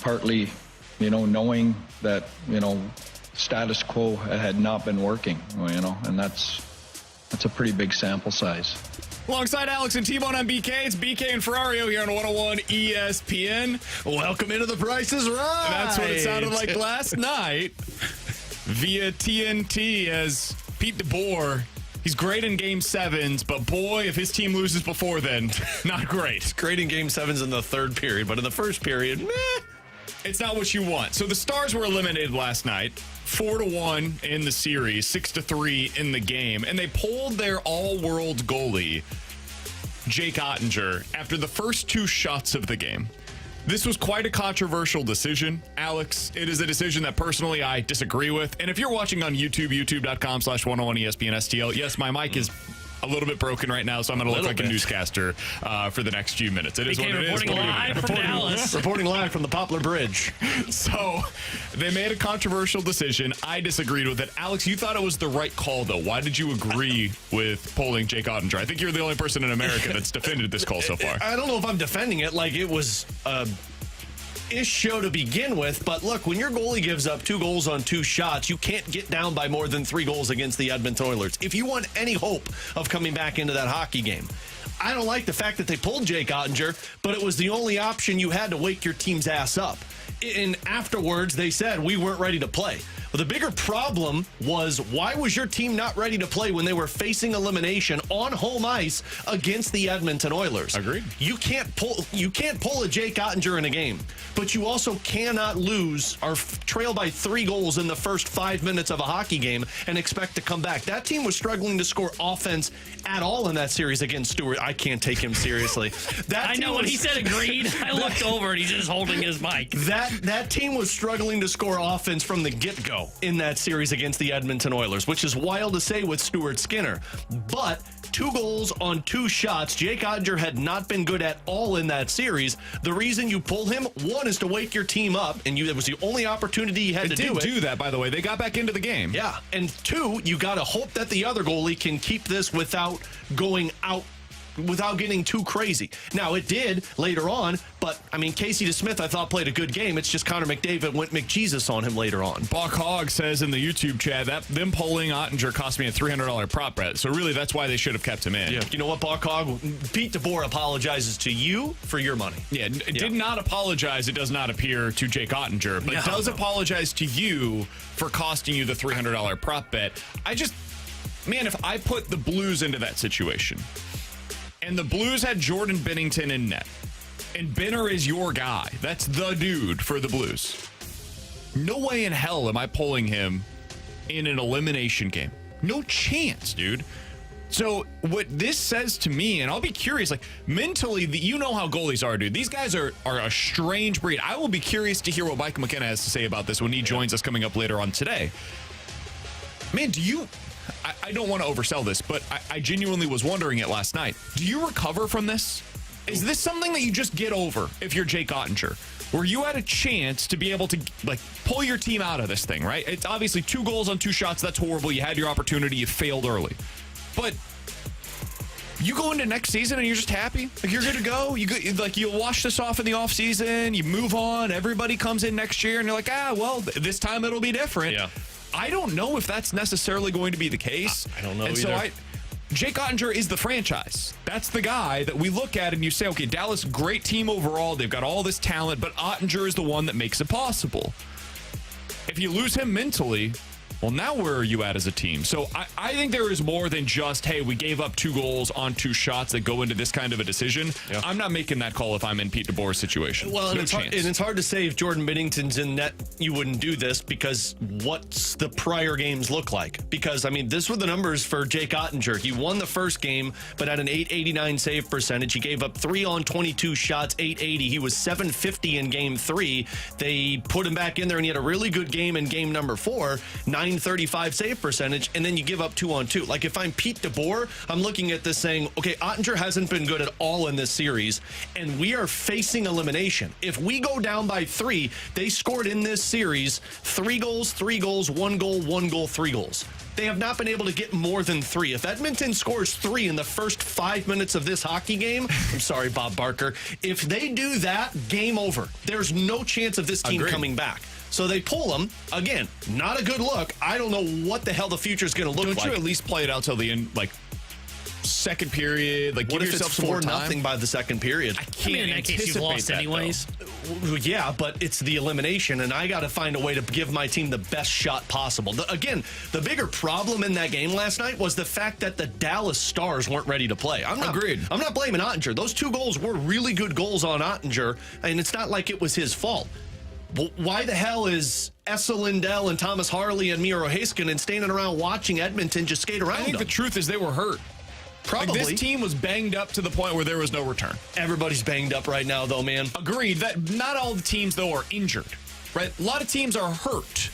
partly, knowing that, status quo had not been working, and that's a pretty big sample size. Alongside Alex and T-Bone on BK, it's BK and Ferrario here on 101 ESPN. Welcome into The Price is Right. That's what it sounded like last night via TNT as Pete DeBoer. He's great in Game 7s, but boy, if his team loses before then, not great. Great in Game 7s in the third period, but in the first period, meh. It's not what you want. So the Stars were eliminated last night, 4-1 in the series, 6-3 in the game, and they pulled their all-world goalie, Jake Ottinger, after the first 2 shots of the game. This was quite a controversial decision, Alex. It is a decision that personally I disagree with. And if you're watching on YouTube, youtube.com/101ESPN yes, my mic is a little bit broken right now, so I'm going to look like a newscaster for the next few minutes. It is what it is. Reporting live from Dallas. Reporting live from the Poplar Bridge. So they made a controversial decision. I disagreed with it. Alex, you thought it was the right call, though. Why did you agree with pulling Jake Ottinger? I think you're the only person in America that's defended this call so far. I don't know if I'm defending it like it was ish show to begin with, but look, when your goalie gives up 2 goals on 2 shots, you can't get down by more than 3 goals against the Edmonton Oilers. If you want any hope of coming back into that hockey game, I don't like the fact that they pulled Jake Ottinger, but it was the only option you had to wake your team's ass up. And afterwards, they said, we weren't ready to play. Well, the bigger problem was, why was your team not ready to play when they were facing elimination on home ice against the Edmonton Oilers? Agreed. You can't pull a Jake Ottinger in a game, but you also cannot lose or trail by 3 goals in the first 5 minutes of a hockey game and expect to come back. That team was struggling to score offense at all in that series against Stewart. I can't take him seriously. I know when he said agreed, I looked over and he's just holding his mic. That team was struggling to score offense from the get-go in that series against the Edmonton Oilers, which is wild to say with Stuart Skinner. But 2 goals on 2 shots. Jake Ottinger had not been good at all in that series. The reason you pull him, 1, is to wake your team up, and it was the only opportunity you had to do it. It did do that, by the way. They got back into the game. Yeah, and 2, you got to hope that the other goalie can keep this without going out, without getting too crazy. Now, it did later on, but, Casey DeSmith, I thought, played a good game. It's just Connor McDavid went McJesus on him later on. Buck Hogg says in the YouTube chat that them pulling Ottinger cost me a $300 prop bet. So really, that's why they should have kept him in. Yeah. You know what, Buck Hogg? Pete DeBoer apologizes to you for your money. Yeah, did not apologize, it does not appear, to Jake Ottinger, but does apologize to you for costing you the $300 prop bet. If I put the Blues into that situation, and the Blues had Jordan Binnington in net, and Benner is your guy. That's the dude for the Blues. No way in hell am I pulling him in an elimination game. No chance, dude. So what this says to me, and I'll be curious, mentally, you know how goalies are, dude. These guys are a strange breed. I will be curious to hear what Mike McKenna has to say about this when he joins us coming up later on today. Man, I don't want to oversell this, but I genuinely was wondering it last night. Do you recover from this? Is this something that you just get over if you're Jake Ottinger, where you had a chance to be able to pull your team out of this thing, right? It's obviously 2 goals on 2 shots. That's horrible. You had your opportunity. You failed early. But you go into next season and you're just happy? You're good to go? You'll wash this off in the offseason. You move on. Everybody comes in next year and you're like, this time it'll be different. Yeah. I don't know if that's necessarily going to be the case. I don't know and either. So Jake Ottinger is the franchise. That's the guy that we look at and you say, okay, Dallas, great team overall. They've got all this talent, but Ottinger is the one that makes it possible. If you lose him mentally, well, now where are you at as a team? So I think there is more than just, hey, we gave up 2 goals on 2 shots that go into this kind of a decision. Yeah. I'm not making that call if I'm in Pete DeBoer's situation. Well, and it's hard to say if Jordan Binnington's in net, you wouldn't do this, because what's the prior games look like? Because, this were the numbers for Jake Ottinger. He won the first game, but had an .889 save percentage. He gave up 3 on 22 shots, .880. He was .750 in game 3. They put him back in there, and he had a really good game in game number 4, 935 save percentage, and then you give up 2 on 2. If I'm Pete DeBoer, I'm looking at this saying, okay, Ottinger hasn't been good at all in this series, and we are facing elimination. If we go down by 3, they scored in this series 3 goals, 1 goal, 1 goal, 3 goals. They have not been able to get more than 3. If Edmonton scores 3 in the first 5 minutes of this hockey game, I'm sorry, Bob Barker, if they do that, game over. There's no chance of this team coming back. So they pull them. Again, not a good look. I don't know what the hell the future is going to look like. Don't you at least play it out till the end, like second period? Like, what give if yourself it's some more time? 4-0 by the second period? I mean, in that case, you've lost anyways. Yeah, but it's the elimination, and I got to find a way to give my team the best shot possible. Again, the bigger problem in that game last night was the fact that the Dallas Stars weren't ready to play. Agreed. I'm not blaming Ottinger. Those 2 goals were really good goals on Ottinger, and it's not like it was his fault. Why the hell is Essa Lindell and Thomas Harley and Miro Heiskanen standing around watching Edmonton just skate around I think them? the truth is they were hurt. Probably. Like, this team was banged up to the point where there was no return. Everybody's banged up right now, though, man. Agreed that not all the teams, though, are injured, right? A lot of teams are hurt.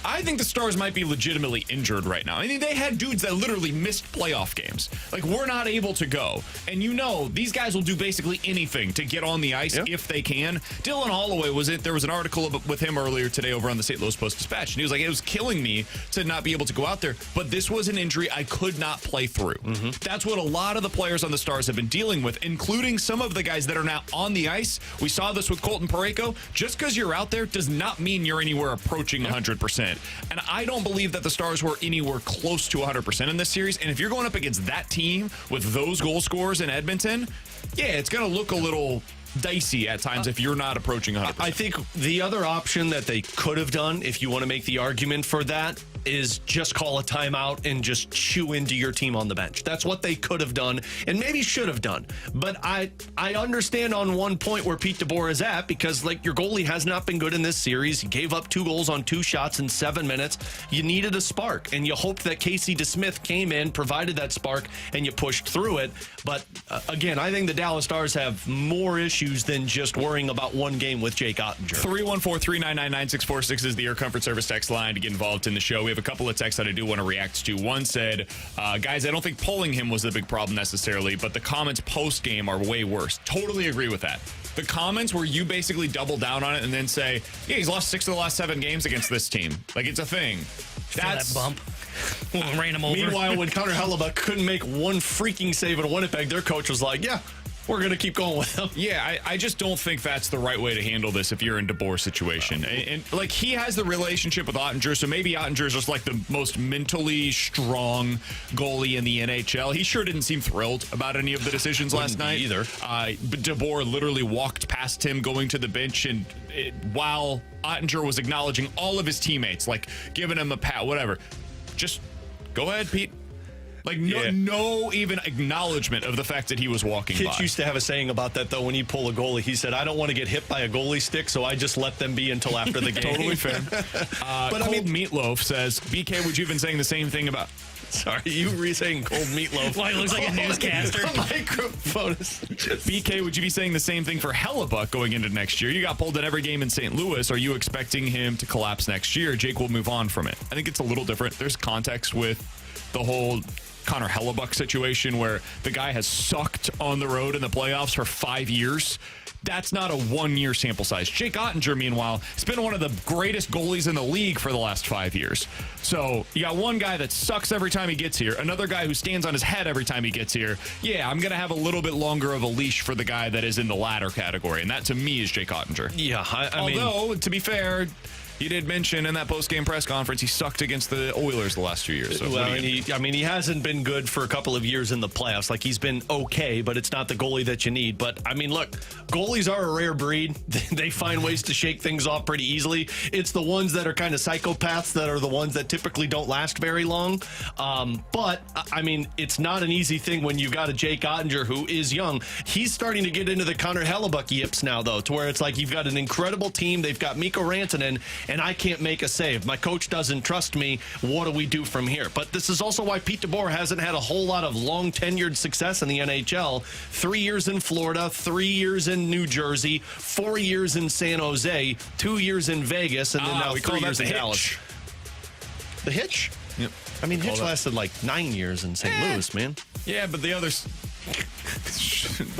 I think the Stars might be legitimately injured right now. I mean, they had dudes that literally missed playoff games. Like, we're not able to go. And you know, these guys will do basically anything to get on the ice if they can. Dylan Holloway was it. There was an article with him earlier today over on the St. Louis Post-Dispatch. And he was like, it was killing me to not be able to go out there. But this was an injury I could not play through. That's what a lot of the players on the Stars have been dealing with, including some of the guys that are now on the ice. We saw this with Colton Parayko. Just because you're out there does not mean you're anywhere approaching 100%. And I don't believe that the Stars were anywhere close to 100% in this series. And if you're going up against that team with those goal scorers in Edmonton, yeah, it's going to look a little dicey at times if you're not approaching 100%. I think the other option that they could have done, if you want to make the argument for that, is just call a timeout and just chew into your team on the bench. That's what they could have done and maybe should have done. But I understand on one point where Pete DeBoer is at, because like, your goalie has not been good in this series. He gave up 2 goals on 2 shots in 7 minutes. You needed a spark, and you hoped that Casey DeSmith came in, provided that spark, and you pushed through it. But again, I think the Dallas Stars have more issues than just worrying about one game with Jake Ottinger. 314-399-9646 is the Air Comfort Service text line to get involved in the show. We have a couple of texts that I do want to react to. One said, guys, I don't think pulling him was the big problem necessarily, but the comments post-game are way worse. Totally agree with that. The comments where you basically double down on it and then say, yeah, he's lost 6 of the last 7 games against this team. Like, it's a thing. That's that bump. Ran him over. Meanwhile, when Connor Hellebuyck couldn't make one freaking save at Winnipeg, their coach was like, yeah, we're going to keep going with him. Yeah, I just don't think that's the right way to handle this if you're in DeBoer's situation. And like, he has the relationship with Ottinger, so maybe Ottinger is just like the most mentally strong goalie in the NHL. He sure didn't seem thrilled about any of the decisions last night either. But DeBoer literally walked past him going to the bench, and while Ottinger was acknowledging all of his teammates, like giving him a pat, whatever. Just go ahead, Pete. Like, no even acknowledgement of the fact that he was walking by. Kitch used to have a saying about that, though, when he'd pull a goalie. He said, I don't want to get hit by a goalie stick, so I just let them be until after the game. Totally fair. But Cold Meatloaf says, BK, would you have been saying the same thing about... Sorry, you re-saying Cold Meatloaf. Why, he looks like a newscaster. The microphone is just... BK, would you be saying the same thing for Hellebuyck going into next year? You got pulled in every game in St. Louis. Are you expecting him to collapse next year? Jake will move on from it. I think it's a little different. There's context with the whole Connor Hellebuyck situation where the guy has sucked on the road in the playoffs for 5 years. That's not a 1-year sample size. Jake Ottinger, meanwhile, has been one of the greatest goalies in the league for the last 5 years. So you got one guy that sucks every time he gets here, another guy who stands on his head every time he gets here. Yeah, I'm going to have a little bit longer of a leash for the guy that is in the latter category, and that to me is Jake Ottinger. Yeah, I mean... Although, to be fair... He did mention in that post-game press conference he sucked against the Oilers the last 2 years. So well, he hasn't been good for a couple of years in the playoffs. Like, he's been okay, but it's not the goalie that you need. But, I mean, look, goalies are a rare breed. They find ways to shake things off pretty easily. It's the ones that are kind of psychopaths that are the ones that typically don't last very long. But, I mean, it's not an easy thing when you've got a Jake Ottinger who is young. He's starting to get into the Connor Hellebuyck yips now, though, to where it's like you've got an incredible team. They've got Mikko Rantanen, and I can't make a save. My coach doesn't trust me. What do we do from here? But this is also why Pete DeBoer hasn't had a whole lot of long-tenured success in the NHL. 3 years in Florida, 3 years in New Jersey, 4 years in San Jose, 2 years in Vegas, and then now 3 years in Dallas. The hitch? Yep. I mean, Hitch lasted like 9 years in St. Louis, man. Yeah, but the others...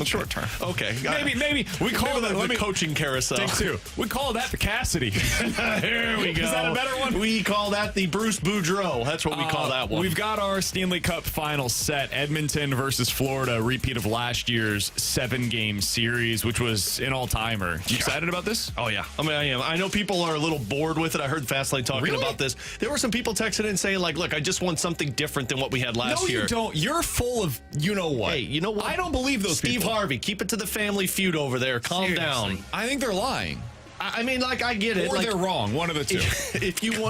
Short term. Okay. Maybe we call that the coaching carousel. Take two. We call that the Cassidy. Here we go. Is that a better one? We call that the Bruce Boudreau. That's what we call that one. We've got our Stanley Cup final set. Edmonton versus Florida, a repeat of last year's 7-game series, which was an all-timer. You excited about this? Oh, yeah. I mean, I am. I know people are a little bored with it. I heard Fastlane talking about this. There were some people texting in saying, like, look, I just want something different than what we had last year. No, you don't. You're full of you-know-what. Hey, you know what? I don't believe those Steve people. Harvey, keep it to the family feud over there. Calm down. I think they're lying. I mean, like, I get it. Or like, they're wrong. One of the two. If you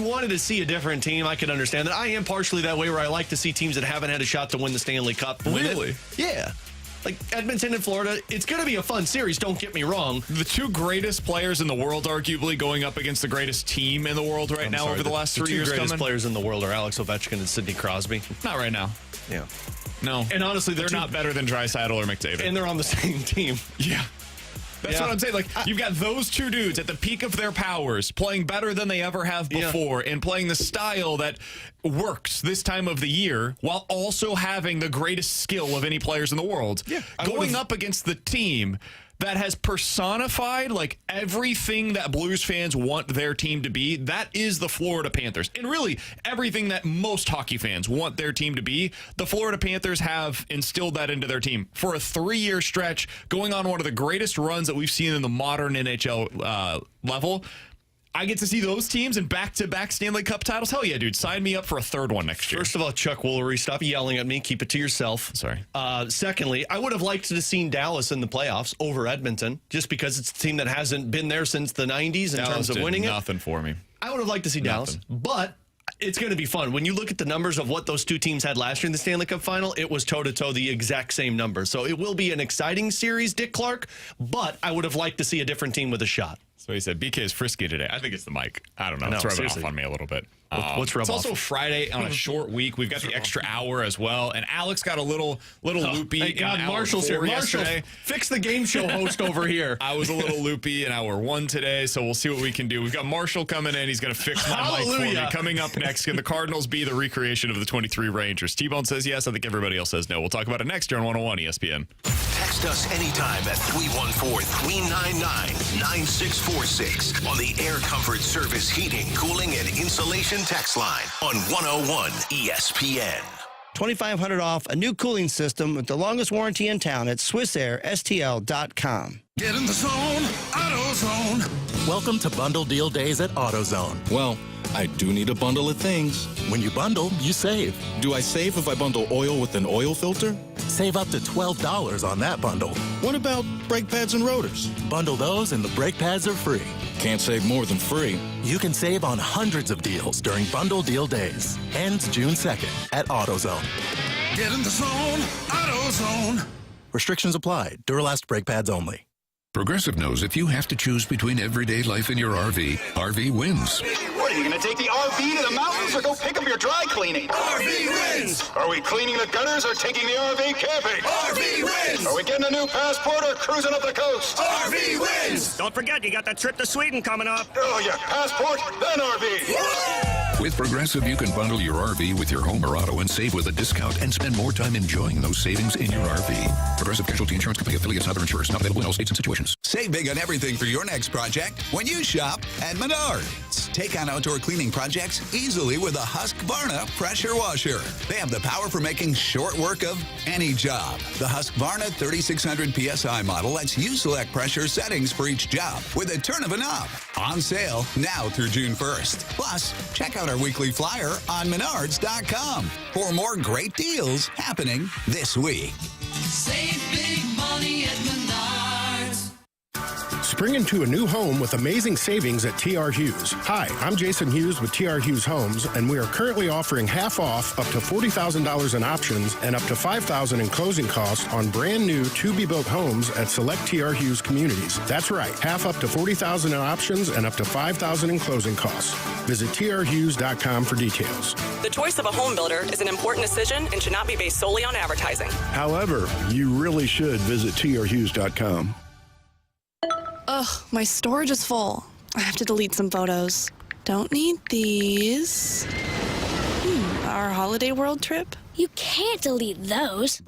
wanted to see a different team, I could understand that. I am partially that way where I like to see teams that haven't had a shot to win the Stanley Cup. Really? Yeah. Like Edmonton and Florida, it's going to be a fun series, don't get me wrong. The two greatest players in the world, arguably, going up against the greatest team in the world over the last 3 years. The two greatest players in the world are Alex Ovechkin and Sidney Crosby. Not right now. Yeah. No. And honestly, they're not better than Draisaitl or McDavid. And they're on the same team. Yeah. That's what I'm saying. Like, you've got those two dudes at the peak of their powers, playing better than they ever have before, and playing the style that works this time of the year, while also having the greatest skill of any players in the world. Yeah, going up against the team that has personified like everything that Blues fans want their team to be. That is the Florida Panthers. And really everything that most hockey fans want their team to be. The Florida Panthers have instilled that into their team for a 3-year stretch, going on one of the greatest runs that we've seen in the modern NHL level. I get to see those teams in back-to-back Stanley Cup titles. Hell yeah, dude. Sign me up for a third one next year. First of all, Chuck Woolery, stop yelling at me. Keep it to yourself. Sorry. Secondly, I would have liked to have seen Dallas in the playoffs over Edmonton, just because it's a team that hasn't been there since the 90s in terms of winning it. Nothing for me. I would have liked to see Dallas, but it's going to be fun. When you look at the numbers of what those two teams had last year in the Stanley Cup final, it was toe-to-toe the exact same number. So it will be an exciting series, Dick Clark, but I would have liked to see a different team with a shot. So he said, BK is frisky today. I think it's the mic. I don't know. It's rubbing off on me a little bit. What's rub It's off? also Friday on a short week. We've got the extra hour as well. And Alex got a little loopy. Thank God Marshall's here. Marshall, fix the game show host over here. I was a little loopy in hour 1 today, so we'll see what we can do. We've got Marshall coming in. He's going to fix my mic for me. Coming up next, can the Cardinals be the recreation of the 23 Rangers? T-Bone says yes. I think everybody else says no. We'll talk about it next year on 101 ESPN. Text us anytime at 314-399-9646 on the Air Comfort Service Heating, Cooling, and Insulation text line on 101 ESPN. $2,500 off a new cooling system with the longest warranty in town at SwissAirSTL.com. Get in the zone, AutoZone. Welcome to Bundle Deal Days at AutoZone. Well, I do need a bundle of things. When you bundle, you save. Do I save if I bundle oil with an oil filter? Save up to $12 on that bundle. What about brake pads and rotors? Bundle those and the brake pads are free. Can't save more than free. You can save on hundreds of deals during Bundle Deal Days. Ends June 2nd at AutoZone. Get in the zone, AutoZone. Restrictions apply. Duralast brake pads only. Progressive knows if you have to choose between everyday life and your RV wins. What, are you going to take the RV to the mountains or go pick up your dry cleaning? RV wins. Are we cleaning the gutters or taking the RV camping? RV wins. Are we getting a new passport or cruising up the coast? RV wins. Don't forget, you got that trip to Sweden coming up. Oh, yeah, passport, then RV. With Progressive, you can bundle your RV with your home or auto and save with a discount and spend more time enjoying those savings in your RV. Progressive Casualty Insurance Company affiliates and other insurers not available in all states and situations. Save big on everything for your next project when you shop at Menards. Take on outdoor cleaning projects easily with a Husqvarna pressure washer. They have the power for making short work of any job. The Husqvarna 3600 PSI model lets you select pressure settings for each job with a turn of a knob. On sale now through June 1st. Plus, check out our weekly flyer on Menards.com for more great deals happening this week. Save big money at Menards. Spring into a new home with amazing savings at TR Hughes. Hi, I'm Jason Hughes with TR Hughes Homes, and we are currently offering half off up to $40,000 in options and up to $5,000 in closing costs on brand new to-be-built homes at select TR Hughes communities. That's right, half up to $40,000 in options and up to $5,000 in closing costs. Visit trhughes.com for details. The choice of a home builder is an important decision and should not be based solely on advertising. However, you really should visit trhughes.com. Ugh, my storage is full. I have to delete some photos. Don't need these. Our holiday world trip? You can't delete those.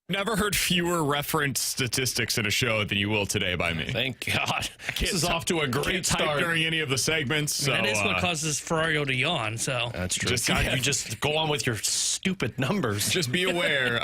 Never heard fewer referenced statistics in a show than you will today by me. Thank God. This is off to a great start during any of the segments. So, that is what causes Ferrario to yawn. So that's true. You just go on with your stupid numbers. Just be aware,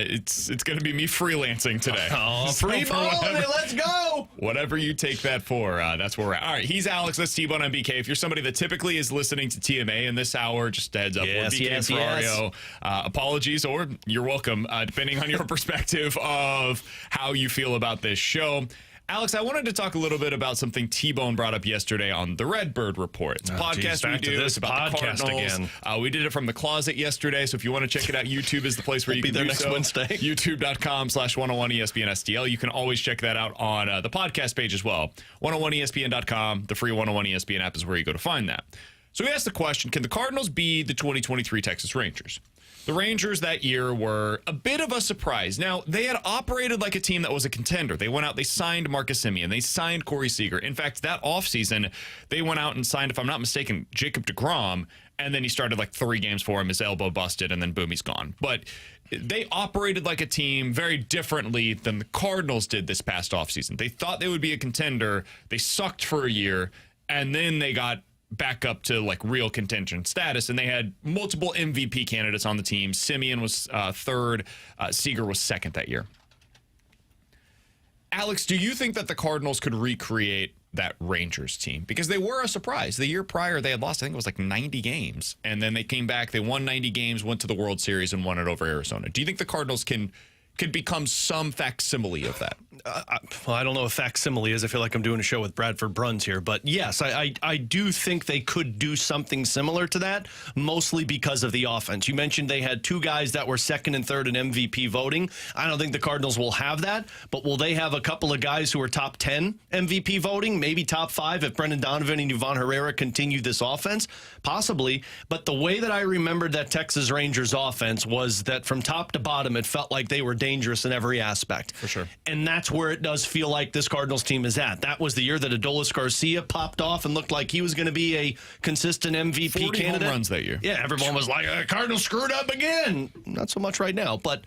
it's going to be me freelancing today. Oh, free holiday, let's go! Whatever you take that for, that's where we're at. All right, he's Alex. That's T-Bone on BK. If you're somebody that typically is listening to TMA in this hour, just a heads up. Yes, BK and Ferrario. Apologies, or you're welcome, depending on your perspective of how you feel about this show. Alex, I wanted to talk a little bit about something T-Bone brought up yesterday on the Redbird Report. It's a podcast we do. It's about the Cardinals. Again. We did it from the closet yesterday, so if you want to check it out, YouTube is the place where you can be there do next so. Wednesday. YouTube.com/101ESPN-STL. You can always check that out on the podcast page as well. 101ESPN.com. The free 101 ESPN app is where you go to find that. So we asked the question, can the Cardinals be the 2023 Texas Rangers? The Rangers that year were a bit of a surprise. Now, they had operated like a team that was a contender. They went out, they signed Marcus Semien, they signed Corey Seager. In fact, that offseason, they went out and signed, if I'm not mistaken, Jacob deGrom, and then he started like 3 games for him, his elbow busted, and then boom, he's gone. But they operated like a team very differently than the Cardinals did this past offseason. They thought they would be a contender. They sucked for a year, and then they got back up to like real contention status, and they had multiple MVP candidates on the team. Semien was third, Seager was second that year. Alex, do you think that the Cardinals could recreate that Rangers team? Because they were a surprise. The year prior, they had lost, I think it was like 90 games, and then they came back, they won 90 games, went to the World Series, and won it over Arizona. Do you think the Cardinals could become some facsimile of that? Well, I don't know if facsimile is. I feel like I'm doing a show with Bradford Bruns here. But yes, I do think they could do something similar to that, mostly because of the offense. You mentioned they had 2 guys that were second and third in MVP voting. I don't think the Cardinals will have that, but will they have a couple of guys who are top 10 MVP voting, maybe top 5 if Brendan Donovan and Yvonne Herrera continue this offense? Possibly. But the way that I remembered that Texas Rangers offense was that from top to bottom, it felt like they were dangerous in every aspect. For sure. And that's where it does feel like this Cardinals team is at. That was the year that Adolis Garcia popped off and looked like he was going to be a consistent MVP 40 candidate. home runs that year. Yeah, everyone was like, Cardinals screwed up again. Not so much right now, but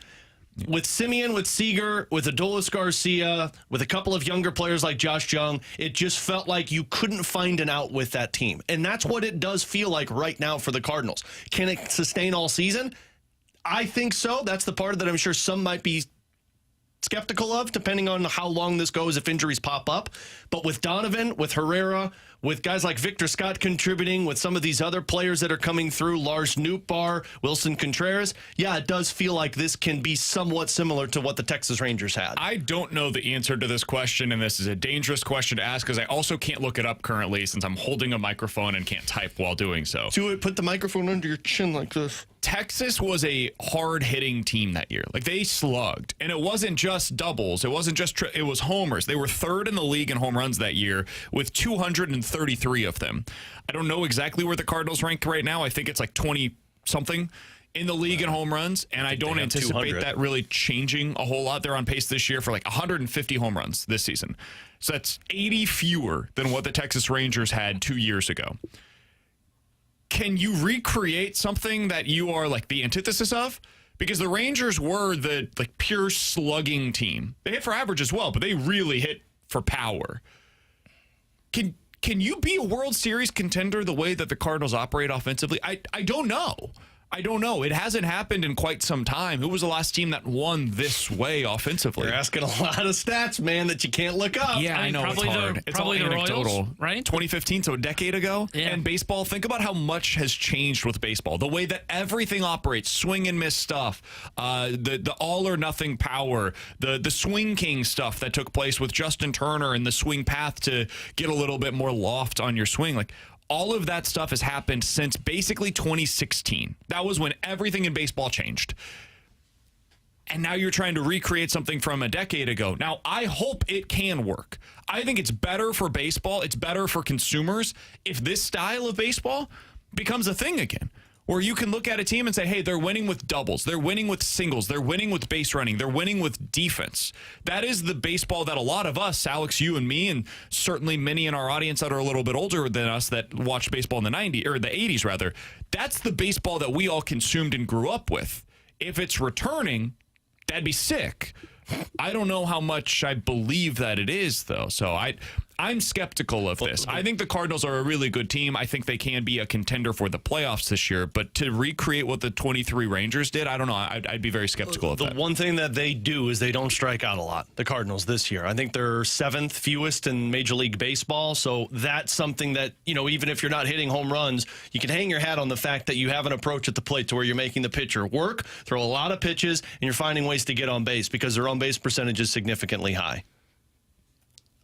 with Semien, with Seager, with Adolis Garcia, with a couple of younger players like Josh Jung, it just felt like you couldn't find an out with that team. And that's what it does feel like right now for the Cardinals. Can it sustain all season? I think so. That's the part that I'm sure some might be skeptical of, depending on how long this goes if injuries pop up. But with Donovan, with Herrera, with guys like Victor Scott contributing, with some of these other players that are coming through, Lars Nootbaar, Wilson Contreras, yeah, it does feel like this can be somewhat similar to what the Texas Rangers had. I don't know the answer to this question, and this is a dangerous question to ask because I also can't look it up currently since I'm holding a microphone and can't type while doing so. Do it. Put the microphone under your chin like this. Texas was a hard-hitting team that year. Like, they slugged, and it wasn't just doubles. It wasn't just it was homers. They were third in the league in home runs that year with 233 of them. I don't know exactly where the Cardinals rank right now. I think it's like 20-something in the league in home runs, and I don't anticipate that really changing a whole lot. They're on pace this year for like 150 home runs this season. So that's 80 fewer than what the Texas Rangers had 2 years ago. Can you recreate something that you are like the antithesis of? Because the Rangers were the like pure slugging team. They hit for average as well, but they really hit for power. Can you be a World Series contender the way that the Cardinals operate offensively? I don't know. I don't know. It hasn't happened in quite some time. Who was the last team that won this way offensively? You're asking a lot of stats, man, that you can't look up. Yeah, I know it's hard. It's all anecdotal. Royals, right? 2015, so a decade ago. Yeah. And baseball, think about how much has changed with baseball. The way that everything operates, swing and miss stuff, the all or nothing power, the swing king stuff that took place with Justin Turner and the swing path to get a little bit more loft on your swing. Like, all of that stuff has happened since basically 2016. That was when everything in baseball changed. And now you're trying to recreate something from a decade ago. Now, I hope it can work. I think it's better for baseball. It's better for consumers if this style of baseball becomes a thing again, where you can look at a team and say, hey, they're winning with doubles. They're winning with singles. They're winning with base running. They're winning with defense. That is the baseball that a lot of us, Alex, you and me, and certainly many in our audience that are a little bit older than us that watched baseball in the 90s, or the 80s rather, that's the baseball that we all consumed and grew up with. If it's returning, that'd be sick. I don't know how much I believe that it is, though. So I'm skeptical of this. I think the Cardinals are a really good team. I think they can be a contender for the playoffs this year. But to recreate what the 23 Rangers did, I don't know. I'd be very skeptical of that. The one thing that they do is they don't strike out a lot, the Cardinals this year. I think they're 7th fewest in Major League Baseball. So that's something that, even if you're not hitting home runs, you can hang your hat on the fact that you have an approach at the plate to where you're making the pitcher work, throw a lot of pitches, and you're finding ways to get on base because their on-base percentage is significantly high.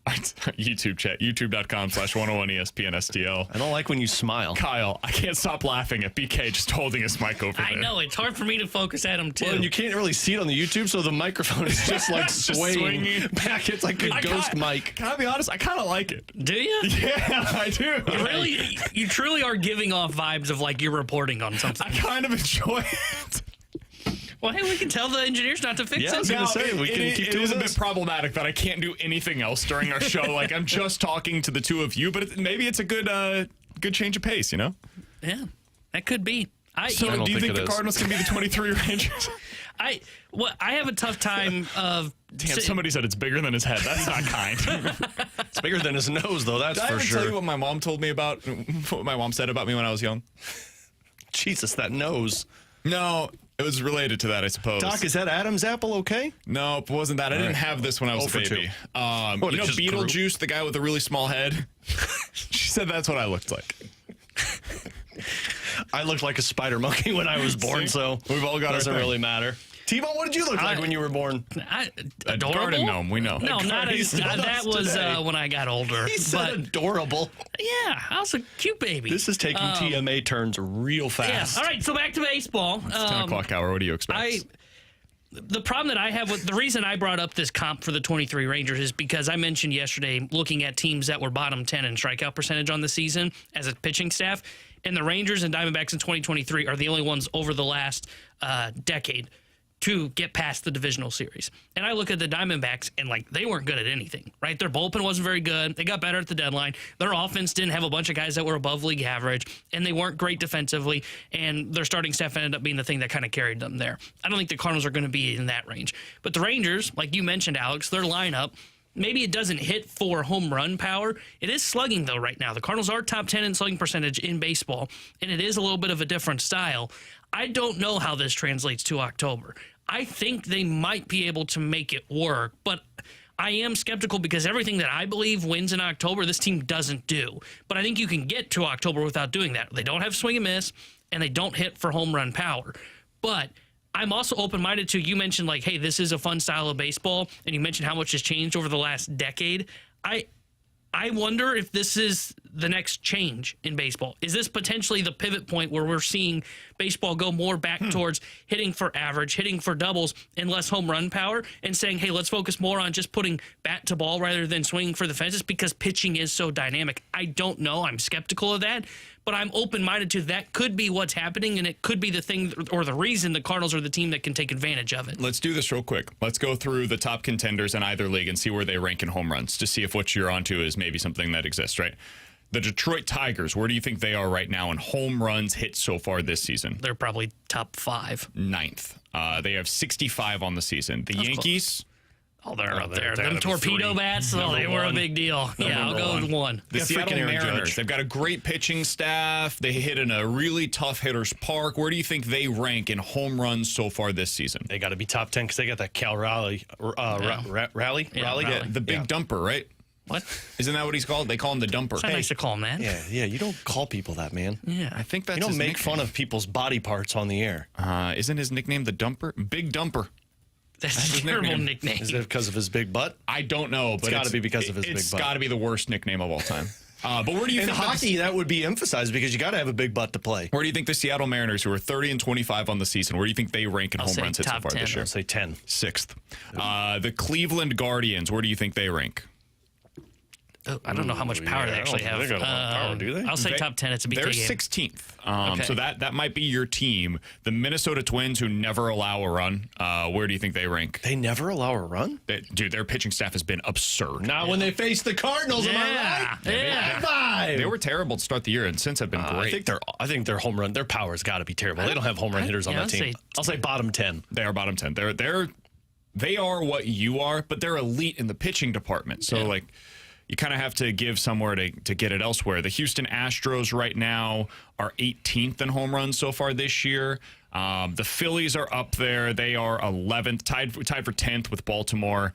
YouTube chat, youtube.com/101ESPN I don't like when you smile. Kyle, I can't stop laughing at BK just holding his mic over there. I know. It's hard for me to focus at him, too. Well, and you can't really see it on the YouTube, so the microphone is just like swinging back. It's like a ghost mic. Can I be honest? I kind of like it. Do you? Yeah, I do. You truly are giving off vibes of like you're reporting on something. I kind of enjoy it. Well, hey, we can tell the engineers not to fix it. I was going to say, we can keep doing this. It is a bit problematic that I can't do anything else during our show. Like, I'm just talking to the two of you, but maybe it's a good change of pace, Yeah, that could be. So, do you think the Cardinals can be the 23 Rangers? I have a tough time of... Damn, somebody said it's bigger than his head. That's not kind. It's bigger than his nose, though, that's for sure. Did I ever tell you what my mom told me about, what my mom said about me when I was young? Jesus, that nose. No, it was related to that, I suppose. Doc, is that Adam's apple okay? No, it wasn't that. I didn't have this when I was a baby. Beetlejuice, the guy with the really small head? She said that's what I looked like. I looked like a spider monkey when I was born, so we've all got doesn't our really matter. T-Bone, what did you look like when you were born? A garden gnome, we know. No, not that was when I got older. He said adorable. Yeah, I was a cute baby. This is taking TMA turns real fast. Yeah. All right, so back to baseball. It's 10 o'clock hour. What do you expect? The problem that I have with the reason I brought up this comp for the 23 Rangers is because I mentioned yesterday looking at teams that were bottom 10 in strikeout percentage on the season as a pitching staff, and the Rangers and Diamondbacks in 2023 are the only ones over the last decade to get past the divisional series. And I look at the Diamondbacks, and, they weren't good at anything, right? Their bullpen wasn't very good. They got better at the deadline. Their offense didn't have a bunch of guys that were above league average, and they weren't great defensively, and their starting staff ended up being the thing that kind of carried them there. I don't think the Cardinals are going to be in that range. But the Rangers, like you mentioned, Alex, their lineup, maybe it doesn't hit for home run power. It is slugging, though, right now. The Cardinals are top 10 in slugging percentage in baseball, and it is a little bit of a different style. I don't know how this translates to October. I think they might be able to make it work, but I am skeptical because everything that I believe wins in October, this team doesn't do. But I think you can get to October without doing that. They don't have swing and miss, and they don't hit for home run power. But I'm also open-minded to, you mentioned, hey, this is a fun style of baseball, and you mentioned how much has changed over the last decade. I wonder if this is the next change in baseball. Is this potentially the pivot point where we're seeing baseball go more back towards hitting for average, hitting for doubles, and less home run power, and saying, hey, let's focus more on just putting bat to ball rather than swinging for the fences because pitching is so dynamic? I don't know. I'm skeptical of that, but I'm open-minded to that could be what's happening, and it could be the thing or the reason the Cardinals are the team that can take advantage of it. Let's do this real quick. Let's go through the top contenders in either league and see where they rank in home runs to see if what you're onto is maybe something that exists, right? The Detroit Tigers, where do you think they are right now in home runs hit so far this season? They're probably top 5. 9th. They have 65 on the season. The Yankees... Oh, they're up there. Them torpedo bats, they were a big deal. I'll go with 1. The Seattle Mariners, they've got a great pitching staff. They hit in a really tough hitter's park. Where do you think they rank in home runs so far this season? They got to be top 10 because they got that Cal Raleigh. Raleigh? Yeah, the big dumper, right? What? Isn't that what he's called? They call him the dumper. It's not nice to call him that. Yeah, you don't call people that, man. Yeah. I think that's You don't his make nickname. fun of people's body parts on the air. Isn't his nickname the dumper? Big dumper. That's a terrible nickname. Is it because of his big butt? I don't know, but it's got to be because of his big butt. It's got to be the worst nickname of all time. But where do you in think hockey that would be emphasized because you got to have a big butt to play? Where do you think the Seattle Mariners, who are 30-25 on the season, where do you think they rank in home runs hit so far 10. this year? I'll say 10. 6th. The Cleveland Guardians, where do you think they rank? I don't know how much power they actually have. They got a lot of power, do they? I'll say top 10. It's a BK They're game. 16th. Okay. So that might be your team. The Minnesota Twins, who never allow a run, where do you think they rank? They never allow a run? Dude, their pitching staff has been absurd. Not when they face the Cardinals, am I right? Yeah. They were terrible to start the year, and since have been great. I think their home run, their power's got to be terrible. They don't have home run hitters on that team. I'll say bottom 10. They are bottom 10. They're they are what you are, but they're elite in the pitching department. So, like, you kind of have to give somewhere to get it elsewhere. The Houston Astros right now are 18th in home runs so far this year. The Phillies are up there. They are 11th, tied for 10th with Baltimore.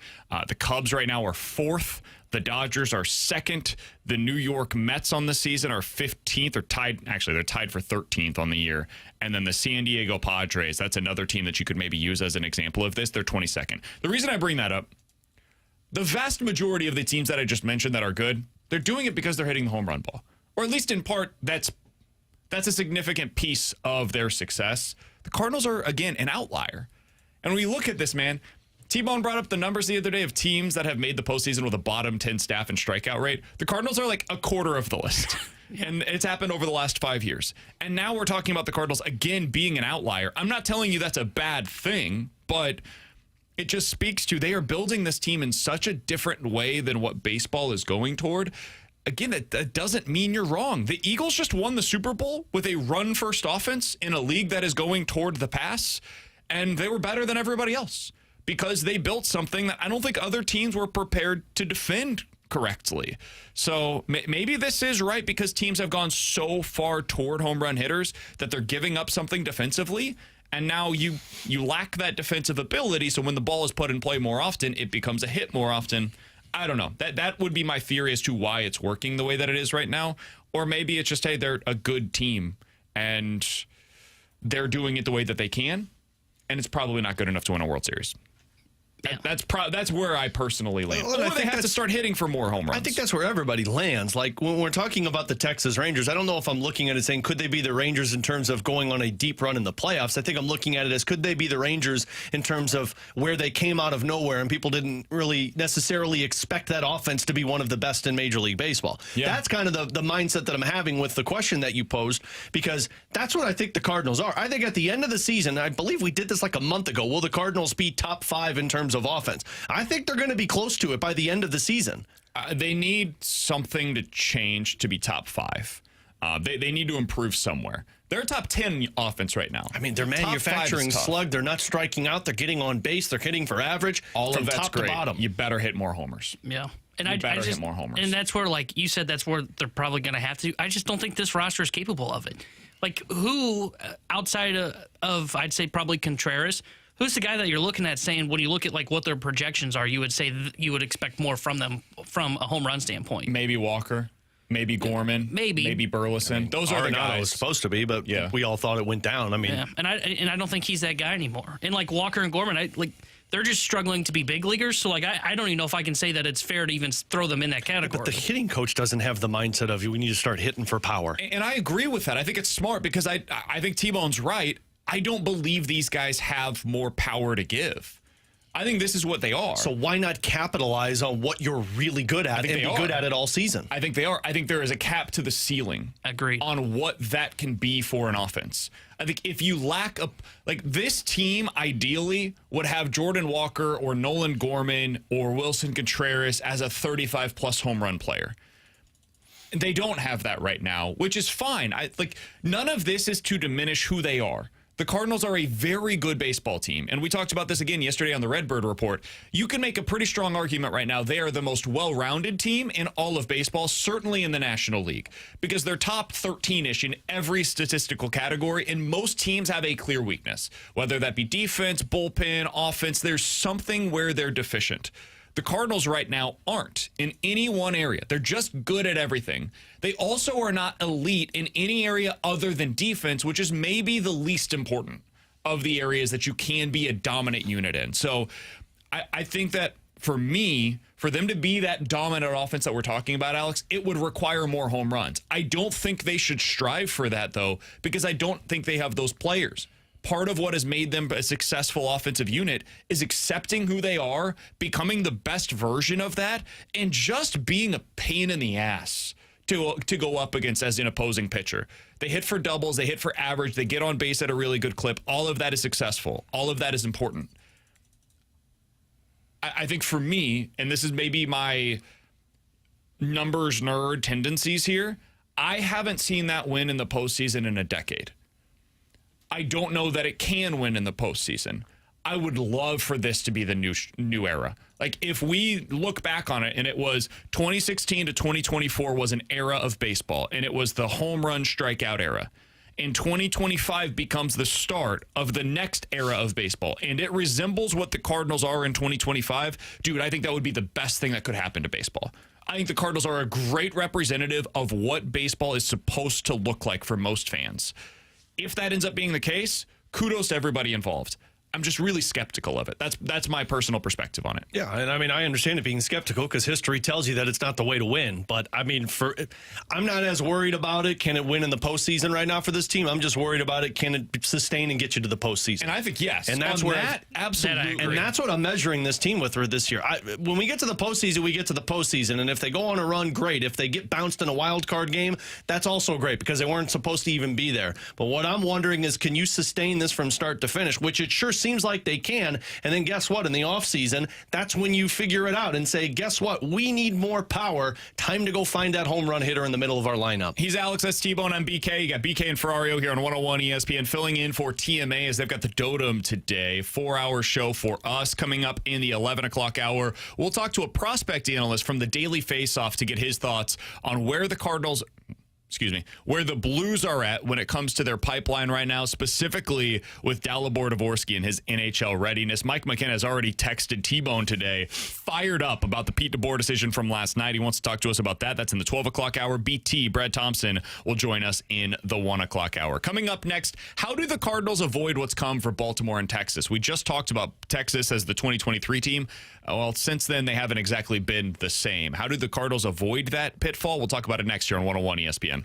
The Cubs right now are 4th. The Dodgers are 2nd. The New York Mets on the season are 15th, or tied. Actually, they're tied for 13th on the year. And then the San Diego Padres, that's another team that you could maybe use as an example of this. They're 22nd. The reason I bring that up, the vast majority of the teams that I just mentioned that are good, they're doing it because they're hitting the home run ball. Or at least in part, that's a significant piece of their success. The Cardinals are, again, an outlier. And when you look at this, man, T-Bone brought up the numbers the other day of teams that have made the postseason with a bottom 10 staff and strikeout rate. The Cardinals are like a quarter of the list. And it's happened over the last 5 years. And now we're talking about the Cardinals, again, being an outlier. I'm not telling you that's a bad thing, but it just speaks to they are building this team in such a different way than what baseball is going toward. Again, that doesn't mean you're wrong. The Eagles just won the Super Bowl with a run-first offense in a league that is going toward the pass, and they were better than everybody else because they built something that I don't think other teams were prepared to defend correctly. So maybe this is right because teams have gone so far toward home run hitters that they're giving up something defensively, and now you lack that defensive ability, so when the ball is put in play more often, it becomes a hit more often. I don't know. That would be my theory as to why it's working the way that it is right now. Or maybe it's just, hey, they're a good team and they're doing it the way that they can, and it's probably not good enough to win a World Series. That's where I personally land. Well, or they have to start hitting for more home runs. I think that's where everybody lands. Like, when we're talking about the Texas Rangers, I don't know if I'm looking at it saying, could they be the Rangers in terms of going on a deep run in the playoffs? I think I'm looking at it as, could they be the Rangers in terms of where they came out of nowhere and people didn't really necessarily expect that offense to be one of the best in Major League Baseball? Yeah. That's kind of the mindset that I'm having with the question that you posed, because that's what I think the Cardinals are. I think at the end of the season, I believe we did this like a month ago, will the Cardinals be top 5 in terms of offense? I think they're going to be close to it by the end of the season. They need something to change to be top 5. They need to improve somewhere. They're a top 10 offense right now. I mean, they're manufacturing slug. They're not striking out. They're getting on base. They're hitting for average. All from of that's top great. to bottom. You better hit more homers. Yeah. And I better hit more homers. And that's where, like you said, that's where they're probably going to have to. I just don't think this roster is capable of it. Like, who outside of I'd say probably Contreras, who's the guy that you're looking at saying, when you look at like what their projections are, you would say you would expect more from them from a home run standpoint? Maybe Walker, maybe Gorman, maybe Burleson. I mean, those are the guys. Was supposed to be, but we all thought it went down. I mean, and I don't think he's that guy anymore. And like Walker and Gorman, they're just struggling to be big leaguers. So like I don't even know if I can say that it's fair to even throw them in that category. But the hitting coach doesn't have the mindset of we need to start hitting for power. And I agree with that. I think it's smart because I think T-Bone's right. I don't believe these guys have more power to give. I think this is what they are. So why not capitalize on what you're really good at and be good at it all season? I think they are. I think there is a cap to the ceiling. Agreed. On what that can be for an offense. I think if you lack this team ideally would have Jordan Walker or Nolan Gorman or Wilson Contreras as a 35-plus home run player. They don't have that right now, which is fine. None of this is to diminish who they are. The Cardinals are a very good baseball team, and we talked about this again yesterday on the Redbird Report. You can make a pretty strong argument right now. They are the most well-rounded team in all of baseball, certainly in the National League, because they're top 13-ish in every statistical category, and most teams have a clear weakness, whether that be defense, bullpen, offense. There's something where they're deficient. The Cardinals right now aren't in any one area. They're just good at everything. They also are not elite in any area other than defense, which is maybe the least important of the areas that you can be a dominant unit in. So I think that for me, for them to be that dominant offense that we're talking about, Alex, it would require more home runs. I don't think they should strive for that, though, because I don't think they have those players. Part of what has made them a successful offensive unit is accepting who they are, becoming the best version of that, and just being a pain in the ass to go up against as an opposing pitcher. They hit for doubles, they hit for average, they get on base at a really good clip. All of that is successful. All of that is important. I think for me, and this is maybe my numbers nerd tendencies here, I haven't seen that win in the postseason in a decade. I don't know that it can win in the postseason. I would love for this to be the new era. Like, if we look back on it and it was 2016 to 2024 was an era of baseball, and it was the home run strikeout era. And 2025 becomes the start of the next era of baseball, and it resembles what the Cardinals are in 2025. Dude, I think that would be the best thing that could happen to baseball. I think the Cardinals are a great representative of what baseball is supposed to look like for most fans. If that ends up being the case, kudos to everybody involved. I'm just really skeptical of it. That's my personal perspective on it. Yeah, and I mean, I understand it being skeptical because history tells you that it's not the way to win. But I mean, I'm not as worried about it. Can it win in the postseason right now for this team? I'm just worried about it. Can it sustain and get you to the postseason? And I think yes. And that's absolutely. And that's what I'm measuring this team with this year. When we get to the postseason, we get to the postseason, and if they go on a run, great. If they get bounced in a wild card game, that's also great because they weren't supposed to even be there. But what I'm wondering is, can you sustain this from start to finish? Which it sure seems like they can. And then guess what? In the offseason, that's when you figure it out and say, guess what? We need more power. Time to go find that home run hitter in the middle of our lineup. He's Alex, that's T-Bone. I'm BK. You got BK and Ferrario here on 101 ESPN, filling in for TMA as they've got the Dotem today. 4-hour show for us. Coming up in the 11 o'clock hour, we'll talk to a prospect analyst from the Daily Faceoff to get his thoughts on where the Cardinals... where the Blues are at when it comes to their pipeline right now, specifically with Dalibor Dvorsky and his NHL readiness. Mike McKenna has already texted T-Bone today, fired up about the Pete DeBoer decision from last night. He wants to talk to us about that. That's in the 12 o'clock hour. BT, Brad Thompson, will join us in the 1 o'clock hour. Coming up next, how do the Cardinals avoid what's come for Baltimore and Texas? We just talked about Texas as the 2023 team. Well, since then, they haven't exactly been the same. How do the Cardinals avoid that pitfall? We'll talk about it next year on 101 ESPN.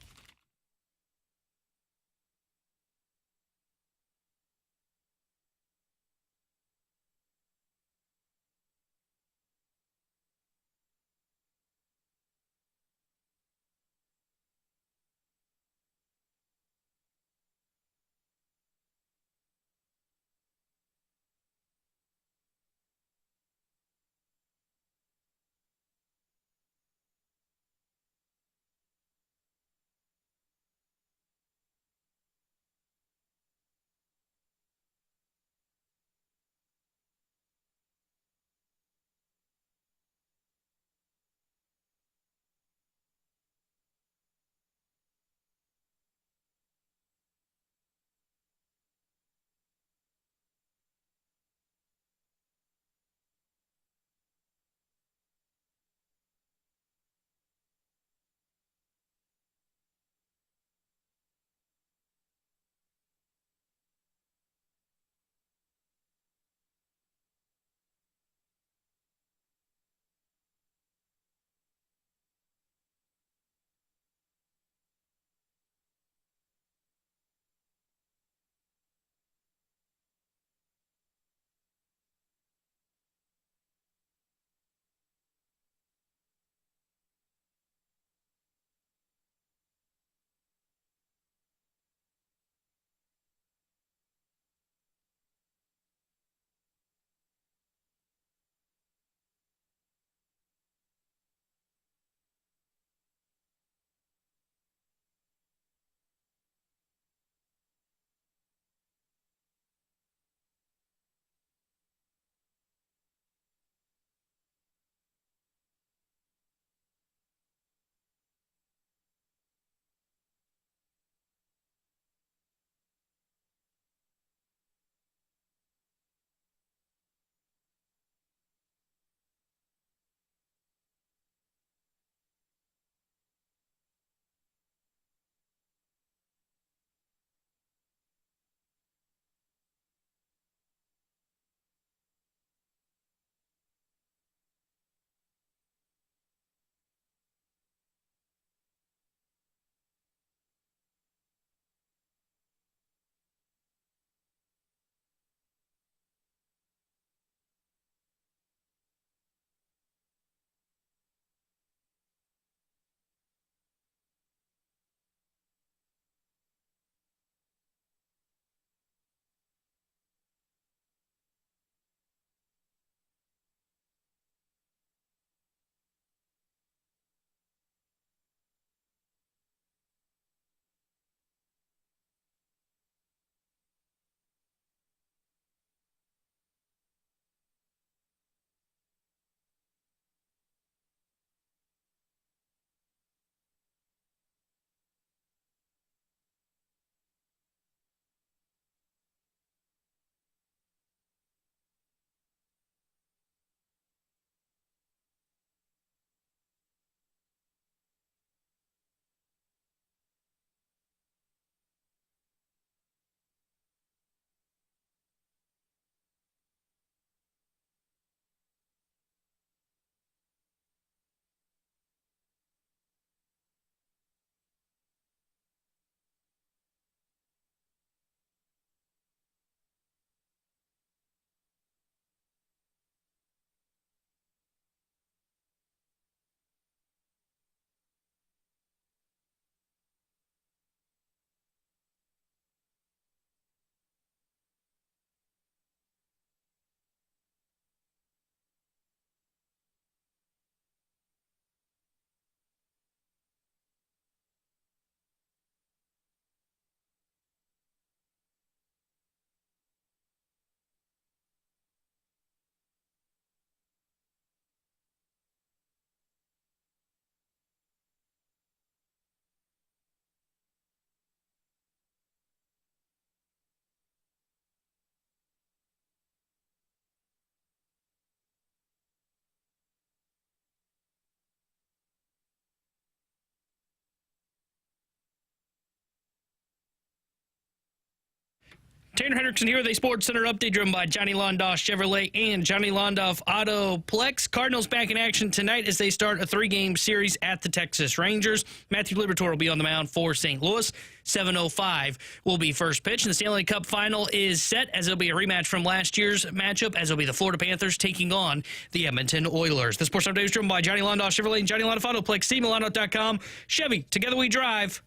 Tanner Hendrickson here with a Sports Center update driven by Johnny Londoff Chevrolet and Johnny Londoff Autoplex. Cardinals back in action tonight as they start a 3-game series at the Texas Rangers. Matthew Liberatore will be on the mound for St. Louis. 7:05 will be first pitch, and the Stanley Cup final is set as it'll be a rematch from last year's matchup, as it'll be the Florida Panthers taking on the Edmonton Oilers. The Sports Update is driven by Johnny Londoff Chevrolet and Johnny Londoff Autoplex. CMilano.com. Chevy, together we drive.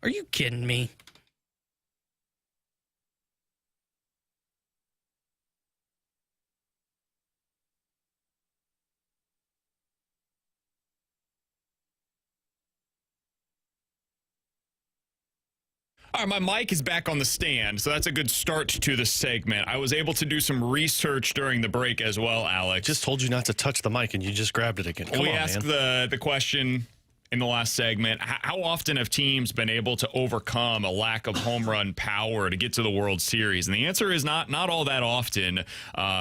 Are you kidding me? All right, my mic is back on the stand, so that's a good start to the segment. I was able to do some research during the break as well, Alex. Just told you not to touch the mic, and you just grabbed it again. We asked the question in the last segment, how often have teams been able to overcome a lack of home run power to get to the World Series? And the answer is not all that often,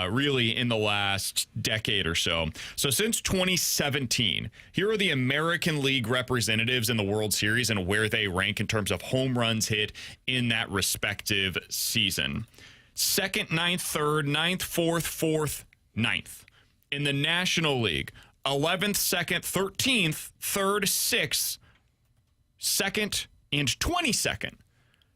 really, in the last decade or so. So since 2017, here are the American League representatives in the World Series and where they rank in terms of home runs hit in that respective season. 2nd, 9th, 3rd, 9th, 4th, 9th. In the National League, 11th, 2nd, 13th, 3rd, 6th, 2nd, and 22nd.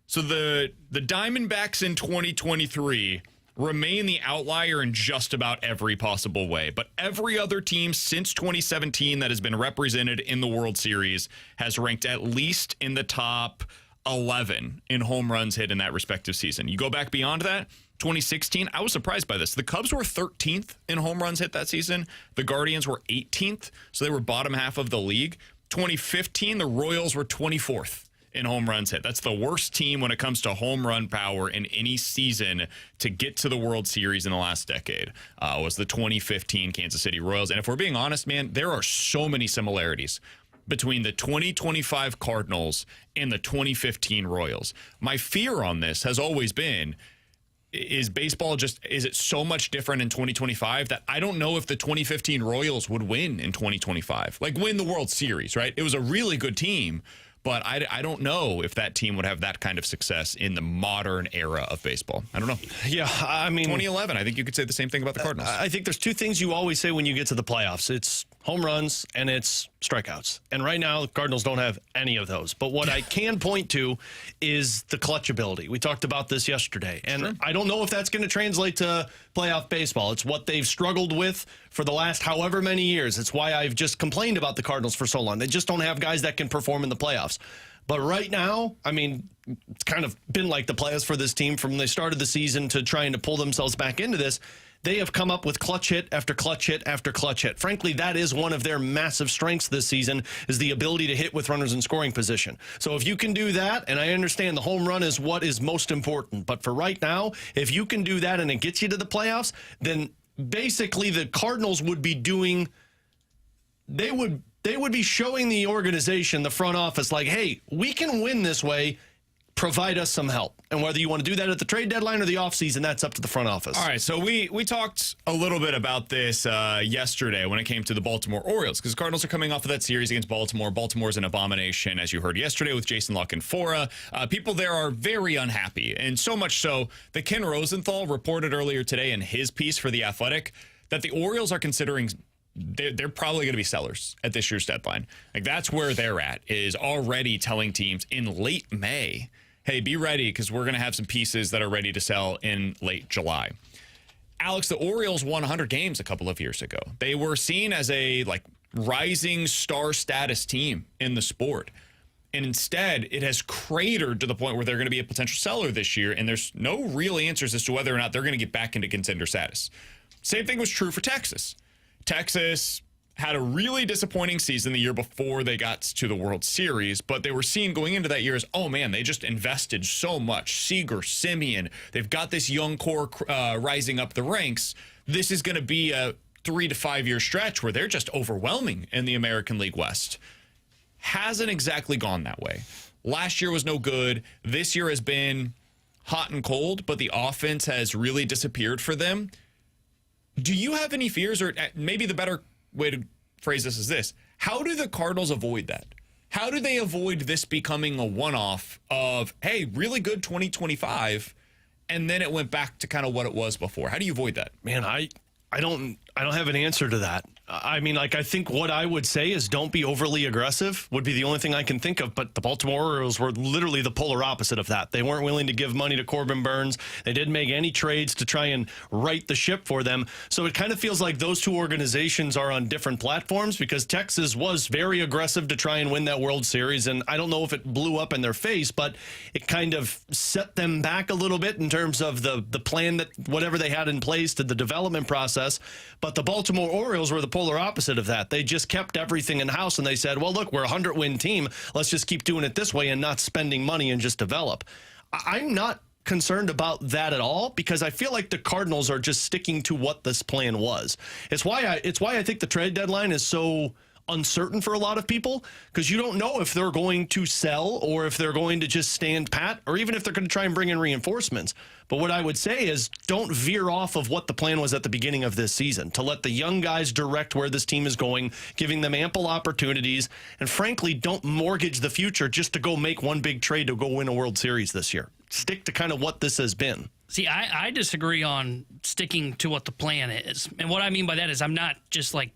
So the Diamondbacks in 2023 remain the outlier in just about every possible way. But every other team since 2017 that has been represented in the World Series has ranked at least in the top 11 in home runs hit in that respective season. You go back beyond that, 2016, I was surprised by this. The Cubs were 13th in home runs hit that season. The Guardians were 18th, so they were bottom half of the league. 2015, the Royals were 24th in home runs hit. That's the worst team when it comes to home run power in any season to get to the World Series in the last decade, was the 2015 Kansas City Royals. And if we're being honest, man, there are so many similarities between the 2025 Cardinals and the 2015 Royals. My fear on this has always been, is it so much different in 2025 that I don't know if the 2015 Royals would win in 2025, like win the World Series, right? It was a really good team, but I don't know if that team would have that kind of success in the modern era of baseball. I don't know. Yeah, I mean, 2011, I think you could say the same thing about the Cardinals. I think there's two things you always say when you get to the playoffs. It's home runs and it's strikeouts. And right now, the Cardinals don't have any of those. But what I can point to is the clutch ability. We talked about this yesterday. And sure, I don't know if that's going to translate to playoff baseball. It's what they've struggled with for the last however many years. It's why I've just complained about the Cardinals for so long. They just don't have guys that can perform in the playoffs. But right now, I mean, it's kind of been like the playoffs for this team from they started the season to trying to pull themselves back into this. They have come up with clutch hit after clutch hit after clutch hit. Frankly, that is one of their massive strengths this season, is the ability to hit with runners in scoring position. So if you can do that, and I understand the home run is what is most important, but for right now, if you can do that and it gets you to the playoffs, then basically the Cardinals would be doing, they would be showing the organization, the front office, like, hey, we can win this way. Provide us some help. And whether you want to do that at the trade deadline or the offseason, that's up to the front office. All right, so we talked a little bit about this yesterday when it came to the Baltimore Orioles, because the Cardinals are coming off of that series against Baltimore. Baltimore's an abomination, as you heard yesterday with Jason La Canfora. People there are very unhappy, and so much so that Ken Rosenthal reported earlier today in his piece for The Athletic that the Orioles are considering they're probably going to be sellers at this year's deadline. Like, that's where they're at, is already telling teams in late May, hey, be ready because we're going to have some pieces that are ready to sell in late July. Alex, the Orioles won 100 games a couple of years ago. They were seen as a rising star status team in the sport. And instead, it has cratered to the point where they're going to be a potential seller this year, and there's no real answers as to whether or not they're going to get back into contender status. Same thing was true for Texas. Texas had a really disappointing season the year before they got to the World Series, but they were seen going into that year as, oh man, they just invested so much. Seager, Simeon, they've got this young core rising up the ranks. This is going to be a 3 to 5 year stretch where they're just overwhelming in the American League West. Hasn't exactly gone that way. Last year was no good. This year has been hot and cold, but the offense has really disappeared for them. Do you have any fears, or maybe the better way to phrase this is this: how do the Cardinals avoid that? How do they avoid this becoming a one-off of, hey, really good 2025, and then it went back to kind of what it was before. How do you avoid that? Man, I don't have an answer to that. I mean, like, I think what I would say is don't be overly aggressive would be the only thing I can think of. But the Baltimore Orioles were literally the polar opposite of that. They weren't willing to give money to Corbin Burns. They didn't make any trades to try and right the ship for them. So it kind of feels like those two organizations are on different platforms, because Texas was very aggressive to try and win that World Series. And I don't know if it blew up in their face, but it kind of set them back a little bit in terms of the plan, that whatever they had in place to the development process. But the Baltimore Orioles were the polar opposite of that. They just kept everything in-house, and they said, well, look, we're a 100-win team. Let's just keep doing it this way and not spending money and just develop. I'm not concerned about that at all, because I feel like the Cardinals are just sticking to what this plan was. It's why I think the trade deadline is so uncertain for a lot of people, because you don't know if they're going to sell or if they're going to just stand pat, or even if they're going to try and bring in reinforcements. But what I would say is don't veer off of what the plan was at the beginning of this season, to let the young guys direct where this team is going, giving them ample opportunities, and frankly, don't mortgage the future just to go make one big trade to go win a World Series this year. Stick to kind of what this has been. See, I disagree on sticking to what the plan is. And what I mean by that is I'm not just like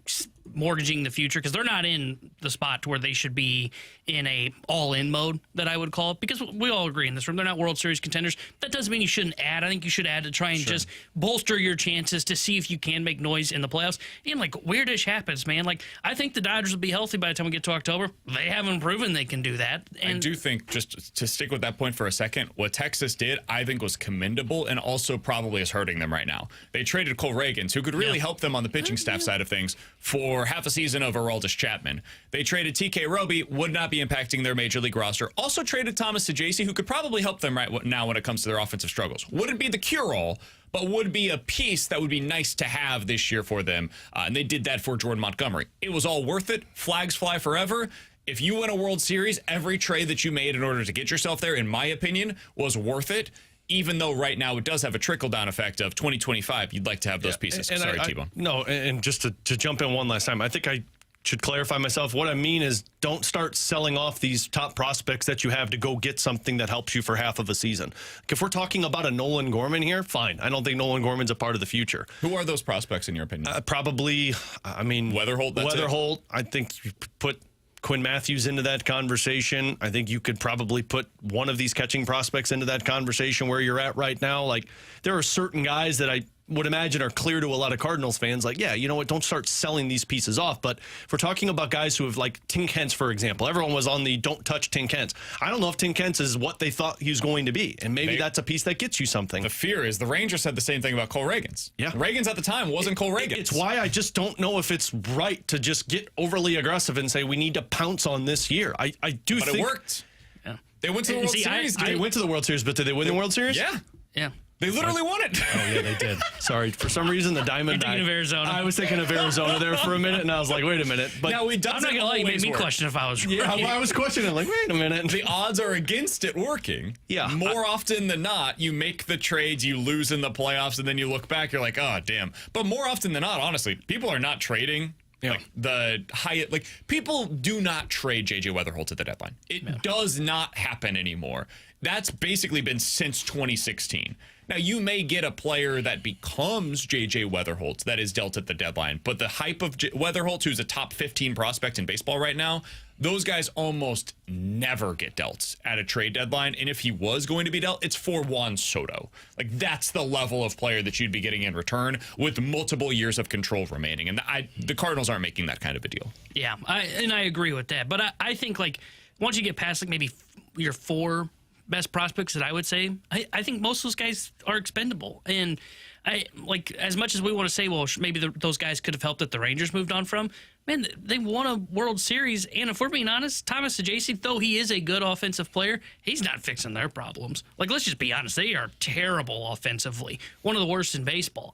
mortgaging the future, because they're not in the spot to where they should be in a all-in mode that I would call it, because we all agree in this room they're not World Series contenders. That doesn't mean you shouldn't add. I think you should add to try and just bolster your chances to see if you can make noise in the playoffs. And like weirdish happens, man. Like I think the Dodgers will be healthy by the time we get to October. They haven't proven they can do that. And I do think, just to stick with that point for a second, what Texas did I think was commendable, and also probably is hurting them right now. They traded Cole Reagans, who could really help them on the pitching staff side of things, for half a season of Aroldis Chapman. They traded TK Roby, would not be impacting their major league roster. Also traded Thomas Sajaci, who could probably help them right now when it comes to their offensive struggles. Wouldn't be the cure-all, but would be a piece that would be nice to have this year for them. And they did that for Jordan Montgomery. It was all worth it. Flags fly forever. If you win a World Series, every trade that you made in order to get yourself there, in my opinion, was worth it. Even though right now it does have a trickle-down effect of 2025, you'd like to have those pieces. And Sorry, T-Bone. No, and just to jump in one last time, I think I should clarify myself. What I mean is don't start selling off these top prospects that you have to go get something that helps you for half of a season. Like if we're talking about a Nolan Gorman here, fine. I don't think Nolan Gorman's a part of the future. Who are those prospects in your opinion? Probably, I mean, Weatherholt. Weatherholt. I think you put Quinn Matthews into that conversation. I think you could probably put one of these catching prospects into that conversation where you're at right now. Like there are certain guys that I would imagine are clear to a lot of Cardinals fans. Like, yeah, you know what? Don't start selling these pieces off. But if we're talking about guys who have, like Tink Hence, for example, everyone was on the don't touch Tink Hence. I don't know if Tink Hence is what they thought he was going to be. And maybe that's a piece that gets you something. The fear is the Rangers said the same thing about Cole Reagans. Yeah. Reagans at the time wasn't Cole Reagans. It's why I just don't know if it's right to just get overly aggressive and say we need to pounce on this year. I do but think it worked. Yeah. They went to the World Series. They went to the World Series, but did they win the World Series? Yeah. Yeah. They literally won it. Oh, yeah, they did. Sorry. For some reason, the Diamondbacks. You're thinking of Arizona. I was thinking of Arizona there for a minute, and I was like, wait a minute. But now, I'm not going to lie, you made me question if I was right. Yeah, I was questioning, like, wait a minute. The odds are against it working. Yeah. More often than not, you make the trades, you lose in the playoffs, and then you look back, you're like, oh, damn. But more often than not, honestly, people are not trading. Yeah. Like the Hyatt, like people do not trade JJ Weatherholt at the deadline. It does not happen anymore. That's basically been since 2016. Now, you may get a player that becomes J.J. Weatherholt that is dealt at the deadline, but the hype of Weatherholt, who's a top 15 prospect in baseball right now, those guys almost never get dealt at a trade deadline. And if he was going to be dealt, it's for Juan Soto. Like, that's the level of player that you'd be getting in return with multiple years of control remaining. And the Cardinals aren't making that kind of a deal. Yeah, I agree with that. But I think, like, once you get past, like, maybe your four best prospects that I would say, I think most of those guys are expendable. And I like, as much as we want to say, well, maybe those guys could have helped that the Rangers moved on from, man, they won a World Series. And if we're being honest, Thomas Sajaci, though he is a good offensive player, he's not fixing their problems. Like, let's just be honest. They are terrible offensively. One of the worst in baseball.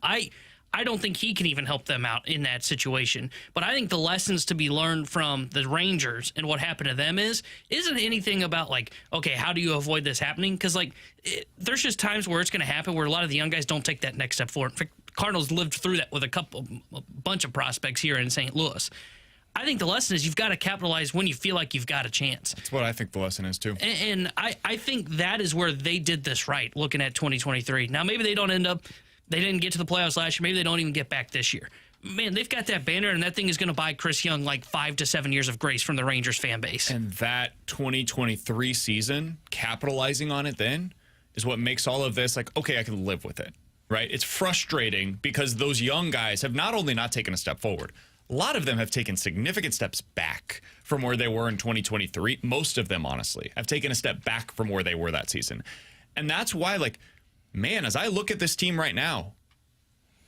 I don't think he can even help them out in that situation. But I think the lessons to be learned from the Rangers and what happened to them isn't anything about, like, okay, how do you avoid this happening? Because, like, there's just times where it's going to happen where a lot of the young guys don't take that next step forward. In fact, Cardinals lived through that with a bunch of prospects here in St. Louis. I think the lesson is you've got to capitalize when you feel like you've got a chance. That's what I think the lesson is, too. And I think that is where they did this right, looking at 2023. Now, maybe they don't they didn't get to the playoffs last year. Maybe they don't even get back this year. Man, they've got that banner, and that thing is going to buy Chris Young like 5 to 7 years of grace from the Rangers fan base. And that 2023 season, capitalizing on it then, is what makes all of this like, okay, I can live with it, right? It's frustrating because those young guys have not only not taken a step forward, a lot of them have taken significant steps back from where they were in 2023. Most of them, honestly, have taken a step back from where they were that season. And that's why, like, man, as I look at this team right now,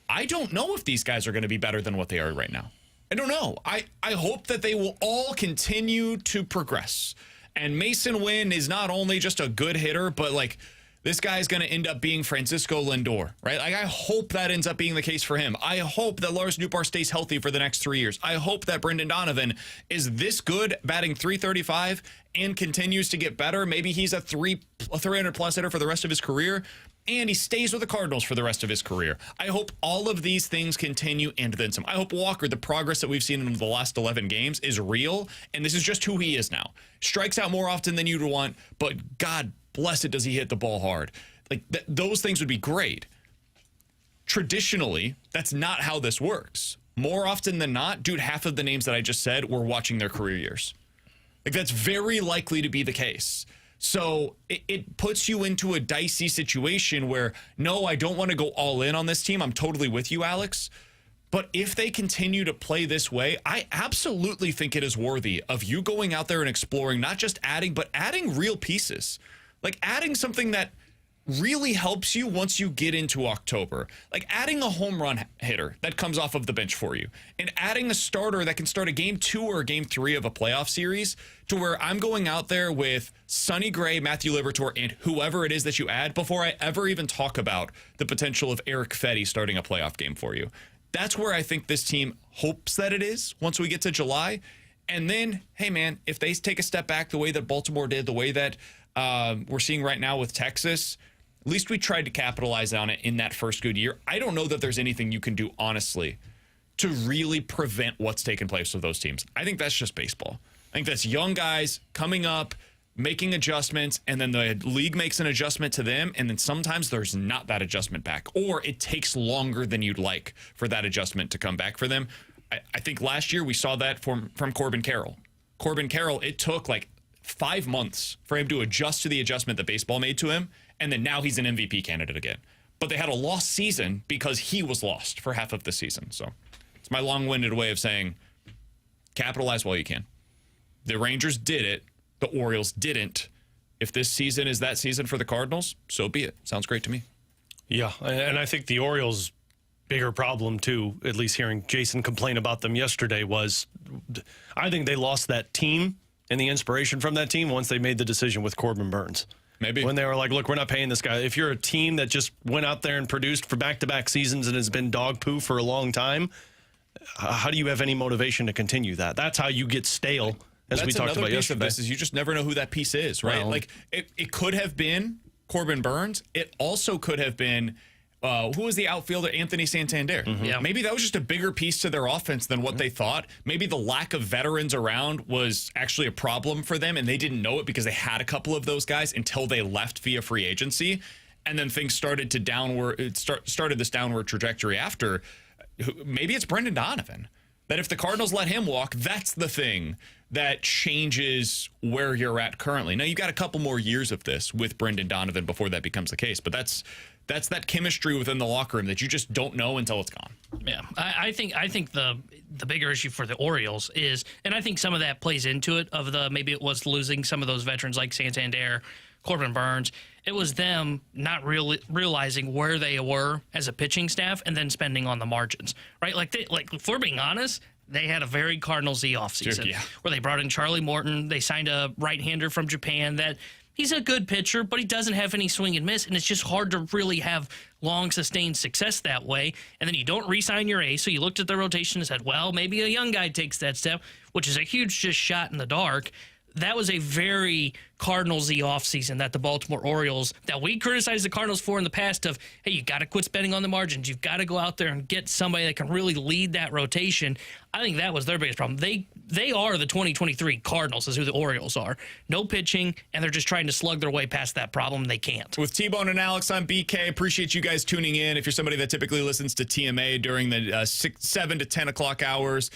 I don't know if these guys are going to be better than what they are right now. I don't know. I hope that they will all continue to progress. And Mason Wynn is not only just a good hitter, but, like, this guy is going to end up being Francisco Lindor, right? Like, I hope that ends up being the case for him. I hope that Lars Nootbaar stays healthy for the next 3 years. I hope that Brendan Donovan is this good, batting .335, and continues to get better. Maybe he's a 300-plus hitter for the rest of his career, and he stays with the Cardinals for the rest of his career. I hope all of these things continue and then some. I hope Walker, the progress that we've seen in the last 11 games, is real, and this is just who he is now. Strikes out more often than you'd want, but God bless it, does he hit the ball hard. Like, those things would be great. Traditionally, that's not how this works. More often than not, dude, half of the names that I just said were watching their career years. Like, that's very likely to be the case. So it puts you into a dicey situation where, no, I don't want to go all in on this team. I'm totally with you, Alex. But if they continue to play this way, I absolutely think it is worthy of you going out there and exploring, not just adding, but adding real pieces. Like adding something that really helps you once you get into October. Like adding a home run hitter that comes off of the bench for you. And adding a starter that can start a game 2 or a game 3 of a playoff series to where I'm going out there with Sonny Gray, Matthew Liberatore, and whoever it is that you add before I ever even talk about the potential of Eric Fetty starting a playoff game for you. That's where I think this team hopes that it is once we get to July. And then, hey, man, if they take a step back the way that Baltimore did, the way that we're seeing right now with Texas, at least we tried to capitalize on it in that first good year. I don't know that there's anything you can do, honestly, to really prevent what's taken place with those teams. I think that's just baseball. I think that's young guys coming up, making adjustments, and then the league makes an adjustment to them, and then sometimes there's not that adjustment back, or it takes longer than you'd like for that adjustment to come back for them. I think last year we saw that from Corbin Carroll. Corbin Carroll, it took like 5 months for him to adjust to the adjustment that baseball made to him, and then now he's an MVP candidate again. But they had a lost season because he was lost for half of the season. So it's my long-winded way of saying capitalize while you can. The Rangers did it. The Orioles didn't. If this season is that season for the Cardinals, so be it. Sounds great to me. Yeah, and I think the Orioles' bigger problem, too, at least hearing Jason complain about them yesterday, was I think they lost that team and the inspiration from that team once they made the decision with Corbin Burnes. Maybe. When they were like, look, we're not paying this guy. If you're a team that just went out there and produced for back-to-back seasons and has been dog poo for a long time, how do you have any motivation to continue that? That's how you get stale, as we talked about yesterday. Of this is you just never know who that piece is, right? Well, like it could have been Corbin Burnes. It also could have been who was the outfielder? Anthony Santander. Mm-hmm. Yeah. Maybe that was just a bigger piece to their offense than what they thought. Maybe the lack of veterans around was actually a problem for them, and they didn't know it because they had a couple of those guys until they left via free agency, and then things started to started this downward trajectory after. Maybe it's Brendan Donovan. That if the Cardinals let him walk, that's the thing that changes where you're at currently. Now, you got a couple more years of this with Brendan Donovan before that becomes the case, but that's that chemistry within the locker room that you just don't know until it's gone. Yeah, I think the bigger issue for the Orioles is, and I think some of that plays into it, maybe it was losing some of those veterans like Santander, Corbin Burnes. It was them not realizing where they were as a pitching staff and then spending on the margins, right? Like if we're being honest, they had a very Cardinals-y offseason where they brought in Charlie Morton. They signed a right-hander from Japan that he's a good pitcher, but he doesn't have any swing and miss, and it's just hard to really have long, sustained success that way. And then you don't re-sign your ace, so you looked at the rotation and said, well, maybe a young guy takes that step, which is a huge just shot in the dark. that was a very Cardinals-y offseason that the Baltimore Orioles, that we criticized the Cardinals for in the past of, hey, you got to quit spending on the margins. You've got to go out there and get somebody that can really lead that rotation. I think that was their biggest problem. They are the 2023 Cardinals is who the Orioles are. No pitching, and they're just trying to slug their way past that problem. They can't. With T-Bone and Alex, I'm BK. Appreciate you guys tuning in. If you're somebody that typically listens to TMA during the 7 to 10 o'clock hours,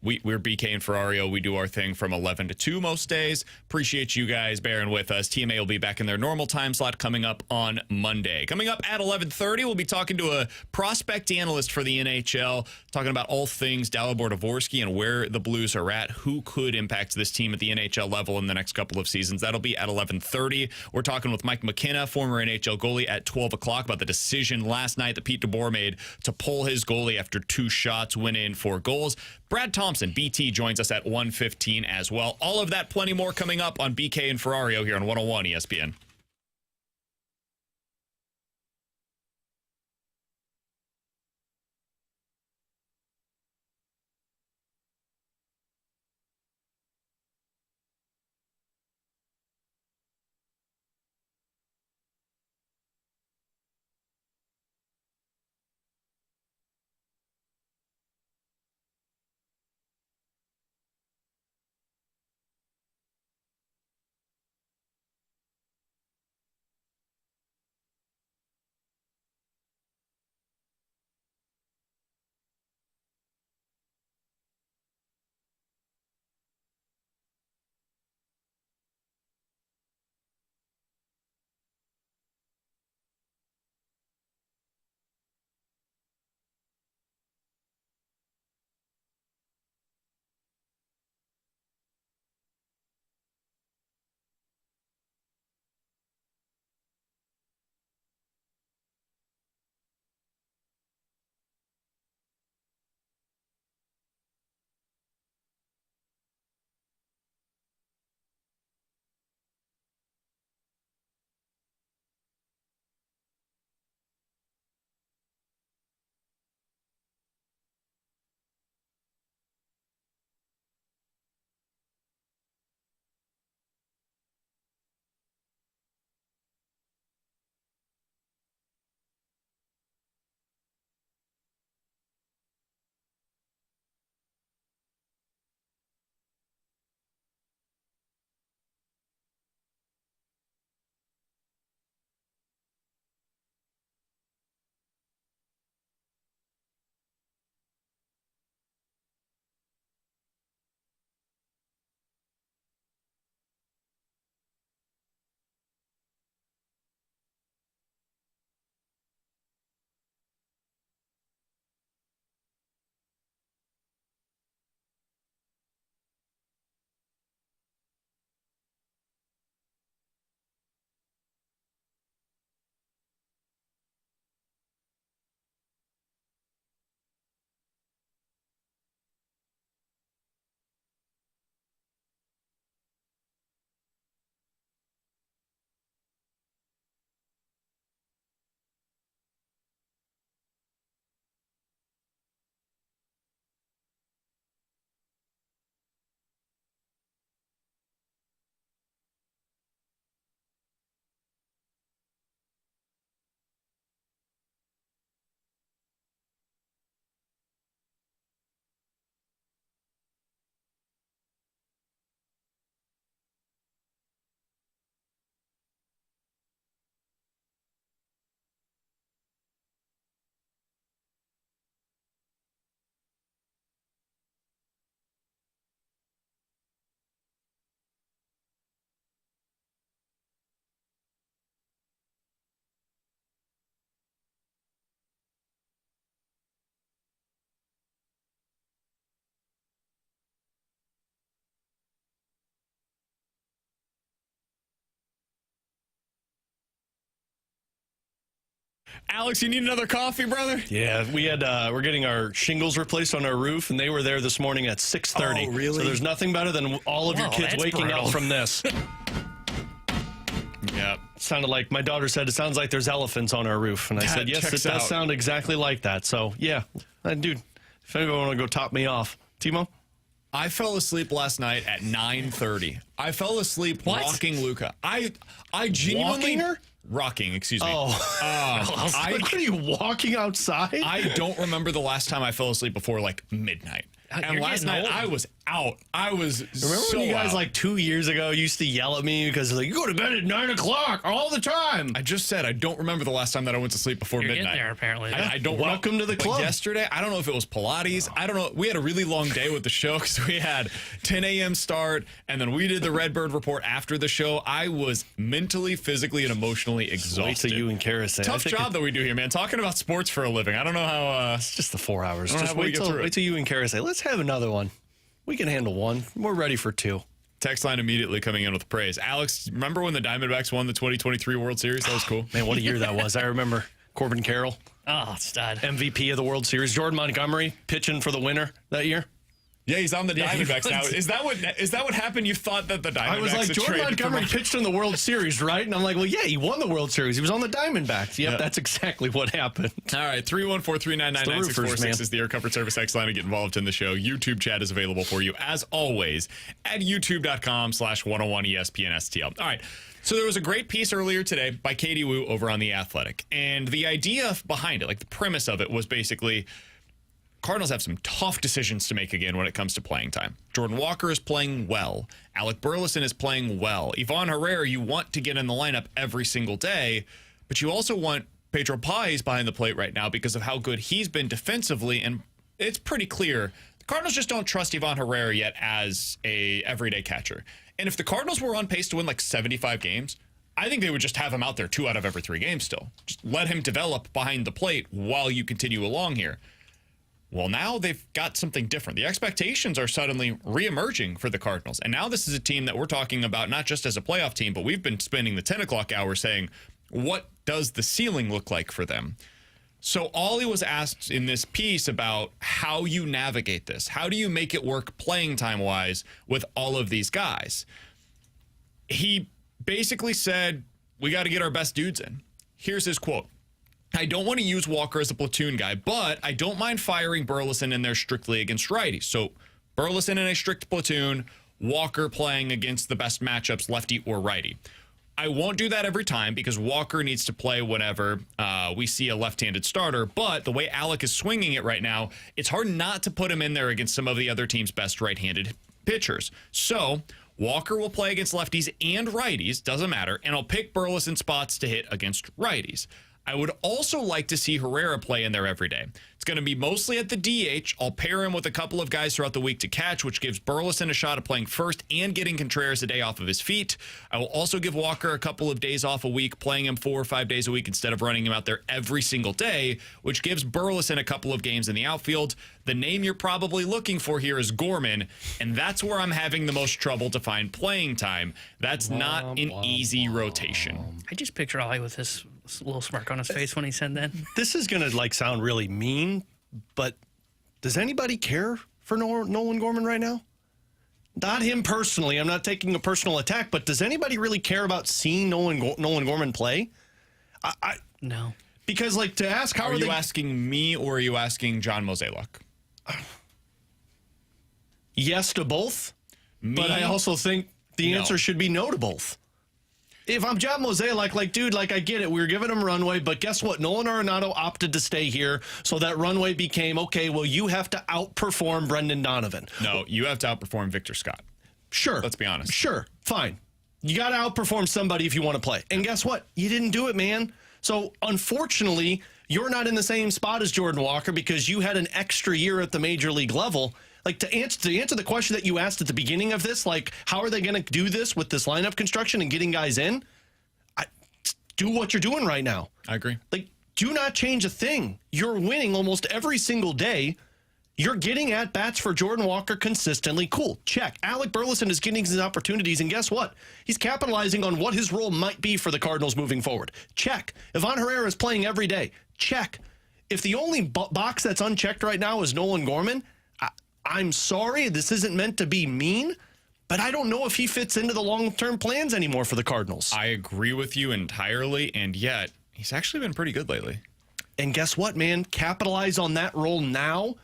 we're BK and Ferrario. We do our thing from 11 to 2 most days. Appreciate you guys bearing with us. TMA will be back in their normal time slot coming up on Monday. Coming up at 11:30, we'll be talking to a prospect analyst for the NHL, talking about all things Dalibor Dvorsky and where the Blues are at, who could impact this team at the NHL level in the next couple of seasons. That'll be at 11:30. We're talking with Mike McKenna, former NHL goalie, at 12 o'clock about the decision last night that Pete DeBoer made to pull his goalie after 2 shots, went in 4 goals. Brad Thompson, BT, joins us at 1:15 as well. All of that, plenty more coming up on BK and Ferrario here on 101 ESPN. Alex, you need another coffee, brother? Yeah, we're getting our shingles replaced on our roof, and they were there this morning at 6:30. Oh, really? So there's nothing better than all of your kids waking up from this. Yeah. Sounded like, my daughter said, it sounds like there's elephants on our roof. And I said, yes, it does sound exactly like that. So, yeah, dude, if anybody want to go top me off. Timo? I fell asleep last night at 9:30. I fell asleep rocking Luca. I genuinely... Walking her? Rocking, excuse me. Oh. What are you, walking outside? I don't remember the last time I fell asleep before like midnight. And last night I was out. I was Remember when you guys out. like 2 years ago used to yell at me because like, you go to bed at 9 o'clock all the time? I just said I don't remember the last time that I went to sleep before midnight. Getting there, apparently. I don't. Welcome to the club. Yesterday, I don't know if it was Pilates. I don't know. We had a really long day with the show because we had 10 a.m. start, and then we did the Redbird report after the show. I was mentally, physically, and emotionally exhausted. Wait till you and Kara say. Tough job that we do here, man. Talking about sports for a living. I don't know how. It's just the 4 hours. I don't know Just how we wait get through it. till you and Kara say, let's have another one. We can handle one. We're ready for two. Text line immediately coming in with praise. Alex, remember when the Diamondbacks won the 2023 World Series? That was cool. Man, what a year that was. I remember Corbin Carroll. Oh, stud. MVP of the World Series. Jordan Montgomery pitching for the winner that year. Yeah, he's on the Diamondbacks now. Is that what happened? You thought that the Diamondbacks I was like, Jordan Montgomery pitched in the World Series, right? And I'm like, well, yeah, he won the World Series. He was on the Diamondbacks. Yep, that's exactly what happened. All right, 314-399-9646 is the Air Comfort Service X line to get involved in the show. YouTube chat is available for you, as always, at youtube.com/101ESPN-STL. All right, so there was a great piece earlier today by Katie Wu over on The Athletic. And the idea behind it, like the premise of it, was basically Cardinals have some tough decisions to make again when it comes to playing time. Jordan Walker is playing well. Alec Burleson is playing well. Ivan Herrera, you want to get in the lineup every single day, but you also want Pedro Pais behind the plate right now because of how good he's been defensively, and it's pretty clear the Cardinals just don't trust Ivan Herrera yet as a everyday catcher. And if the Cardinals were on pace to win like 75 games, I think they would just have him out there 2 out of every 3 games still. Just let him develop behind the plate while you continue along here. Well, now they've got something different. The expectations are suddenly reemerging for the Cardinals. And now this is a team that we're talking about not just as a playoff team, but we've been spending the 10 o'clock hour saying, what does the ceiling look like for them? So Ollie was asked in this piece about how you navigate this. How do you make it work playing time-wise with all of these guys? He basically said, we got to get our best dudes in. Here's his quote. I don't want to use Walker as a platoon guy, but I don't mind firing Burleson in there strictly against righties. So Burleson in a strict platoon, Walker playing against the best matchups, lefty or righty. I won't do that every time because Walker needs to play whenever we see a left-handed starter. But the way Alec is swinging it right now, it's hard not to put him in there against some of the other team's best right-handed pitchers. So Walker will play against lefties and righties, doesn't matter, and I'll pick Burleson spots to hit against righties. I would also like to see Herrera play in there every day. It's going to be mostly at the DH. I'll pair him with a couple of guys throughout the week to catch, which gives Burleson a shot at playing first and getting Contreras a day off of his feet. I will also give Walker a couple of days off a week, playing him 4 or 5 days a week instead of running him out there every single day, which gives Burleson a couple of games in the outfield. The name you're probably looking for here is Gorman, and that's where I'm having the most trouble to find playing time. That's not an easy rotation. I just picture Ollie with this little smirk on his face when he said that. This is going to like sound really mean, but does anybody care for Nolan Gorman right now? Not him personally. I'm not taking a personal attack, but does anybody really care about seeing Nolan Gorman play? No. Because like to ask how are you asking me or are you asking John Mozeliak? Yes to both, but I also think the answer should be no to both. If I'm John Mozeliak, like, dude, like, I get it. We were giving him runway, but guess what? Nolan Arenado opted to stay here, so that runway became, okay, well, you have to outperform Brendan Donovan. No, you have to outperform Victor Scott. Sure. Let's be honest. Sure. Fine. You got to outperform somebody if you want to play. And guess what? You didn't do it, man. So, unfortunately, you're not in the same spot as Jordan Walker because you had an extra year at the major league level. Like, to answer the question that you asked at the beginning of this, like, how are they going to do this with this lineup construction and getting guys in? Do what you're doing right now. I agree. Like, do not change a thing. You're winning almost every single day. You're getting at-bats for Jordan Walker consistently. Cool. Check. Alec Burleson is getting his opportunities, and guess what? He's capitalizing on what his role might be for the Cardinals moving forward. Check. Ivan Herrera is playing every day. Check. If the only box that's unchecked right now is Nolan Gorman, I'm sorry, this isn't meant to be mean, but I don't know if he fits into the long-term plans anymore for the Cardinals. I agree with you entirely, and yet he's actually been pretty good lately. And guess what, man? Capitalize on that role now.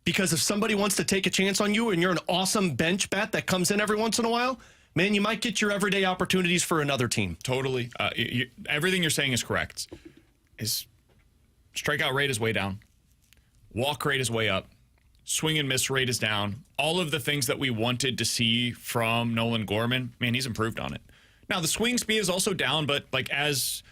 Because if somebody wants to take a chance on you and you're an awesome bench bat that comes in every once in a while, man, you might get your everyday opportunities for another team. Totally. Everything you're saying is correct. His strikeout rate is way down. Walk rate is way up. Swing and miss rate is down. All of the things that we wanted to see from Nolan Gorman, man, he's improved on it. Now, the swing speed is also down, but like as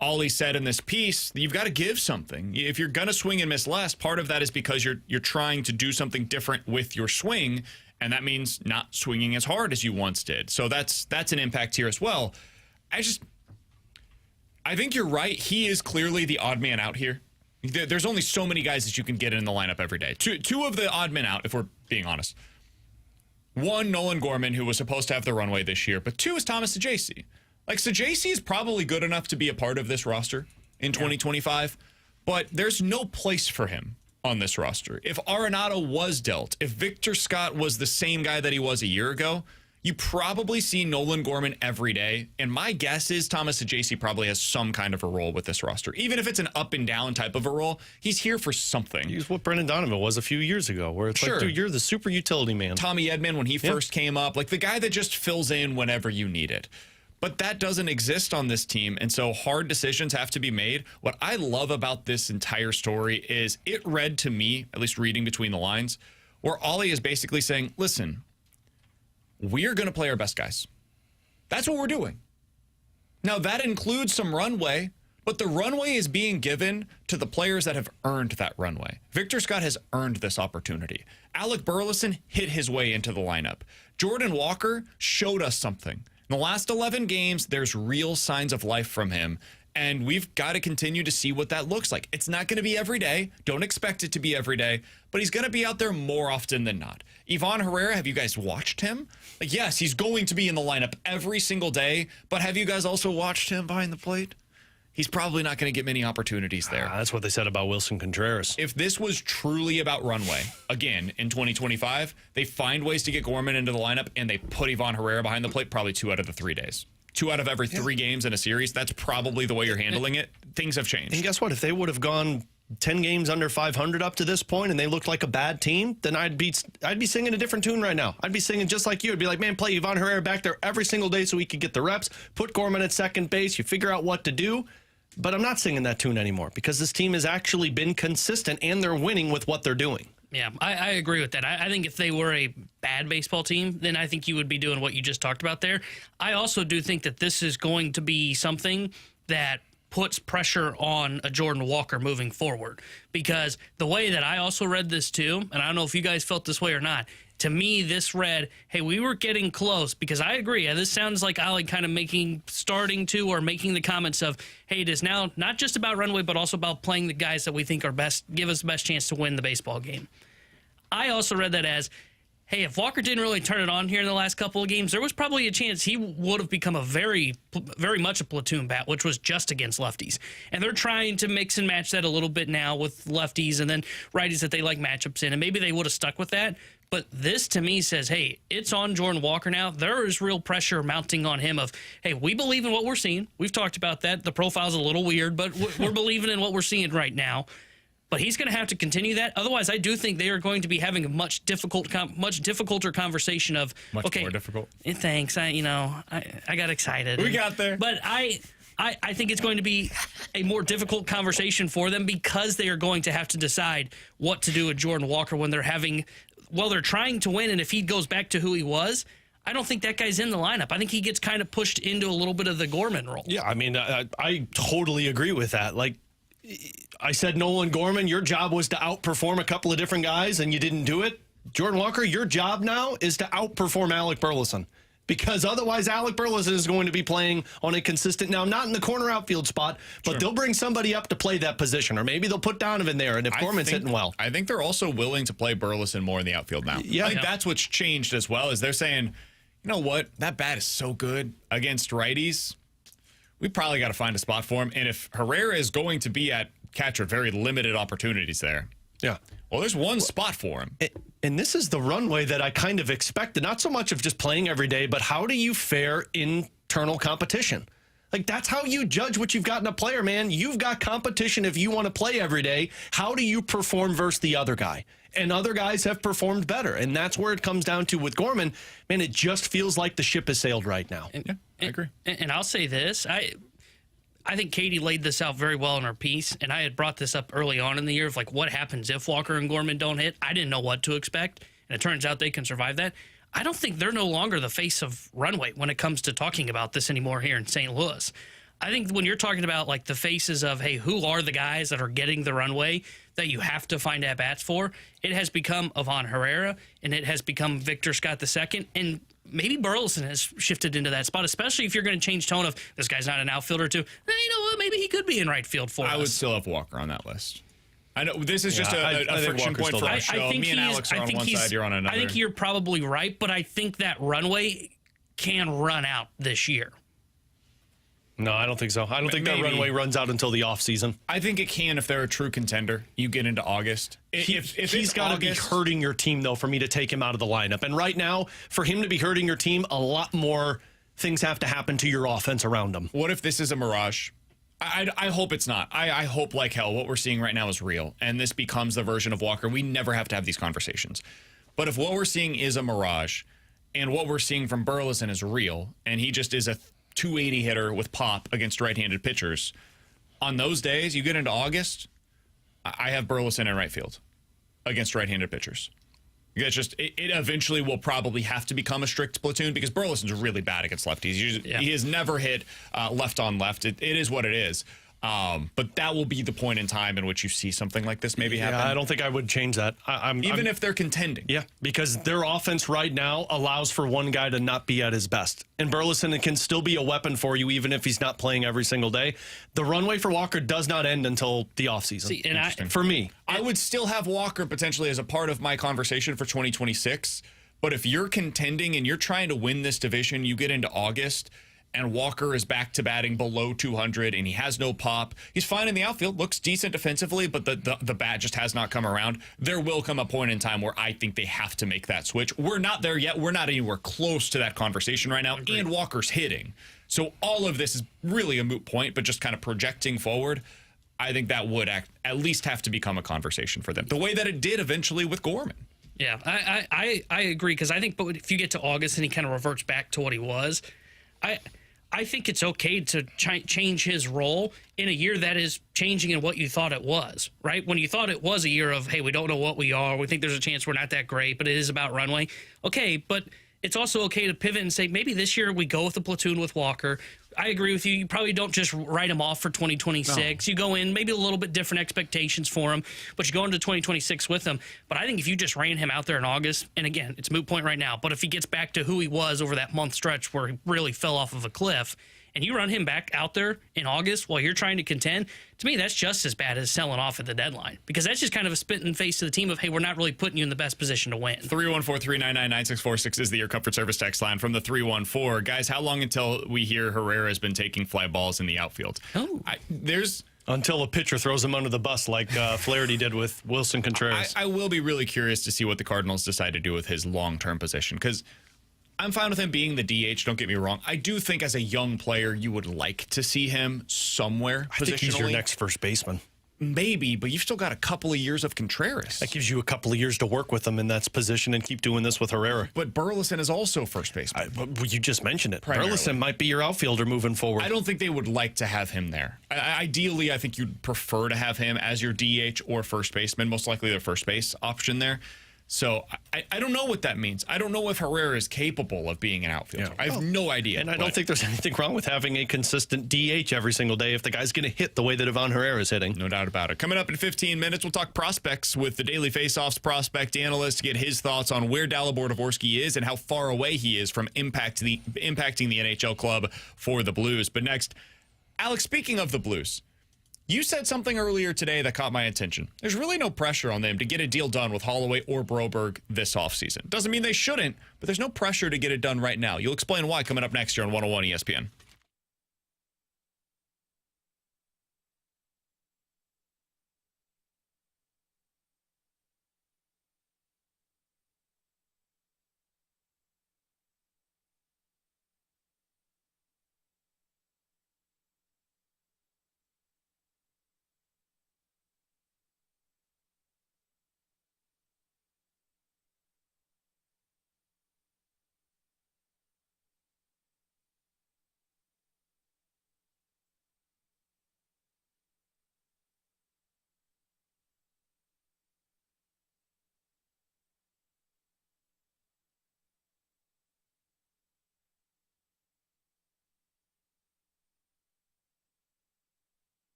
Ollie said in this piece, you've got to give something. If you're going to swing and miss less, part of that is because you're trying to do something different with your swing, and that means not swinging as hard as you once did. So that's an impact here as well. I think you're right. He is clearly the odd man out here. There's only so many guys that you can get in the lineup every day. Two of the odd men out, if we're being honest. One, Nolan Gorman, who was supposed to have the runway this year, but two is Thomas Saggese. Like, Saggese is probably good enough to be a part of this roster in 2025, but there's no place for him on this roster. If Arenado was dealt, if Victor Scott was the same guy that he was a year ago, you probably see Nolan Gorman every day, and my guess is Thomas Saggese probably has some kind of a role with this roster. Even if it's an up and down type of a role, he's here for something. He's what Brendan Donovan was a few years ago, where it's like, dude, you're the super utility man. Tommy Edman, when he first came up, like the guy that just fills in whenever you need it. But that doesn't exist on this team, and so hard decisions have to be made. What I love about this entire story is it read to me, at least reading between the lines, where Ollie is basically saying, listen, we're going to play our best guys. That's what we're doing. Now, that includes some runway, but the runway is being given to the players that have earned that runway. Victor Scott has earned this opportunity. Alec Burleson hit his way into the lineup. Jordan Walker showed us something. In the last 11 games, there's real signs of life from him, and we've got to continue to see what that looks like. It's not going to be every day. Don't expect it to be every day, but he's going to be out there more often than not. Ivan Herrera, have you guys watched him? Like, yes, he's going to be in the lineup every single day, but have you guys also watched him behind the plate? He's probably not going to get many opportunities there. That's what they said about Wilson Contreras. If this was truly about runway, again, in 2025, they find ways to get Gorman into the lineup, and they put Ivan Herrera behind the plate probably 2 out of the 3 days. 2 out of every 3 games in a series, that's probably the way you're handling it. Things have changed. And guess what? If they would have gone 10 games under 500 up to this point and they looked like a bad team, then I'd be singing a different tune right now. I'd be singing just like you. I'd be like, man, play Ivan Herrera back there every single day so he could get the reps. Put Gorman at second base. You figure out what to do. But I'm not singing that tune anymore because this team has actually been consistent and they're winning with what they're doing. Yeah, I agree with that. I think if they were a bad baseball team, then I think you would be doing what you just talked about there. I also do think that this is going to be something that puts pressure on a Jordan Walker moving forward. Because the way that I also read this too, and I don't know if you guys felt this way or not, to me, this read, hey, we were getting close, because I agree. This sounds like Ollie kind of making the comments of, hey, it is now not just about runway, but also about playing the guys that we think are best, give us the best chance to win the baseball game. I also read that as, hey, if Walker didn't really turn it on here in the last couple of games, there was probably a chance he would have become a very much a platoon bat, which was just against lefties. And they're trying to mix and match that a little bit now with lefties and then righties that they like matchups in, and maybe they would have stuck with that. But this, to me, says, hey, it's on Jordan Walker now. There is real pressure mounting on him of, hey, we believe in what we're seeing. We've talked about that. The profile's a little weird, but we're believing in what we're seeing right now. But he's going to have to continue that. Otherwise, I do think they are going to be having a much difficulter conversation of, much more difficult. Thanks. I got excited. We got there. But I think it's going to be a more difficult conversation for them because they are going to have to decide what to do with Jordan Walker when they're trying to win. And if he goes back to who he was, I don't think that guy's in the lineup. I think he gets kind of pushed into a little bit of the Gorman role. Yeah, I mean, I totally agree with that. Like, I said, Nolan Gorman, your job was to outperform a couple of different guys, and you didn't do it. Jordan Walker, your job now is to outperform Alec Burleson, because otherwise Alec Burleson is going to be playing on a consistent, now not in the corner outfield spot, but they'll bring somebody up to play that position, or maybe they'll put Donovan there, and if Gorman's hitting well. I think they're also willing to play Burleson more in the outfield now. Yeah. I think that's what's changed as well, is they're saying, you know what, that bat is so good against righties, we probably got to find a spot for him. And if Herrera is going to be at catcher, very limited opportunities there. Yeah. Well, there's one spot for him. And this is the runway that I kind of expected, not so much of just playing every day, but how do you fare in internal competition? Like, that's how you judge what you've got in a player, man. You've got competition if you want to play every day. How do you perform versus the other guy? and other guys have performed better. And that's where it comes down to with Gorman. Man, it just feels like the ship has sailed right now. Yeah, I agree. And I'll say this. I think Katie laid this out very well in her piece, and I had brought this up early on in the year of like what happens if Walker and Gorman don't hit. I didn't know what to expect, and it turns out they can survive that. I don't think they're no longer the face of runway when it comes to talking about this anymore here in St. Louis. I think when you're talking about like the faces of, hey, who are the guys that are getting the runway that you have to find at-bats for, it has become Ivan Herrera, and it has become Victor Scott II, and maybe Burleson has shifted into that spot, especially if you're going to change tone of this guy's not an outfielder too. You know what? Maybe he could be in right field for us. I would still have Walker on that list. I know this is just a friction point for our show. Me and Alex are on one side, you're on another. I think you're probably right, but I think that runway can run out this year. No, I don't think so. I don't think that runway runs out until the offseason. I think it can if they're a true contender. You get into August. If he's got to be hurting your team, though, for me to take him out of the lineup. And right now, for him to be hurting your team, a lot more things have to happen to your offense around him. What if this is a mirage? I hope it's not. I hope like hell what we're seeing right now is real, and this becomes the version of Walker. We never have to have these conversations. But if what we're seeing is a mirage, and what we're seeing from Burleson is real, and he just is a 280 hitter with pop against right-handed pitchers, on those days, you get into August, I have Burleson in right field against right-handed pitchers. It's just, it eventually will probably have to become a strict platoon because Burleson's really bad against lefties. He has never hit left on left. It is what it is. But that will be the point in time in which you see something like this maybe happen. I don't think I would change that. Even if they're contending. Yeah, because their offense right now allows for one guy to not be at his best. And Burleson can still be a weapon for you even if he's not playing every single day. The runway for Walker does not end until the offseason. For me. I would still have Walker potentially as a part of my conversation for 2026. But if you're contending and you're trying to win this division, you get into August and Walker is back to batting below 200 and he has no pop. He's fine in the outfield, looks decent defensively, but the bat just has not come around. There will come a point in time where I think they have to make that switch. We're not there yet. We're not anywhere close to that conversation right now. And Walker's hitting. So all of this is really a moot point, but just kind of projecting forward, I think that would at least have to become a conversation for them. The way that it did eventually with Gorman. Yeah, I agree, because I think but if you get to August and he kind of reverts back to what he was, I think it's okay to change his role in a year that is changing in what you thought it was, right? When you thought it was a year of, hey, we don't know what we are. We think there's a chance we're not that great, but it is about runway. Okay, but it's also okay to pivot and say, maybe this year we go with the platoon with Walker. I agree with you. You probably don't just write him off for 2026. No. You go in, maybe a little bit different expectations for him, but you go into 2026 with him. But I think if you just ran him out there in August, and again, it's moot point right now, but if he gets back to who he was over that month stretch where he really fell off of a cliff, and you run him back out there in August while you're trying to contend, to me, that's just as bad as selling off at the deadline. Because that's just kind of a spit in the face to the team of, hey, we're not really putting you in the best position to win. 314-399-9646 is the Air Comfort Service text line from the 314. Guys, how long until we hear Herrera has been taking fly balls in the outfield? Until a pitcher throws him under the bus like Flaherty did with Wilson Contreras. I will be really curious to see what the Cardinals decide to do with his long-term position, because I'm fine with him being the DH, don't get me wrong. I do think as a young player, you would like to see him somewhere positionally. I think he's your next first baseman. Maybe, but you've still got a couple of years of Contreras. That gives you a couple of years to work with him in that position and keep doing this with Herrera. But Burleson is also first baseman. You just mentioned it. Primarily. Burleson might be your outfielder moving forward. I don't think they would like to have him there. Ideally, I think you'd prefer to have him as your DH or first baseman, most likely the first base option there. So I don't know what that means. I don't know if Herrera is capable of being an outfielder. Yeah. I have no idea. And I don't think there's anything wrong with having a consistent DH every single day if the guy's going to hit the way that Ivan Herrera is hitting. No doubt about it. Coming up in 15 minutes, we'll talk prospects with the Daily Faceoff's prospect analyst to get his thoughts on where Dalibor Dvorsky is and how far away he is from impacting the NHL club for the Blues. But next, Alex, speaking of the Blues, you said something earlier today that caught my attention. There's really no pressure on them to get a deal done with Holloway or Broberg this offseason. Doesn't mean they shouldn't, but there's no pressure to get it done right now. You'll explain why coming up next year on 101 ESPN.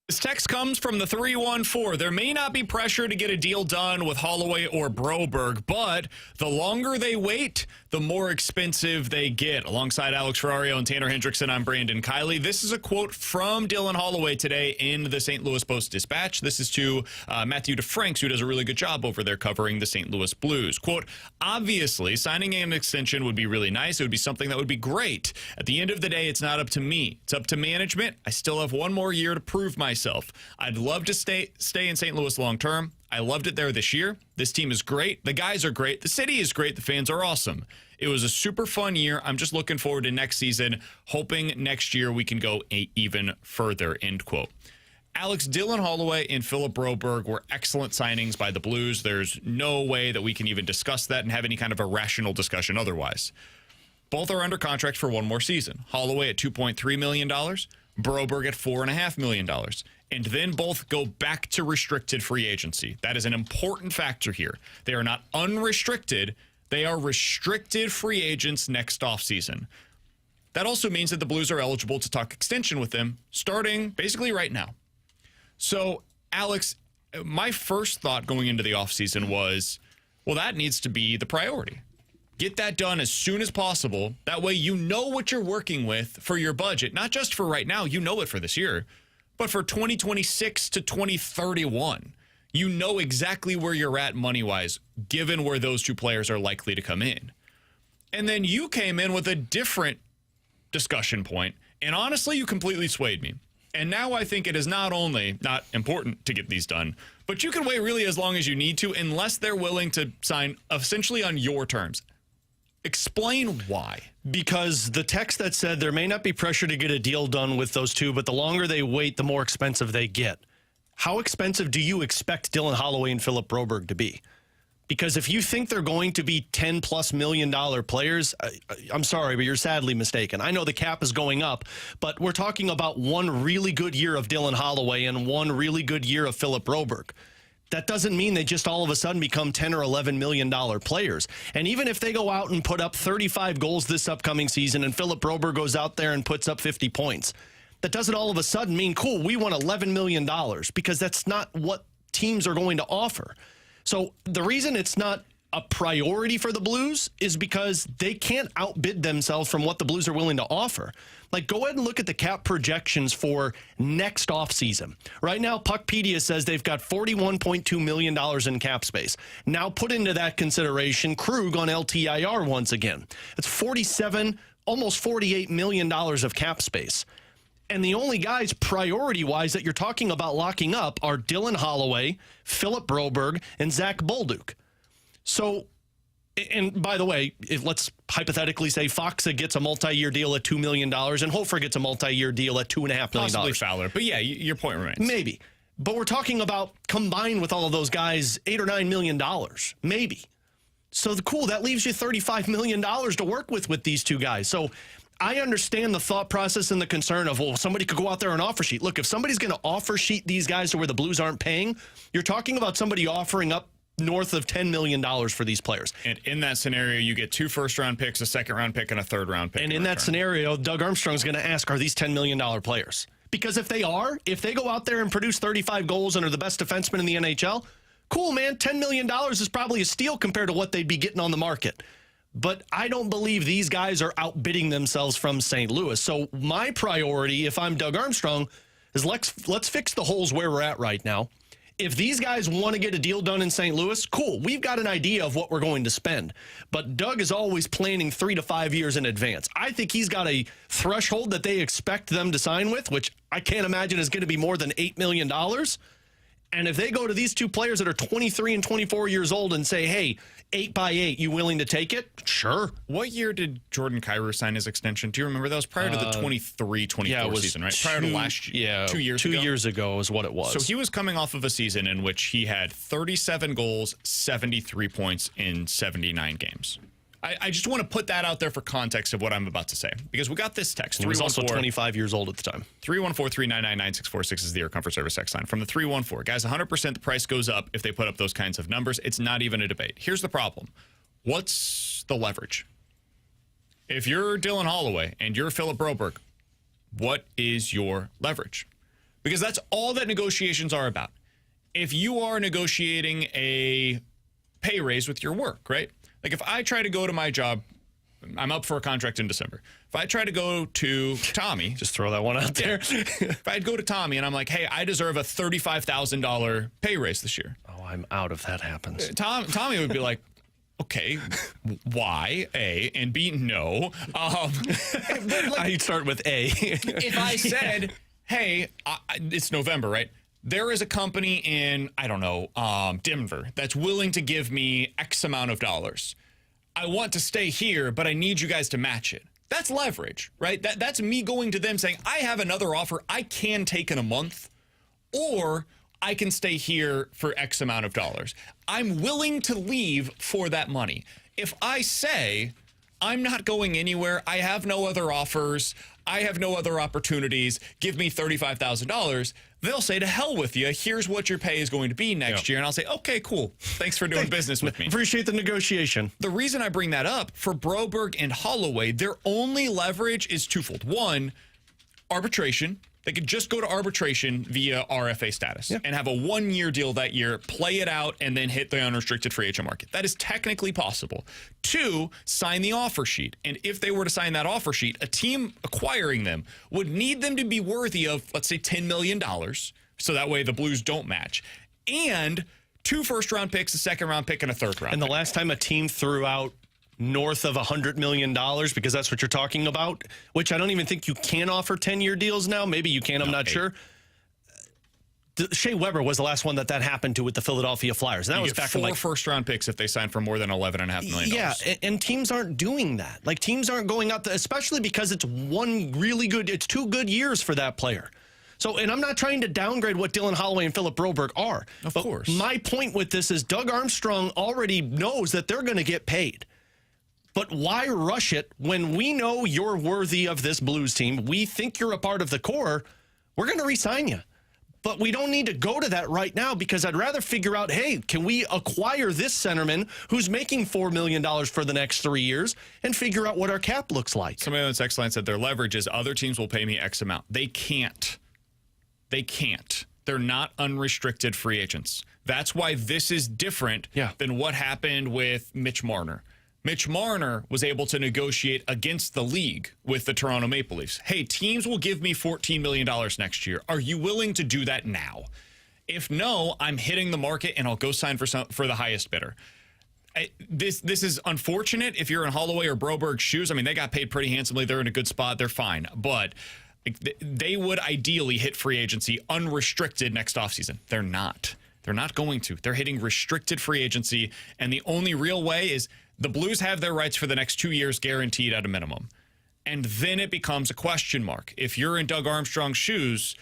This text comes from the 314. There may not be pressure to get a deal done with Holloway or Broberg, but the longer they wait, the more expensive they get. Alongside Alex Ferrario and Tanner Hendrickson, I'm Brandon Kiley. This is a quote from Dylan Holloway today in the St. Louis Post-Dispatch. This is to Matthew DeFranks, who does a really good job over there covering the St. Louis Blues. Quote, obviously, signing an extension would be really nice. It would be something that would be great. At the end of the day, it's not up to me. It's up to management. I still have one more year to prove myself. I'd love to stay in St. Louis long term. I loved it there this year. This team is great. The guys are great. The city is great. The fans are awesome. It was a super fun year. I'm just looking forward to next season, hoping next year we can go even further, end quote. Alex, Dylan Holloway and Philip Broberg were excellent signings by the Blues. There's no way that we can even discuss that and have any kind of a rational discussion otherwise. Both are under contract for one more season. Holloway at $2.3 million. Broberg at $4.5 million. And then both go back to restricted free agency. That is an important factor here. They are not unrestricted. They are restricted free agents next offseason. That also means that the Blues are eligible to talk extension with them starting basically right now. So, Alex, my first thought going into the offseason was, well, that needs to be the priority. Get that done as soon as possible. That way you know what you're working with for your budget. Not just for right now, you know it for this year, but for 2026 to 2031. You know exactly where you're at money-wise, given where those two players are likely to come in. And then you came in with a different discussion point, and honestly, you completely swayed me. And now I think it is not only not important to get these done, but you can wait really as long as you need to unless they're willing to sign essentially on your terms. Explain why. Because the text that said there may not be pressure to get a deal done with those two, but the longer they wait, the more expensive they get. How expensive do you expect Dylan Holloway and Philip Broberg to be? Because if you think they're going to be $10+ million players, I'm sorry, but you're sadly mistaken. I know the cap is going up, but we're talking about one really good year of Dylan Holloway and one really good year of Philip Broberg. That doesn't mean they just all of a sudden become $10 or $11 million players. And even if they go out and put up 35 goals this upcoming season and Philip Broberg goes out there and puts up 50 points, that doesn't all of a sudden mean, cool, we won $11 million, because that's not what teams are going to offer. So the reason it's not a priority for the Blues is because they can't outbid themselves from what the Blues are willing to offer. Like, go ahead and look at the cap projections for next offseason. Right now, Puckpedia says they've got $41.2 million in cap space. Now put into that consideration Krug on LTIR once again. It's $47, almost $48 million of cap space. And the only guys priority-wise that you're talking about locking up are Dylan Holloway, Philip Broberg, and Zach Bolduc. So, and by the way, let's hypothetically say Foxa gets a multi-year deal at $2 million and Hofer gets a multi-year deal at $2.5 million. Possibly Fowler. But yeah, your point remains. Maybe. But we're talking about combined with all of those guys, $8 or $9 million. Maybe. So cool, that leaves you $35 million to work with these two guys. So I understand the thought process and the concern of, well, somebody could go out there and offer sheet. Look, if somebody's going to offer sheet these guys to where the Blues aren't paying, you're talking about somebody offering up north of $10 million for these players. And in that scenario, you get 2 first-round picks, a second-round pick, and a third-round pick. And in that scenario, Doug Armstrong's going to ask, are these $10 million players? Because if they go out there and produce 35 goals and are the best defenseman in the NHL, cool, man, $10 million is probably a steal compared to what they'd be getting on the market. But I don't believe these guys are outbidding themselves from St. Louis. So my priority, if I'm Doug Armstrong, is let's fix the holes where we're at right now. If these guys want to get a deal done in St. Louis, cool. We've got an idea of what we're going to spend. But Doug is always planning 3 to 5 years in advance. I think he's got a threshold that they expect them to sign with, which I can't imagine is going to be more than $8 million. And if they go to these two players that are 23 and 24 years old and say, hey, 8x8, you willing to take it? Sure. What year did Jordan Kyrou sign his extension? Do you remember? That was prior to the 23-24 season, right? Prior to last year. Yeah, 2 years ago. 2 years ago is what it was. So he was coming off of a season in which he had 37 goals, 73 points in 79 games. I just want to put that out there for context of what I'm about to say, because we got this text. He was also 25 years old at the time. 314-399-9646 is the Air Comfort Service text line. From the 314, guys, 100% the price goes up if they put up those kinds of numbers. It's not even a debate. Here's the problem. What's the leverage? If you're Dylan Holloway and you're Philip Broberg, what is your leverage? because that's all that negotiations are about. If you are negotiating a pay raise with your work, right? Like if I try to go to my job, I'm up for a contract in December. If I try to go to Tommy, just throw that one out there. If I'd go to Tommy and I'm like, hey, I deserve a $35,000 pay raise this year. Oh, I'm out if that happens. Tommy would be like, okay, why? A, and B, no. I'd start with A. If I said, hey, it's November, right? There is a company in, I don't know, Denver that's willing to give me X amount of dollars. I want to stay here, but I need you guys to match it. That's leverage, right? That's me going to them saying, I have another offer I can take in a month, or I can stay here for X amount of dollars. I'm willing to leave for that money. If I say, I'm not going anywhere, I have no other offers, I have no other opportunities, give me $35,000, they'll say, to hell with you, here's what your pay is going to be next year. And I'll say, okay, cool. Thanks for doing business with me. Appreciate the negotiation. The reason I bring that up, for Broberg and Holloway, their only leverage is twofold. One, arbitration. They could just go to arbitration via RFA status and have a 1-year deal that year, play it out, and then hit the unrestricted free agent market. That is technically possible. 2, sign the offer sheet. And if they were to sign that offer sheet, a team acquiring them would need them to be worthy of, let's say, $10 million, so that way the Blues don't match. And 2 first-round picks, a second-round pick, and a third-round And the last time a team threw out north of $100 million, because that's what you're talking about, which I don't even think you can offer 10-year deals now. Maybe you can, I'm not sure. Shea Weber was the last one that happened to with the Philadelphia Flyers. And that was back 4 in like first-round picks if they sign for more than $11.5 million. Yeah, and teams aren't doing that. Like, teams aren't going out there, especially because it's 2 good years for that player. So, and I'm not trying to downgrade what Dylan Holloway and Philip Broberg are. Of course. My point with this is Doug Armstrong already knows that they're going to get paid. But why rush it when we know you're worthy of this Blues team? We think you're a part of the core. We're going to re-sign you. But we don't need to go to that right now, because I'd rather figure out, hey, can we acquire this centerman who's making $4 million for the next 3 years and figure out what our cap looks like? Somebody on the text line said their leverage is other teams will pay me X amount. They can't. They can't. They're not unrestricted free agents. That's why this is different than what happened with Mitch Marner. Mitch Marner was able to negotiate against the league with the Toronto Maple Leafs. Hey, teams will give me $14 million next year. Are you willing to do that now? If no, I'm hitting the market and I'll go sign for the highest bidder. This is unfortunate if you're in Holloway or Broberg's shoes. I mean, they got paid pretty handsomely. They're in a good spot. They're fine. But they would ideally hit free agency unrestricted next offseason. They're not. They're not going to. They're hitting restricted free agency. And the only real way is the Blues have their rights for the next 2 years guaranteed at a minimum. And then it becomes a question mark. If you're in Doug Armstrong's shoes,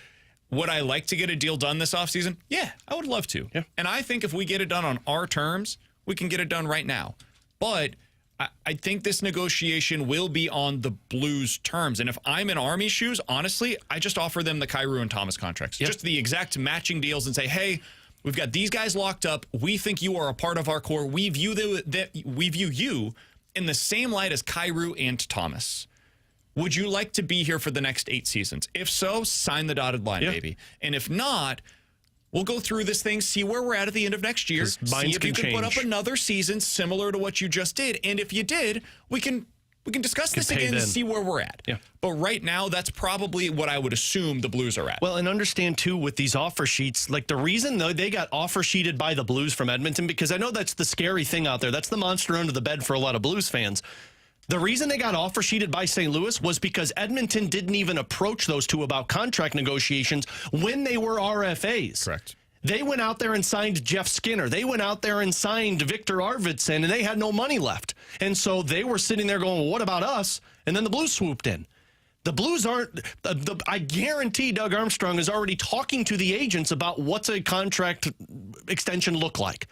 would I like to get a deal done this offseason? Yeah, I would love to. Yeah. And I think if we get it done on our terms, we can get it done right now. But I think this negotiation will be on the Blues' terms. And if I'm in Army's shoes, honestly, I just offer them the Kyrou and Thomas contracts. Just the exact matching deals and say, hey, we've got these guys locked up. We think you are a part of our core. We view you in the same light as Kyrou and Thomas. Would you like to be here for the next 8 seasons? If so, sign the dotted line, baby. And if not, we'll go through this thing, see where we're at the end of next year, see if you can put up another season similar to what you just did. And if you did, we can discuss this again and see where we're at. Yeah. But right now, that's probably what I would assume the Blues are at. Well, and understand, too, with these offer sheets, like the reason, though, they got offer sheeted by the Blues from Edmonton, because I know that's the scary thing out there. That's the monster under the bed for a lot of Blues fans. The reason they got offer sheeted by St. Louis was because Edmonton didn't even approach those two about contract negotiations when they were RFAs. Correct. They went out there and signed Jeff Skinner. They went out there and signed Victor Arvidsson, and they had no money left. And so they were sitting there going, well, what about us? And then the Blues swooped in. The Blues aren't, I guarantee Doug Armstrong is already talking to the agents about what's a contract extension look like.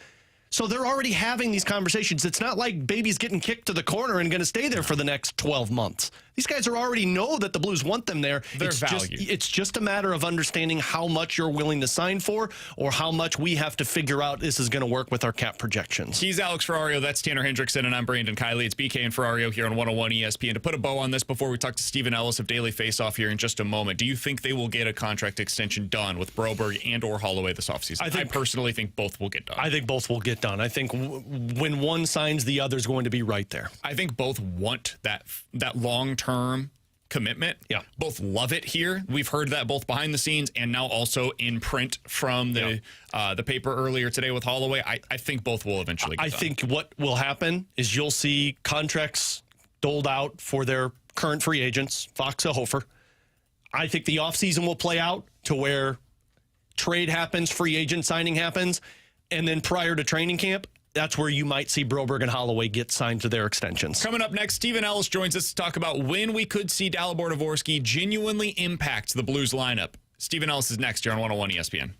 So they're already having these conversations. It's not like baby's getting kicked to the corner and going to stay there for the next 12 months. These guys already know that the Blues want them there. Their value. It's just a matter of understanding how much you're willing to sign for or how much we have to figure out this is going to work with our cap projections. He's Alex Ferrario. That's Tanner Hendrickson, and I'm Brandon Kiley. It's BK and Ferrario here on 101 ESPN. To put a bow on this before we talk to Stephen Ellis of Daily Faceoff here in just a moment, do you think they will get a contract extension done with Broberg and or Holloway this offseason? I personally think both will get done. I think both will get done. I think when one signs, the other's going to be right there. I think both want that long-term commitment. Yeah. Both love it here. We've heard that both behind the scenes and now also in print from the paper earlier today with Holloway. I think both will eventually get done. I think what will happen is you'll see contracts doled out for their current free agents, Fox and Hofer. I think the offseason will play out to where trade happens, free agent signing happens, and then prior to training camp, that's where you might see Broberg and Holloway get signed to their extensions. Coming up next, Stephen Ellis joins us to talk about when we could see Dalibor Dvorsky genuinely impact the Blues lineup. Stephen Ellis is next here on 101 ESPN.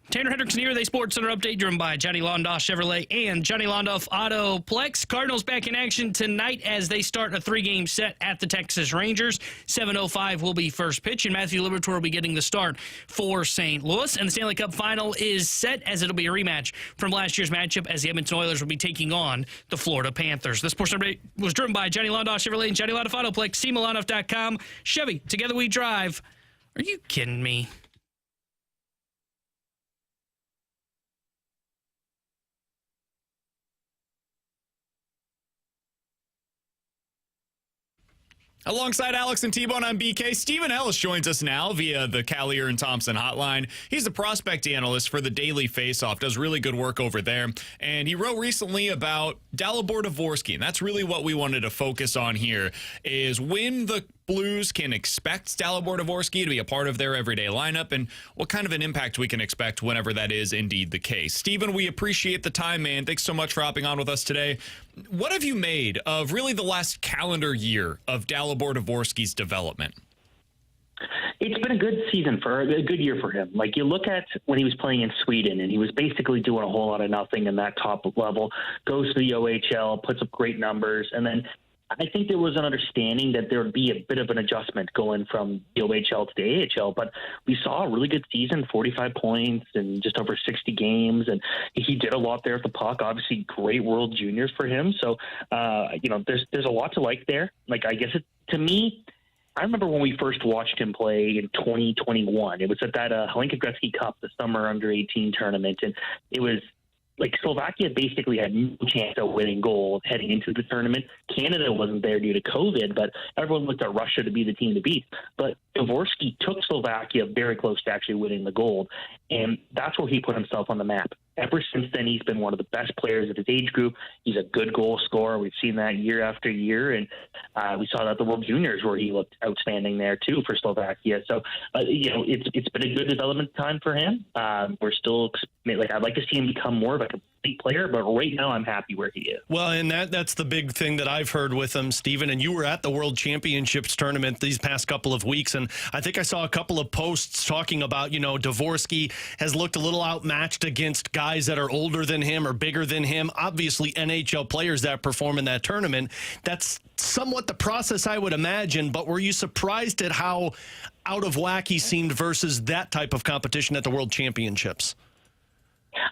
Tanner Hendrickson here, the Sports Center update driven by Johnny Londoff Chevrolet and Johnny Londoff Autoplex. Cardinals back in action tonight as they start a 3-game set at the Texas Rangers. 7:05 will be first pitch, and Matthew Liberatore will be getting the start for St. Louis. And the Stanley Cup final is set as it'll be a rematch from last year's matchup as the Edmonton Oilers will be taking on the Florida Panthers. The Sports Center update was driven by Johnny Londoff Chevrolet and Johnny Londoff Autoplex. CMalondoff.com. Chevy, together we drive. Are you kidding me? Alongside Alex and T-Bone on BK, Stephen Ellis joins us now via the Callier and Thompson hotline. He's the prospect analyst for the Daily Faceoff, does really good work over there. And he wrote recently about Dalibor Dvorsky, and that's really what we wanted to focus on here, is when the Blues can expect Dalibor Dvorsky to be a part of their everyday lineup and what kind of an impact we can expect whenever that is indeed the case. Stephen, we appreciate the time, man. Thanks so much for hopping on with us today. What have you made of really the last calendar year of Dalibor Dvorsky's development? It's been a good season a good year for him. Like, you look at when he was playing in Sweden, and he was basically doing a whole lot of nothing in that top level, goes to the OHL, puts up great numbers, and then I think there was an understanding that there would be a bit of an adjustment going from the OHL to the AHL, but we saw a really good season, 45 points and just over 60 games, and he did a lot there at the puck. Obviously, great World Juniors for him. So, there's a lot to like there. Like, I guess to me, I remember when we first watched him play in 2021. It was at that Hlinka Gretzky Cup, the summer under-18 tournament, and it was like Slovakia basically had no chance of winning gold heading into the tournament. Canada wasn't there due to COVID, but everyone looked at Russia to be the team to beat. But Dvorsky took Slovakia very close to actually winning the gold, and that's where he put himself on the map. Ever since then, he's been one of the best players of his age group. He's a good goal scorer. We've seen that year after year, and we saw that at the World Juniors where he looked outstanding there too for Slovakia. So, it's been a good development time for him. We're still I'd like to see him become more of a complete player, but right now I'm happy where he is. Well, and that's the big thing that I've heard with him, Stephen. And you were at the World Championships tournament these past couple of weeks, and I think I saw a couple of posts talking about, Dvorsky has looked a little outmatched against guys that are older than him or bigger than him. Obviously, NHL players that perform in that tournament. That's somewhat the process, I would imagine. But were you surprised at how out of whack he seemed versus that type of competition at the World Championships?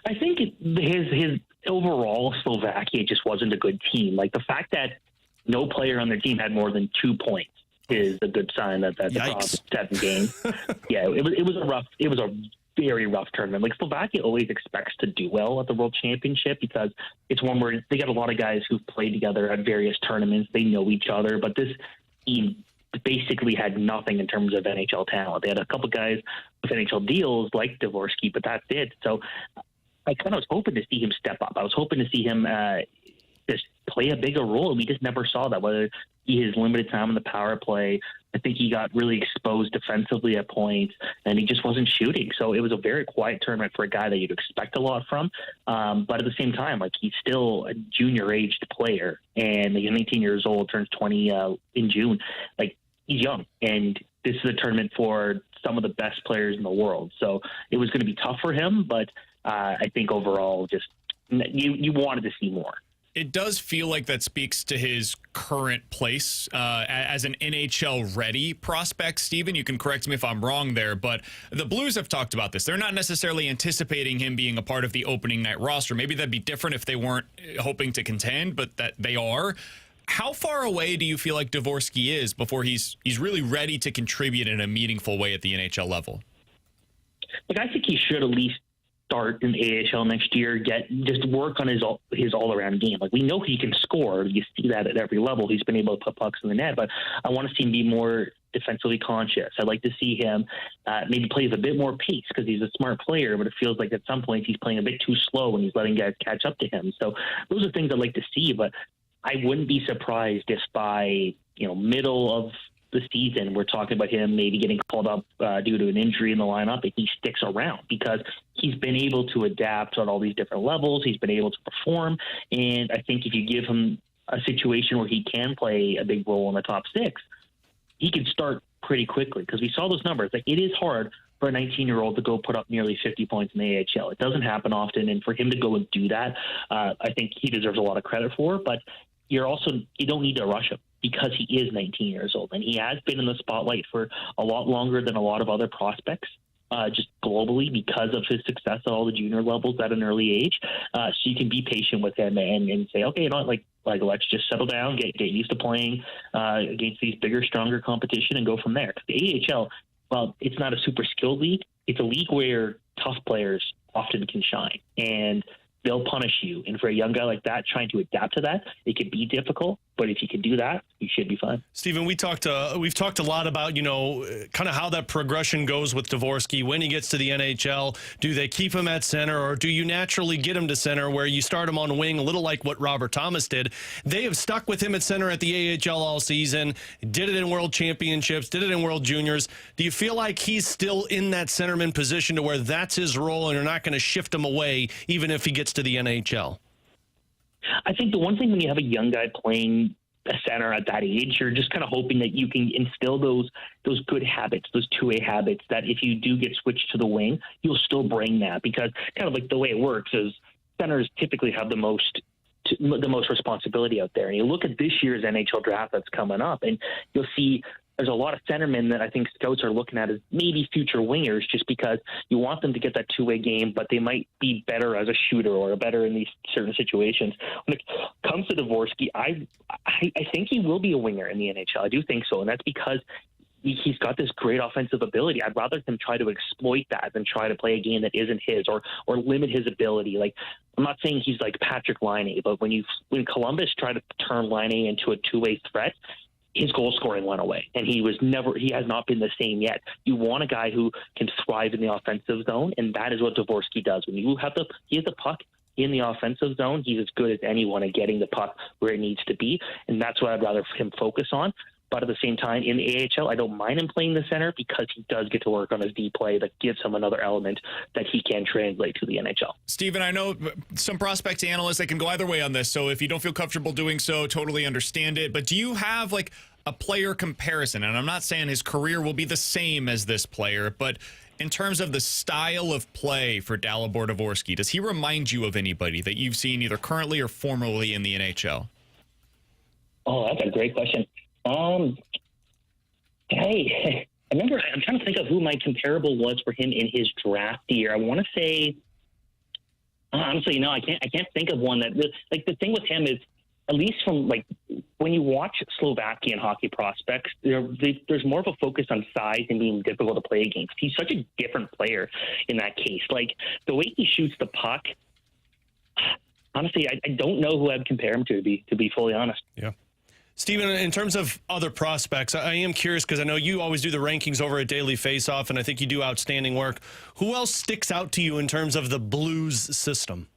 I think his overall Slovakia just wasn't a good team. Like, the fact that no player on their team had more than 2 points is a good sign that that's a 7 game. Yeah, it was a very rough tournament. Like, Slovakia always expects to do well at the World Championship because it's one where they got a lot of guys who've played together at various tournaments. They know each other, but this team basically had nothing in terms of NHL talent. They had a couple guys with NHL deals like Dvorsky, but that's it. So I kind of was hoping to see him step up. I was hoping to see him just play a bigger role, and we just never saw that. Whether he has limited time on the power play, I think he got really exposed defensively at points, and he just wasn't shooting. So it was a very quiet tournament for a guy that you'd expect a lot from. But at the same time, like, he's still a junior-aged player, and he's 19 years old, turns 20 in June. Like, he's young, and this is a tournament for some of the best players in the world. So it was going to be tough for him, but I think overall, just you wanted to see more. It does feel like that speaks to his current place as an NHL-ready prospect. Stephen, you can correct me if I'm wrong there, but the Blues have talked about this. They're not necessarily anticipating him being a part of the opening night roster. Maybe that'd be different if they weren't hoping to contend, but that they are. How far away do you feel like Dvorsky is before he's really ready to contribute in a meaningful way at the NHL level? Like, I think he should at least start in the AHL next year, just work on his all-around game. Like, we know he can score. You see that at every level. He's been able to put pucks in the net, but I want to see him be more defensively conscious. I'd like to see him maybe play with a bit more pace because he's a smart player, but it feels like at some points he's playing a bit too slow when he's letting guys catch up to him. So those are things I'd like to see, but I wouldn't be surprised if by middle of the season we're talking about him maybe getting called up due to an injury in the lineup, and he sticks around because he's been able to adapt on all these different levels. He's been able to perform, and I think if you give him a situation where he can play a big role in the top 6, he can start pretty quickly because we saw those numbers. Like, it is hard for a 19-year-old to go put up nearly 50 points in the AHL. It doesn't happen often, and for him to go and do that, I think he deserves a lot of credit for. But you don't need to rush him because he is 19 years old, and he has been in the spotlight for a lot longer than a lot of other prospects. Just globally because of his success at all the junior levels at an early age. So you can be patient with him and say, okay, you know what, like let's just settle down, get used to playing against these bigger, stronger competition and go from there. Because the AHL, well, it's not a super skilled league. It's a league where tough players often can shine, and they'll punish you. And for a young guy like that, trying to adapt to that, it can be difficult. But if you can do that, you should be fine. Steven, we've talked a lot about, kind of how that progression goes with Dvorsky when he gets to the NHL. Do they keep him at center, or do you naturally get him to center where you start him on wing, a little like what Robert Thomas did? They have stuck with him at center at the AHL all season, did it in World Championships, did it in World Juniors. Do you feel like he's still in that centerman position to where that's his role and you're not going to shift him away even if he gets to the NHL? I think the one thing when you have a young guy playing a center at that age, you're just kind of hoping that you can instill those good habits, those two-way habits, that if you do get switched to the wing, you'll still bring that. Because kind of like the way it works is centers typically have the most responsibility out there. And you look at this year's NHL draft that's coming up, and you'll see there's a lot of centermen that I think scouts are looking at as maybe future wingers, just because you want them to get that two-way game, but they might be better as a shooter or better in these certain situations. When it comes to Dvorsky, I think he will be a winger in the NHL. I do think so, and that's because he's got this great offensive ability. I'd rather him try to exploit that than try to play a game that isn't his or limit his ability. Like, I'm not saying he's like Patrick Laine, but when Columbus tried to turn Laine into a two-way threat, his goal scoring went away, and he has not been the same yet. You want a guy who can thrive in the offensive zone, and that is what Dvorsky does. When he has the puck in the offensive zone, he's as good as anyone at getting the puck where it needs to be, and that's what I'd rather him focus on. But at the same time, in the AHL, I don't mind him playing the center because he does get to work on his D play that gives him another element that he can translate to the NHL. Steven, I know some prospects analysts, they can go either way on this. So if you don't feel comfortable doing so, totally understand it. But do you have like a player comparison? And I'm not saying his career will be the same as this player, but in terms of the style of play for Dalibor Dvorsky, does he remind you of anybody that you've seen either currently or formerly in the NHL? Oh, that's a great question. Hey, I'm trying to think of who my comparable was for him in his draft year. I want to say, honestly, no, I can't think of one that, like, the thing with him is, at least from, like, when you watch Slovakian hockey prospects, there's more of a focus on size and being difficult to play against. He's such a different player in that case. Like, the way he shoots the puck, honestly, I don't know who I'd compare him to be fully honest. Yeah. Steven, in terms of other prospects, I am curious because I know you always do the rankings over at Daily Faceoff, and I think you do outstanding work. Who else sticks out to you in terms of the Blues system?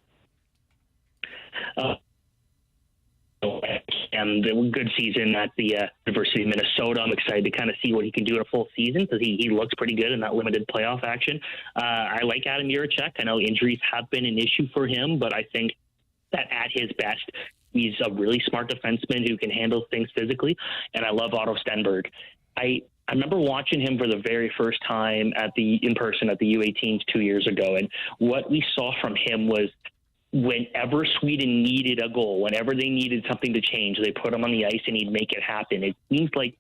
And a good season at the University of Minnesota. I'm excited to kind of see what he can do in a full season because he looks pretty good in that limited playoff action. I like Adam Juracek. I know injuries have been an issue for him, but I think that at his best, he's a really smart defenseman who can handle things physically, and I love Otto Stenberg. I remember watching him for the very first time in person at the U18s 2 years ago, and what we saw from him was whenever Sweden needed a goal, whenever they needed something to change, they put him on the ice and he'd make it happen. It seems like,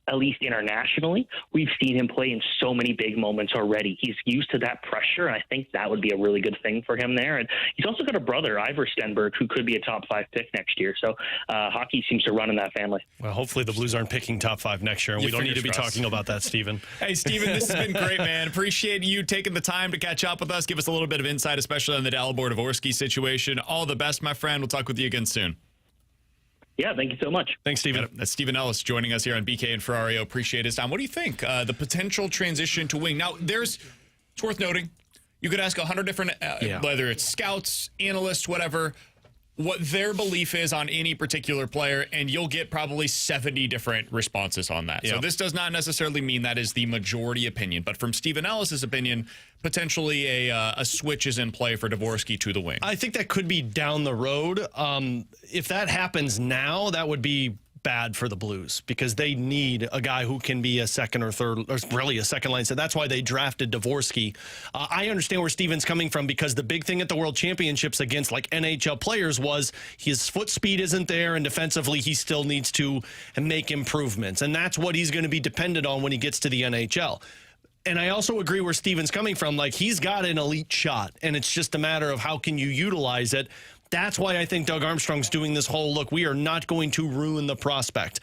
at least internationally, we've seen him play in so many big moments already. He's used to that pressure, and I think that would be a really good thing for him there. And he's also got a brother, Ivor Stenberg, who could be a top 5 pick next year. So hockey seems to run in that family. Well, hopefully the Blues aren't picking top 5 next year, and we don't need to be talking about that, Steven. Hey, Steven, this has been great, man. Appreciate you taking the time to catch up with us, give us a little bit of insight, especially on the Dalibor Dvorsky situation. All the best, my friend. We'll talk with you again soon. Yeah, thank you so much. Thanks, Steven. That's Steven Ellis joining us here on BK and Ferrario. Appreciate his time. What do you think? The potential transition to wing. Now, it's worth noting, you could ask 100 different, whether it's scouts, analysts, whatever, what their belief is on any particular player, and you'll get probably 70 different responses on that. Yep. So this does not necessarily mean that is the majority opinion, but from Steven Ellis's opinion, potentially a switch is in play for Dvorsky to the wing. I think that could be down the road. If that happens now, that would be bad for the Blues because they need a guy who can be a second or third, or really a second line. So that's why they drafted Dvorsky. I understand where Steven's coming from because the big thing at the World Championships against like NHL players was his foot speed isn't there, and defensively he still needs to make improvements. And that's what he's going to be dependent on when he gets to the NHL. And I also agree where Steven's coming from. Like, he's got an elite shot, and it's just a matter of how can you utilize it. That's why I think Doug Armstrong's doing this whole, look, we are not going to ruin the prospect.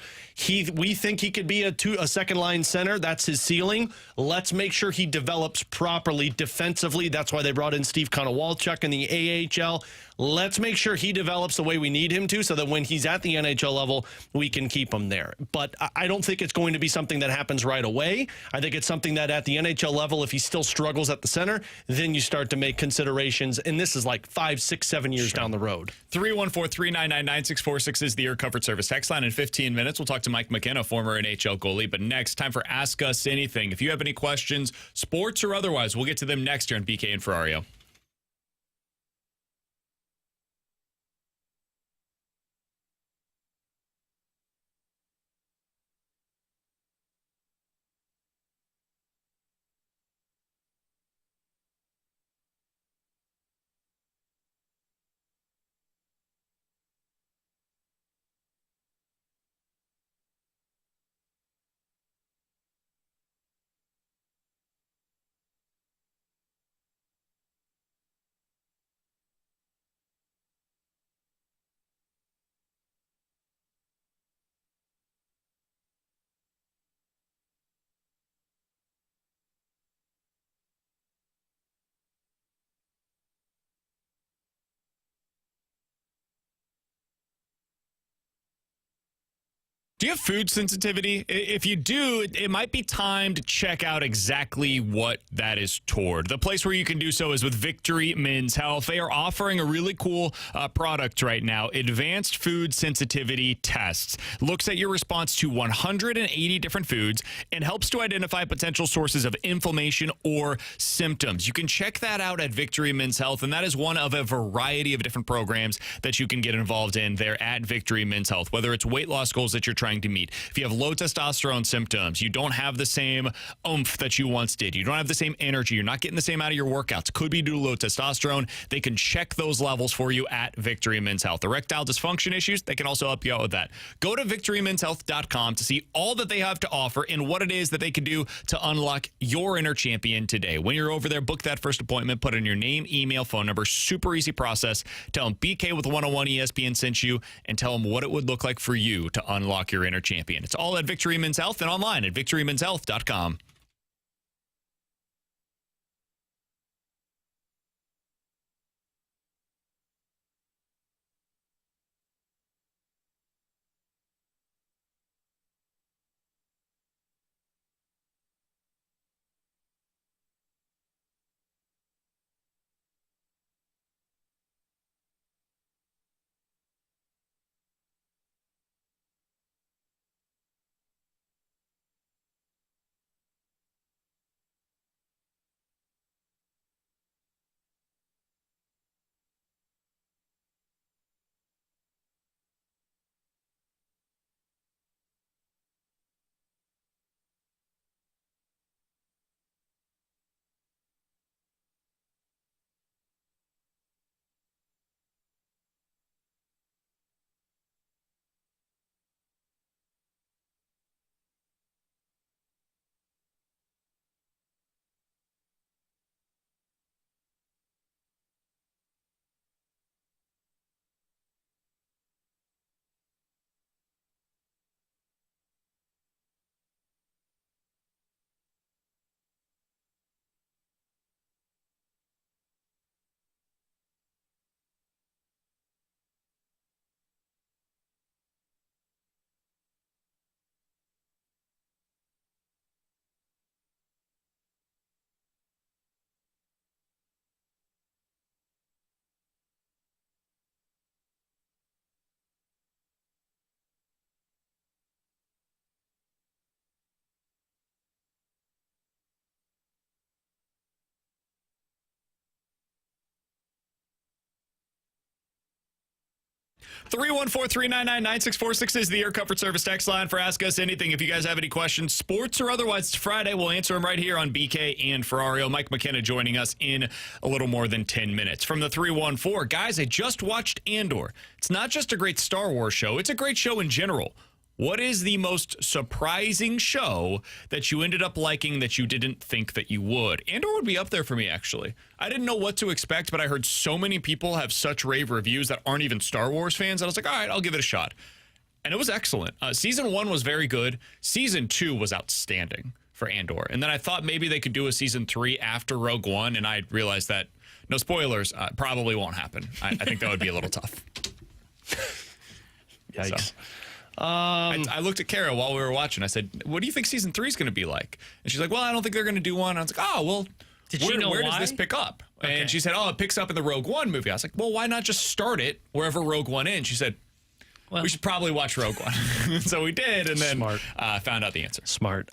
We think he could be a second-line center. That's his ceiling. Let's make sure he develops properly defensively. That's why they brought in Steve Konowalchuk in the AHL. Let's make sure he develops the way we need him to so that when he's at the NHL level, we can keep him there. But I don't think it's going to be something that happens right away. I think it's something that at the NHL level, if he still struggles at the center, then you start to make considerations. And this is like 5, 6, 7 years down the road. 314-399-9646 is the Air Comfort Service text line. In 15 minutes, we'll talk to Mike McKenna, former NHL goalie. But next, time for Ask Us Anything. If you have any questions, sports or otherwise, we'll get to them next year on BK and Ferrario. Do you have food sensitivity? If you do, it might be time to check out exactly what that is toward. The place where you can do so is with Victory Men's Health. They are offering a really cool product right now, Advanced Food Sensitivity Tests. Looks at your response to 180 different foods and helps to identify potential sources of inflammation or symptoms. You can check that out at Victory Men's Health, and that is one of a variety of different programs that you can get involved in there at Victory Men's Health, whether it's weight loss goals that you're trying to meet. If you have low testosterone symptoms, you don't have the same oomph that you once did, you don't have the same energy, you're not getting the same out of your workouts, could be due to low testosterone, they can check those levels for you at Victory Men's Health. Erectile dysfunction issues, they can also help you out with that. Go to victorymenshealth.com to see all that they have to offer and what it is that they can do to unlock your inner champion today. When you're over there, book that first appointment, put in your name, email, phone number, super easy process. Tell them BK with 101 ESPN sent you, and tell them what it would look like for you to unlock your inner champion. It's all at Victory Men's Health and online at victorymenshealth.com. 314-399-9646 is the Air Comfort Service text line for Ask Us Anything. If you guys have any questions, sports or otherwise, it's Friday. We'll answer them right here on BK and Ferrario. Mike McKenna joining us in a little more than 10 minutes. From the 314, guys, I just watched Andor. It's not just a great Star Wars show. It's a great show in general. What is the most surprising show that you ended up liking that you didn't think that you would? Andor would be up there for me, actually. I didn't know what to expect, but I heard so many people have such rave reviews that aren't even Star Wars fans. I was like, all right, I'll give it a shot. And it was excellent. Season 1 was very good. Season 2 was outstanding for Andor. And then I thought maybe they could do a Season 3 after Rogue One, and I realized that, no spoilers, probably won't happen. I think that would be a little tough. Yikes. So. I looked at Kara while we were watching. I said, what do you think Season 3 is going to be like? And she's like, well, I don't think they're going to do one. I was like, oh, well, where does this pick up? Okay. And she said, oh, it picks up in the Rogue One movie. I was like, well, why not just start it wherever Rogue One ends? She said, we should probably watch Rogue One. So we did, and then found out the answer. Smart.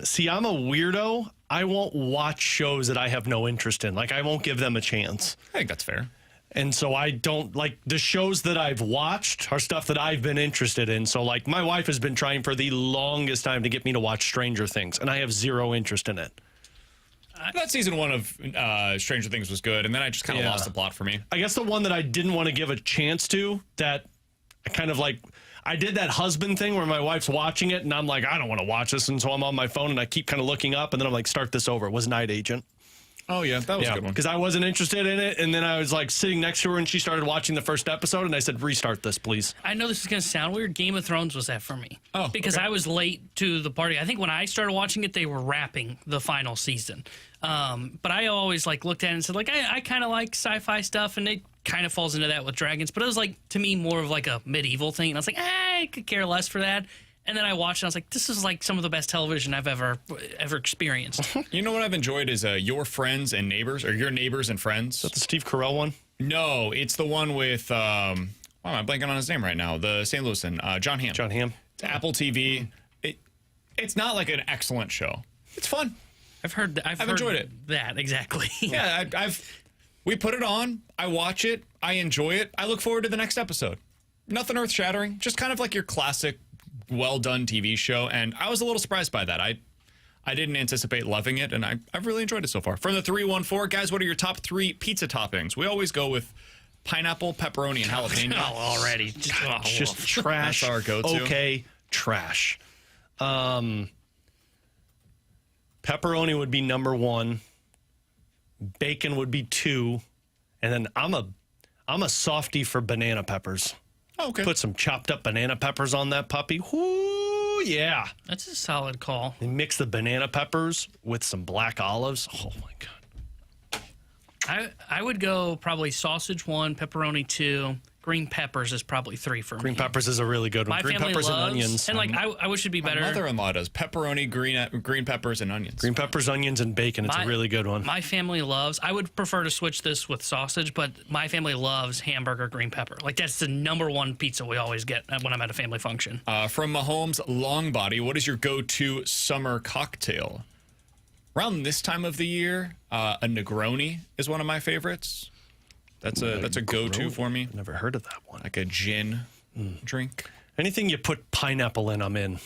See, I'm a weirdo. I won't watch shows that I have no interest in. Like, I won't give them a chance. I think that's fair. And so I don't, like, the shows that I've watched are stuff that I've been interested in. So, like, my wife has been trying for the longest time to get me to watch Stranger Things, and I have zero interest in it. That season 1 of Stranger Things was good, and then I just kind of lost the plot for me. I guess the one that I didn't want to give a chance to, that I kind of like, I did that husband thing where my wife's watching it, and I'm like, I don't want to watch this, and so I'm on my phone, and I keep kind of looking up, and then I'm like, start this over. It was Night Agent. Oh, yeah, that was a good one. Because I wasn't interested in it, and then I was like sitting next to her, and she started watching the first episode, and I said, restart this, please. I know this is going to sound weird. Game of Thrones was that for me. Oh, because I was late to the party. I think when I started watching it, they were wrapping the final season. But I always like looked at it and said, like, I kind of like sci-fi stuff, and it kind of falls into that with dragons. But it was like, to me, more of like a medieval thing. And I was like, I could care less for that. And then I watched it, and I was like, this is like some of the best television I've ever experienced. You know what I've enjoyed is Your Friends and Neighbors, or Your Neighbors and Friends. Is that the Steve Carell one? No, it's the one with, why am I blanking on his name right now? The St. Louisan, John Hamm. John Hamm. It's Apple TV. It's not like an excellent show. It's fun. I've enjoyed it. That, exactly. Yeah, we put it on. I watch it. I enjoy it. I look forward to the next episode. Nothing earth-shattering. Just kind of like your classic well-done TV show, and I was a little surprised by that. I didn't anticipate loving it, and I've really enjoyed it so far. From the 314, guys, what are your top 3 pizza toppings? We always go with pineapple, pepperoni, and jalapeno. Oh, already. Just trash. That's our go-to. Okay, trash. Pepperoni would be number 1. Bacon would be 2. And then I'm a softie for banana peppers. Oh, okay. Put some chopped up banana peppers on that puppy. Whoo, yeah. That's a solid call. And mix the banana peppers with some black olives. Oh, my God. I would go probably sausage 1, pepperoni 2. Green peppers is probably 3 for me. Green peppers is a really good one. My Green family peppers loves, and onions. And like I wish it'd be better. My mother-in-law does pepperoni, green peppers, and onions. Green peppers, onions, and bacon. It's a really good one. My family loves, I would prefer to switch this with sausage, but my family loves hamburger green pepper. Like, that's the number 1 pizza we always get when I'm at a family function. From Mahomes Long Body, what is your go-to summer cocktail? Around this time of the year, a Negroni is one of my favorites. That's a go-to for me. Never heard of that one. Like a gin drink. Anything you put pineapple in, I'm in.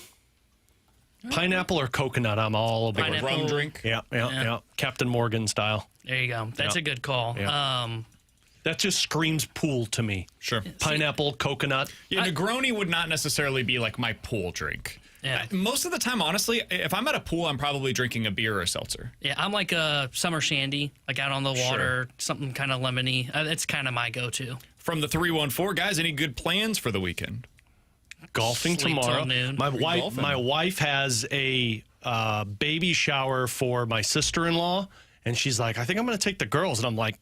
Pineapple or coconut, I'm all about. Like a rum drink? Yeah. Captain Morgan style. There you go. That's a good call. Yeah. That just screams pool to me. Sure. Pineapple, coconut. Yeah, Negroni would not necessarily be like my pool drink. Yeah. Most of the time, honestly, if I'm at a pool, I'm probably drinking a beer or a seltzer. Yeah, I'm like a summer shandy, like out on the water, something kind of lemony. It's kind of my go-to. From the 314, guys, any good plans for the weekend? Golfing Sleep till tomorrow. noon. My wife has a baby shower for my sister-in-law, and she's like, I think I'm going to take the girls. And I'm like,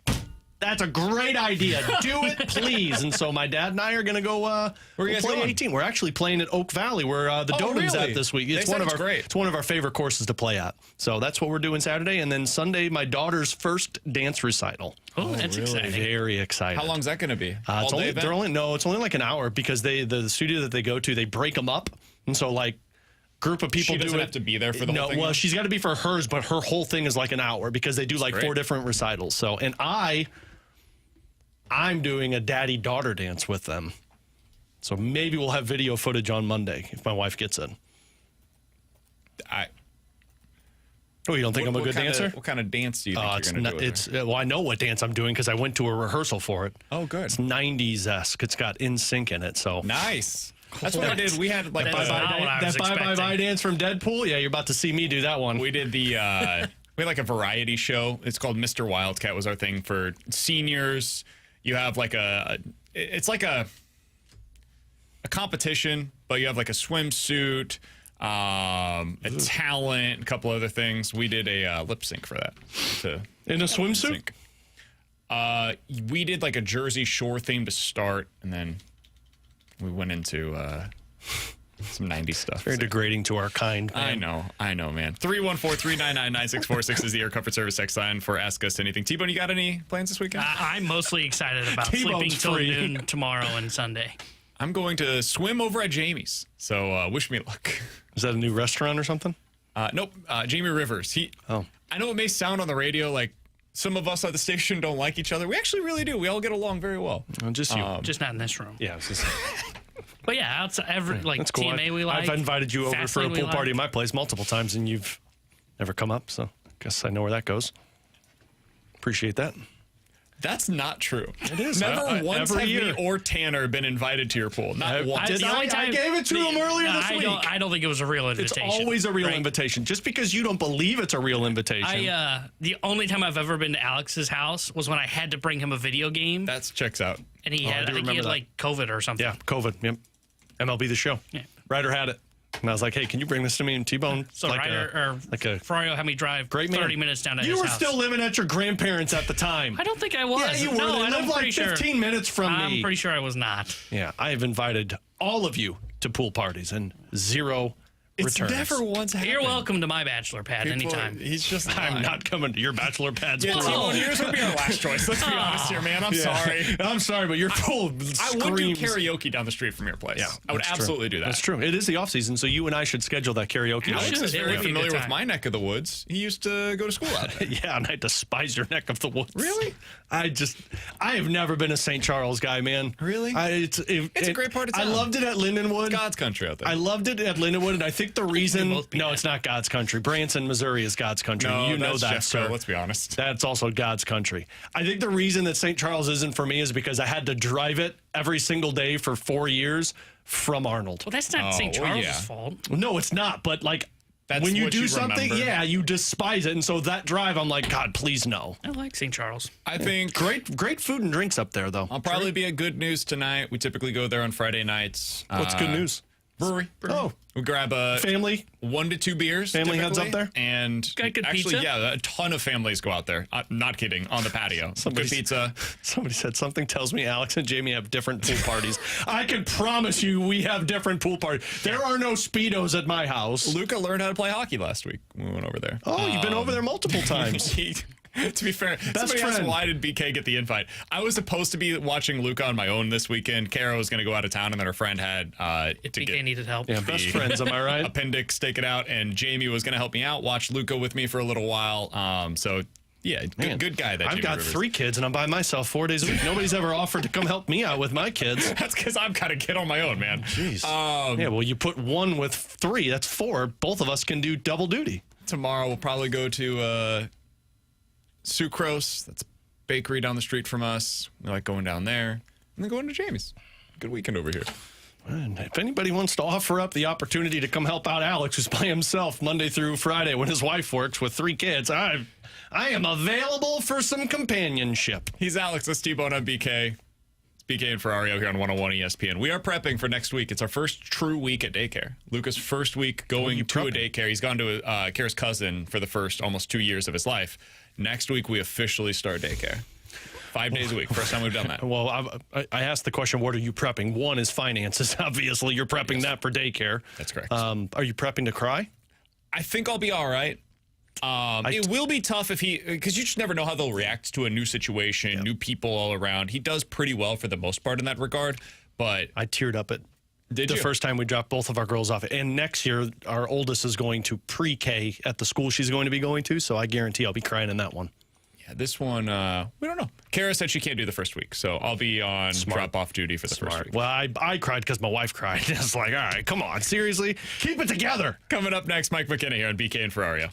that's a great idea. Do it, please. And so my dad and I are going to go play 18. We're actually playing at Oak Valley, where the Dodom's at this week. It's one of our favorite courses to play at. So that's what we're doing Saturday. And then Sunday, my daughter's first dance recital. Oh, that's exciting. Very exciting. How long is that going to be? It's only like an hour, because the studio that they go to, they break them up. And so, like, group of people she doesn't have to be there for the whole thing? Well, she's got to be for hers, but her whole thing is like an hour, because they do like 4 different recitals. So, and I'm doing a daddy-daughter dance with them. So maybe we'll have video footage on Monday if my wife gets it. Oh, you don't think I'm a good dancer? What kind of dance do you think you're going to do with her? Well, I know what dance I'm doing because I went to a rehearsal for it. Oh, good. It's 90s-esque. It's got In Sync in it. So nice. That's what I did. We had like that bye-bye dance from Deadpool. Yeah, you're about to see me do that one. We did we had like a variety show. It's called Mr. Wildcat was our thing for seniors. You have like it's like a competition, but you have like a swimsuit, a talent, a couple other things. We did a lip sync for that. In a swimsuit? We did like a Jersey Shore theme to start, and then we went into some 90s stuff. Very degrading to our kind. Man. I know, man. 314-399-9646 is the Air Comfort Service text line for Ask Us Anything. T-Bone, you got any plans this weekend? I'm mostly excited about sleeping till noon tomorrow and Sunday. I'm going to swim over at Jamie's, so wish me luck. Is that a new restaurant or something? Nope. Jamie Rivers. I know it may sound on the radio like some of us at the station don't like each other. We actually really do. We all get along very well. Just you. Just not in this room. Yeah. But yeah, outside that's cool. TMA we like. I've invited you over for a pool party at my place multiple times, and you've never come up, so I guess I know where that goes. Appreciate that. That's not true. It is. Never once have me or Tanner been invited to your pool. Not once. I gave it to him earlier this week. I don't think it was a real invitation. It's always a real invitation. Just because you don't believe it's a real invitation. The only time I've ever been to Alex's house was when I had to bring him a video game. That checks out. And he had like COVID or something. Yeah, COVID. Yep. MLB The Show. Yeah. Ryder had it. And I was like, hey, can you bring this to me? And T-Bone. So Ferrario had me drive 30 minutes down to his house. You were still living at your grandparents at the time. I don't think I was. Yeah, you were. No, They lived like 15 minutes from me. I'm pretty sure I was not. Yeah, I have invited all of you to pool parties and zero returns. Never once happened. You're welcome to my bachelor pad anytime. He's just I'm not coming to your bachelor pads. Yeah, T-Bone, yours would be our last choice. Let's be honest here, man. I'm sorry. I'm sorry, but your pool I would do karaoke down the street from your place. Yeah, I would absolutely do that. That's true. It is the off season, so you and I should schedule that karaoke. Alex is very familiar with my neck of the woods. He used to go to school out there. Yeah, and I despise your neck of the woods. Really? I have never been a St. Charles guy, man. Really? It's a great part of town. I loved it at Lindenwood. It's God's country out there. I loved it at Lindenwood, and I think the reason... No, it's not God's country. Branson, Missouri is God's country. No, you know that, Jeffco, sir. Let's be honest. That's also God's country. I think the reason that St. Charles isn't for me is because I had to drive it every single day for 4 years from Arnold. Well, that's not St. Charles' fault. No, it's not. But like, that's when you what do you something, remember. you despise it. And so that drive, I'm like, God, please no. I like St. Charles. I think great food and drinks up there, though. I'll probably be at Good News tonight. We typically go there on Friday nights. What's Good News? Brewery. Oh. We grab a family 1 to 2 beers. Family heads up there, and got good actually, pizza? yeah, a ton of families go out there. Not kidding, on the patio. Good pizza. Somebody said something tells me Alex and Jamie have different pool parties. I can promise you, we have different pool parties. There are no Speedos at my house. Luca learned how to play hockey last week when we went over there. Oh, you've been over there multiple times. To be fair, somebody asked why did BK get the invite. I was supposed to be watching Luca on my own this weekend. Kara was going to go out of town, and then her friend had BK needed help. Yeah, best friends, am I right? Appendix taken out, and Jamie was going to help me out, watch Luca with me for a little while. So yeah, good guy. That I've Jamie got Rivers. 3 kids, and I'm by myself 4 days a week. Nobody's ever offered to come help me out with my kids. That's because I'm kind of kid on my own, man. Jeez. Yeah, well, you put 1 with 3. That's 4. Both of us can do double duty. Tomorrow we'll probably go to Sucrose. That's a bakery down the street from us. We like going down there. And then going to Jamie's. Good weekend over here. And if anybody wants to offer up the opportunity to come help out Alex, who's by himself Monday through Friday when his wife works with 3 kids, I am available for some companionship. He's Alex. That's T-Bone on BK. It's BK and Ferrario here on 101 ESPN. We are prepping for next week. It's our first true week at daycare. Luca's first week going to a daycare. He's gone to Kara's cousin for the first almost 2 years of his life. Next week, we officially start daycare. 5 days a week. First time we've done that. Well, I asked the question, what are you prepping? 1 is finances, obviously. You're prepping that for daycare. That's correct. Are you prepping to cry? I think I'll be all right. It will be tough because you just never know how they'll react to a new situation, new people all around. He does pretty well for the most part in that regard, but I teared up at the you? first time we dropped both of our girls off. And next year, our oldest is going to pre-K at the school she's going to be going to, so I guarantee I'll be crying in that one. Yeah, This one, we don't know. Kara said she can't do the first week, so I'll be on drop-off duty for the first week. Well, I cried because my wife cried. It's like, all right, come on, seriously? Keep it together. Coming up next, Mike McKenna here on BK and Ferrario.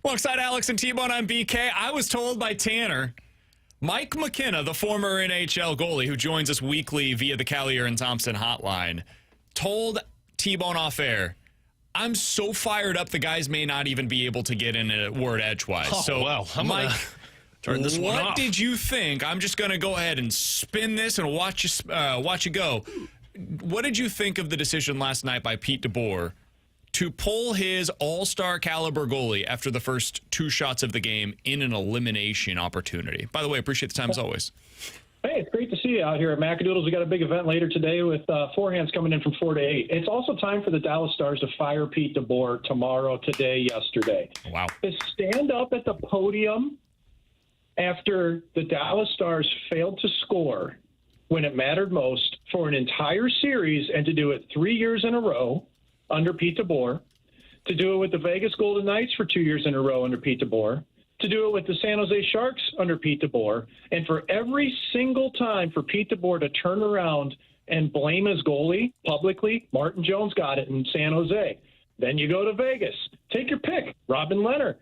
Alongside Alex and T-Bone on BK, I was told by Tanner, Mike McKenna, the former NHL goalie who joins us weekly via the Callier and Thompson hotline, told T-Bone off air, I'm so fired up the guys may not even be able to get in a word edgewise. Oh, so, well, Mike, turn this one off. What did you think? I'm just going to go ahead and spin this and watch you go. What did you think of the decision last night by Pete DeBoer to pull his all-star caliber goalie after the first two shots of the game in an elimination opportunity? By the way, appreciate the time as always. Hey, it's great to see you out here at Macadoodles. We got a big event later today with forehands coming in from 4 to 8. It's also time for the Dallas Stars to fire Pete DeBoer tomorrow, today, yesterday. Wow. To stand up at the podium after the Dallas Stars failed to score when it mattered most for an entire series, and to do it 3 years in a row under Pete DeBoer, to do it with the Vegas Golden Knights for 2 years in a row under Pete DeBoer, to do it with the San Jose Sharks under Pete DeBoer, and for every single time for Pete DeBoer to turn around and blame his goalie publicly. Martin Jones got it in San Jose. Then you go to Vegas. Take your pick. Robin Leonard,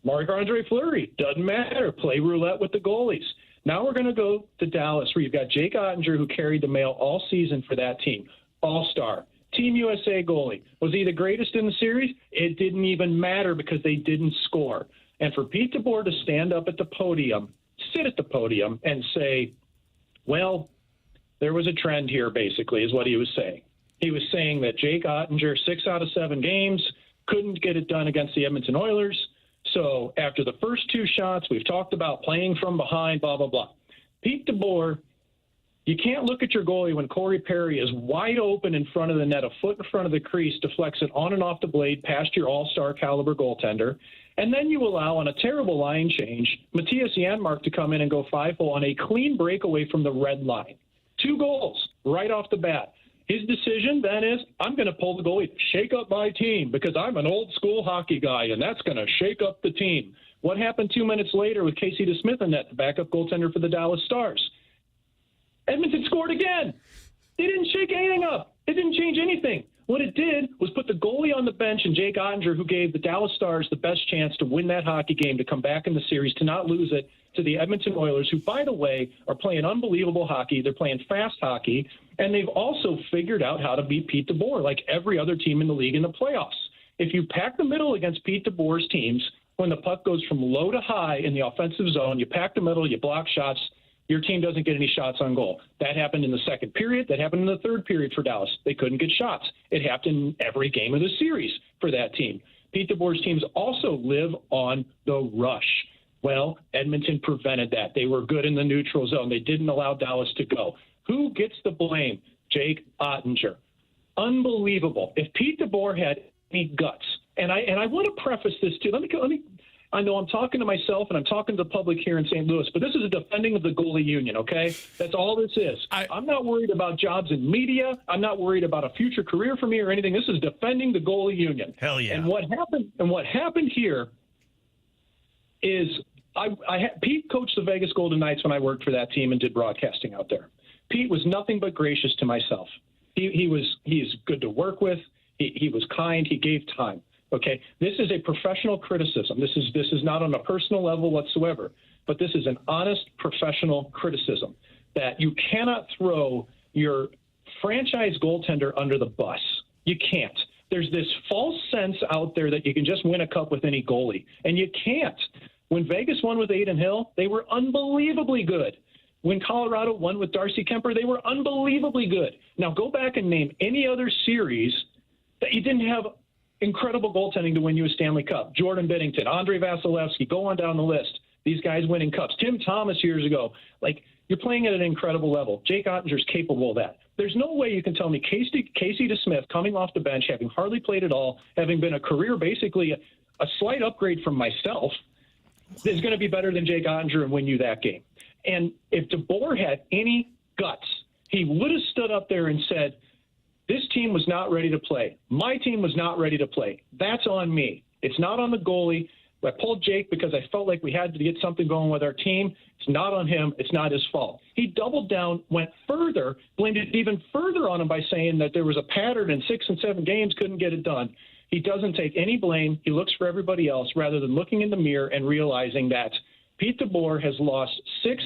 Marc-Andre Fleury. Doesn't matter. Play roulette with the goalies. Now we're going to go to Dallas, where you've got Jake Ottinger, who carried the mail all season for that team. All-star. Team USA goalie. Was he the greatest in the series? It didn't even matter because they didn't score. And for Pete DeBoer to stand up at the podium, sit at the podium, and say, well, there was a trend here, basically, is what he was saying. He was saying that Jake Ottinger, 6 out of 7 games, couldn't get it done against the Edmonton Oilers. So after the first 2 shots, we've talked about playing from behind, blah, blah, blah. Pete DeBoer, you can't look at your goalie when Corey Perry is wide open in front of the net, a foot in front of the crease, deflects it on and off the blade past your all-star caliber goaltender. And then you allow, on a terrible line change, Matthias Janmark to come in and go 5-0 on a clean breakaway from the red line. 2 goals right off the bat. His decision then is, I'm going to pull the goalie, shake up my team, because I'm an old-school hockey guy, and that's going to shake up the team. What happened 2 minutes later with Casey DeSmith in net, the backup goaltender for the Dallas Stars? Edmonton scored again. They didn't shake anything up. It didn't change anything. What it did was put the goalie on the bench and Jake Ottinger, who gave the Dallas Stars the best chance to win that hockey game, to come back in the series, to not lose it to the Edmonton Oilers, who, by the way, are playing unbelievable hockey. They're playing fast hockey, and they've also figured out how to beat Pete DeBoer like every other team in the league in the playoffs. If you pack the middle against Pete DeBoer's teams, when the puck goes from low to high in the offensive zone, you pack the middle, you block shots, your team doesn't get any shots on goal. That happened in the second period. That happened in the third period for Dallas. They couldn't get shots. It happened in every game of the series for that team. Pete DeBoer's teams also live on the rush. Well, Edmonton prevented that. They were good in the neutral zone. They didn't allow Dallas to go. Who gets the blame? Jake Ottinger. Unbelievable. If Pete DeBoer had any guts, and I want to preface this too. Let me. I know I'm talking to myself and I'm talking to the public here in St. Louis, but this is a defending of the goalie union, okay? That's all this is. I'm not worried about jobs in media. I'm not worried about a future career for me or anything. This is defending the goalie union. Hell yeah. And what happened here is Pete coached the Vegas Golden Knights when I worked for that team and did broadcasting out there. Pete was nothing but gracious to myself. He's good to work with. He was kind. He gave time. Okay, this is a professional criticism. This is not on a personal level whatsoever, but this is an honest professional criticism that you cannot throw your franchise goaltender under the bus. You can't. There's this false sense out there that you can just win a cup with any goalie, and you can't. When Vegas won with Adin Hill, they were unbelievably good. When Colorado won with Darcy Kemper, they were unbelievably good. Now go back and name any other series that you didn't have incredible goaltending to win you a Stanley Cup. Jordan Binnington, Andrei Vasilevsky, go on down the list. These guys winning cups. Tim Thomas years ago. Like, you're playing at an incredible level. Jake Ottinger's capable of that. There's no way you can tell me Casey DeSmith, coming off the bench, having hardly played at all, having been a career, basically a slight upgrade from myself, is going to be better than Jake Ottinger and win you that game. And if DeBoer had any guts, he would have stood up there and said, this team was not ready to play. My team was not ready to play. That's on me. It's not on the goalie. I pulled Jake because I felt like we had to get something going with our team. It's not on him. It's not his fault. He doubled down, went further, blamed it even further on him by saying that there was a pattern in 6 and 7 games, couldn't get it done. He doesn't take any blame. He looks for everybody else rather than looking in the mirror and realizing that Pete DeBoer has lost 6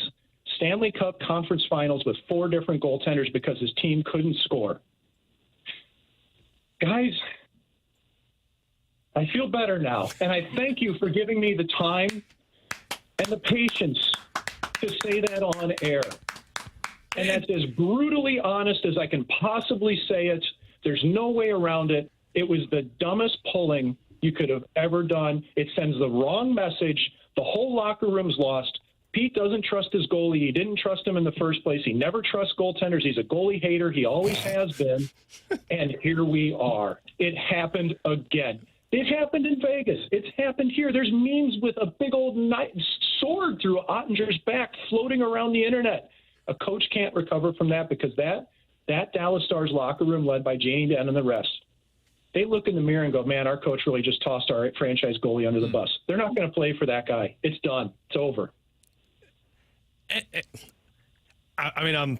Stanley Cup conference finals with 4 different goaltenders because his team couldn't score. Guys, I feel better now, and I thank you for giving me the time and the patience to say that on air. And that's as brutally honest as I can possibly say it. There's no way around it. It was the dumbest pulling you could have ever done. It sends the wrong message. The whole locker room's lost. Pete doesn't trust his goalie. He didn't trust him in the first place. He never trusts goaltenders. He's a goalie hater. He always has been. And here we are. It happened again. It happened in Vegas. It's happened here. There's memes with a big old sword through Ottinger's back floating around the internet. A coach can't recover from that because that Dallas Stars locker room led by Janie Benn and the rest, they look in the mirror and go, man, our coach really just tossed our franchise goalie under the bus. They're not going to play for that guy. It's done. It's over. I mean,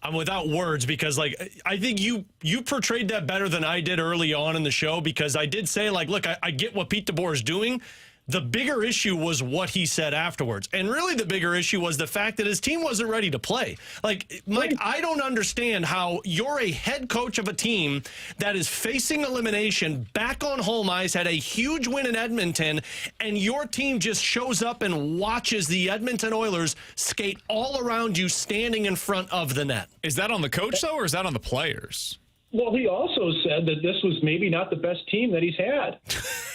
I'm without words because, like, I think you portrayed that better than I did early on in the show because I did say, like, look, I get what Pete DeBoer is doing. The bigger issue was what he said afterwards. And really the bigger issue was the fact that his team wasn't ready to play. Like, Mike, I don't understand how you're a head coach of a team that is facing elimination, back on home ice, had a huge win in Edmonton, and your team just shows up and watches the Edmonton Oilers skate all around you standing in front of the net. Is that on the coach, though, or is that on the players? Well, he also said that this was maybe not the best team that he's had.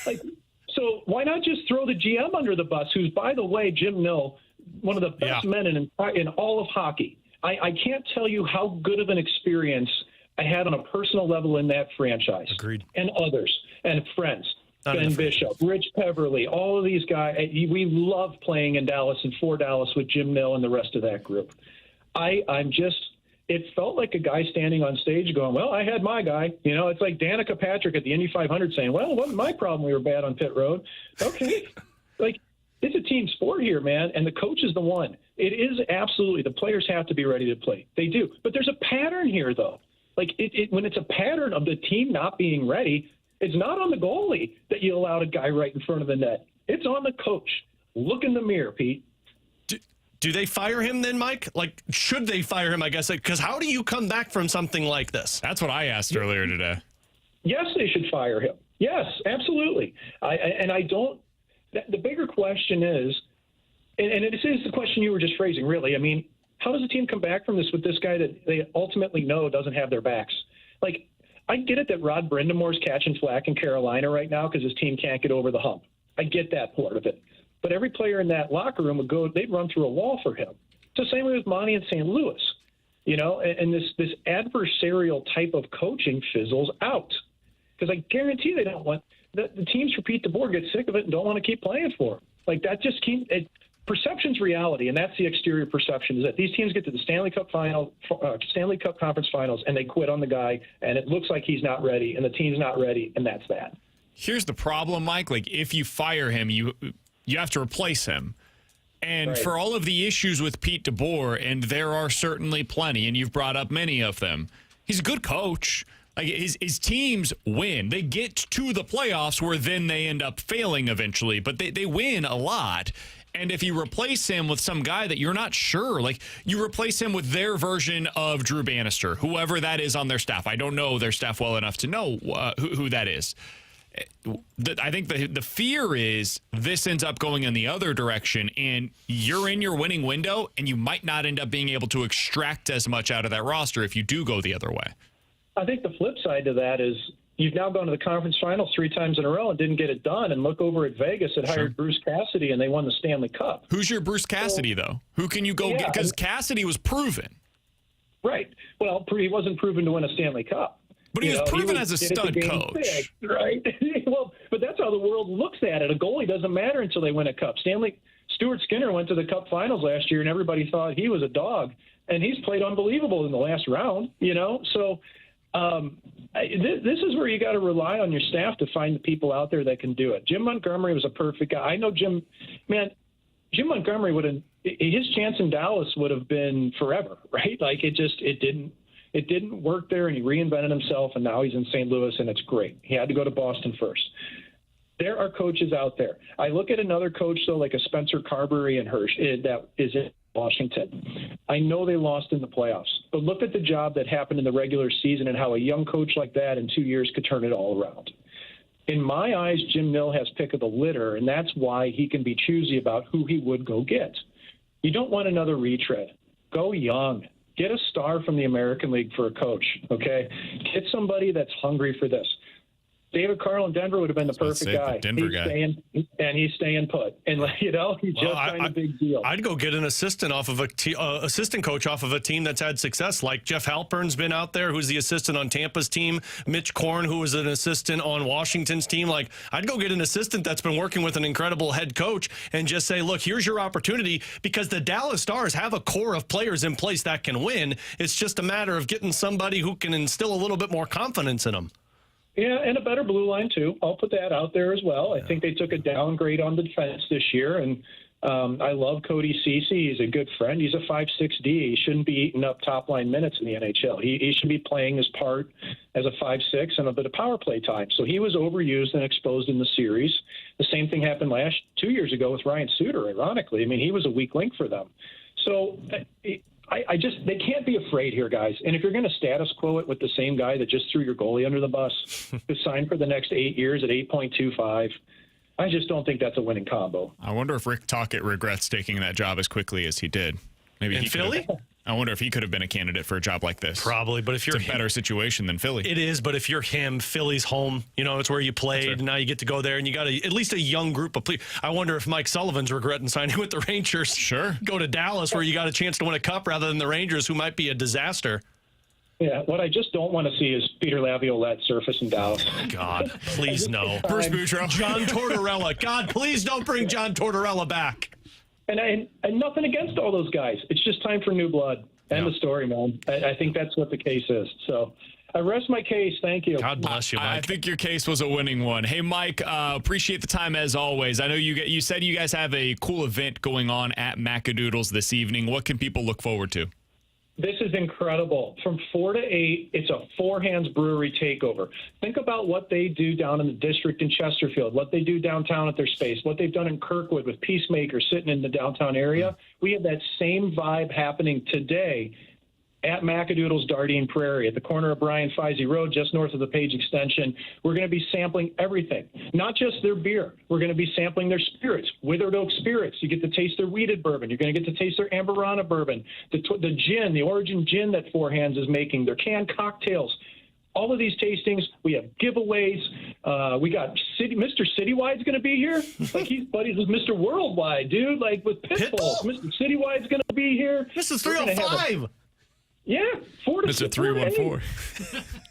Like, so why not just throw the GM under the bus, who's, by the way, Jim Nill, one of the best men in all of hockey. I can't tell you how good of an experience I had on a personal level in that franchise. Agreed. And others, and friends. Ben Bishop, Rich Peverly, all of these guys. We love playing in Dallas and for Dallas with Jim Nill and the rest of that group. It felt like a guy standing on stage going, well, I had my guy. You know, it's like Danica Patrick at the Indy 500 saying, well, it wasn't my problem we were bad on pit road. Okay. Like, it's a team sport here, man, and the coach is the one. It is absolutely. The players have to be ready to play. They do. But there's a pattern here, though. Like, when it's a pattern of the team not being ready, it's not on the goalie that you allowed a guy right in front of the net. It's on the coach. Look in the mirror, Pete. Do they fire him then, Mike? Like, should they fire him, I guess? Because how do you come back from something like this? That's what I asked earlier today. Yes, they should fire him. Yes, absolutely. The bigger question is, and this is the question you were just phrasing, really. I mean, how does a team come back from this with this guy that they ultimately know doesn't have their backs? Like, I get it that Rod Brindamore's catching flack in Carolina right now because his team can't get over the hump. I get that part of it. But every player in that locker room they'd run through a wall for him. It's the same way with Monty in St. Louis, you know, and this adversarial type of coaching fizzles out. Because I guarantee they don't want the teams for Pete DeBoer get sick of it and don't want to keep playing for him. Like, that just perception's reality, and that's the exterior perception, is that these teams get to the Stanley Cup Conference Finals, and they quit on the guy, and it looks like he's not ready, and the team's not ready, and that's that. Here's the problem, Mike. Like, if you fire him, you have to replace him. And for all of the issues with Pete DeBoer, and there are certainly plenty, and you've brought up many of them, he's a good coach. Like, his teams win. They get to the playoffs where then they end up failing eventually, but they win a lot. And if you replace him with some guy that you're not sure, like, you replace him with their version of Drew Bannister, whoever that is on their staff. I don't know their staff well enough to know who that is. I think the fear is this ends up going in the other direction, and you're in your winning window, and you might not end up being able to extract as much out of that roster if you do go the other way. I think the flip side to that is you've now gone to the conference finals 3 times in a row and didn't get it done, and look over at Vegas that hired Bruce Cassidy, and they won the Stanley Cup. Who's your Bruce Cassidy, though? Who can you go get? Because Cassidy was proven. Right. Well, he wasn't proven to win a Stanley Cup. But he was proven as a stud coach. 6, right? Well, but that's how the world looks at it. A goalie doesn't matter until they win a cup. Stuart Skinner went to the Cup Finals last year, and everybody thought he was a dog, and he's played unbelievable in the last round, you know? So this is where you got to rely on your staff to find the people out there that can do it. Jim Montgomery was a perfect guy. I know Jim Montgomery his chance in Dallas would have been forever, right? Like, it didn't work there, and he reinvented himself, and now he's in St. Louis, and it's great. He had to go to Boston first. There are coaches out there. I look at another coach, though, like a Spencer Carberry and Hirsch, that is in Washington. I know they lost in the playoffs, but look at the job that happened in the regular season and how a young coach like that in 2 years could turn it all around. In my eyes, Jim Nill has pick of the litter, and that's why he can be choosy about who he would go get. You don't want another retread. Go young. Get a star from the American League for a coach, okay? Get somebody that's hungry for this. David Carl in Denver would have been the perfect guy. He's staying put. And, he just signed a big deal. I'd go get an assistant off of assistant coach off of a team that's had success. Like Jeff Halpern's been out there, who's the assistant on Tampa's team. Mitch Korn, who was an assistant on Washington's team. Like, I'd go get an assistant that's been working with an incredible head coach and just say, look, here's your opportunity, because the Dallas Stars have a core of players in place that can win. It's just a matter of getting somebody who can instill a little bit more confidence in them. Yeah, and a better blue line, too. I'll put that out there as well. I think they took a downgrade on the defense this year, and I love Cody Ceci. He's a good friend. He's a 5'6" D. He shouldn't be eating up top-line minutes in the NHL. He should be playing his part as a 5'6" and a bit of power play time. So he was overused and exposed in the series. The same thing happened 2 years ago with Ryan Suter, ironically. I mean, he was a weak link for them. So they can't be afraid here, guys. And if you're going to status quo it with the same guy that just threw your goalie under the bus, to sign for the next 8 years at 8.25, I just don't think that's a winning combo. I wonder if Rick Tocchet regrets taking that job as quickly as he did. Maybe in Philly? I wonder if he could have been a candidate for a job like this. Probably, but if you're it's a better situation than Philly. It is, but if you're him, Philly's home. It's where you played. And now you get to go there, and you got at least a young group of players. I wonder if Mike Sullivan's regretting signing with the Rangers. Sure. Go to Dallas, where you got a chance to win a cup, rather than the Rangers, who might be a disaster. Yeah, what I just don't want to see is Peter Laviolette surface in Dallas. God, please no. Bruce Boudreau. John Tortorella. God, please don't bring John Tortorella back. And nothing against all those guys. It's just time for new blood. End of story, man. I think that's what the case is. So I rest my case. Thank you. God bless you, Mike. I think your case was a winning one. Hey, Mike, appreciate the time as always. I know you said you guys have a cool event going on at Macadoodles this evening. What can people look forward to? This is incredible. From 4 to 8, it's a Four Hands Brewery takeover. Think about what they do down in the district in Chesterfield, what they do downtown at their space, what they've done in Kirkwood with Peacemaker sitting in the downtown area. We have that same vibe happening today at Macadoodles Dardine Prairie at the corner of Brian Feisey Road, just north of the Page Extension. We're going to be sampling everything, not just their beer. We're going to be sampling their spirits, Withered Oak Spirits. You get to taste their wheated bourbon. You're going to get to taste their Amberana bourbon, the gin, the Origin gin that Four Hands is making, their canned cocktails. All of these tastings, we have giveaways. We got Mr. Citywide's going to be here. Like, he's buddies with Mr. Worldwide, dude, like with Pitbull. Mr. Citywide's going to be here. Mr. 305. Yeah, 4 to Mr. 314.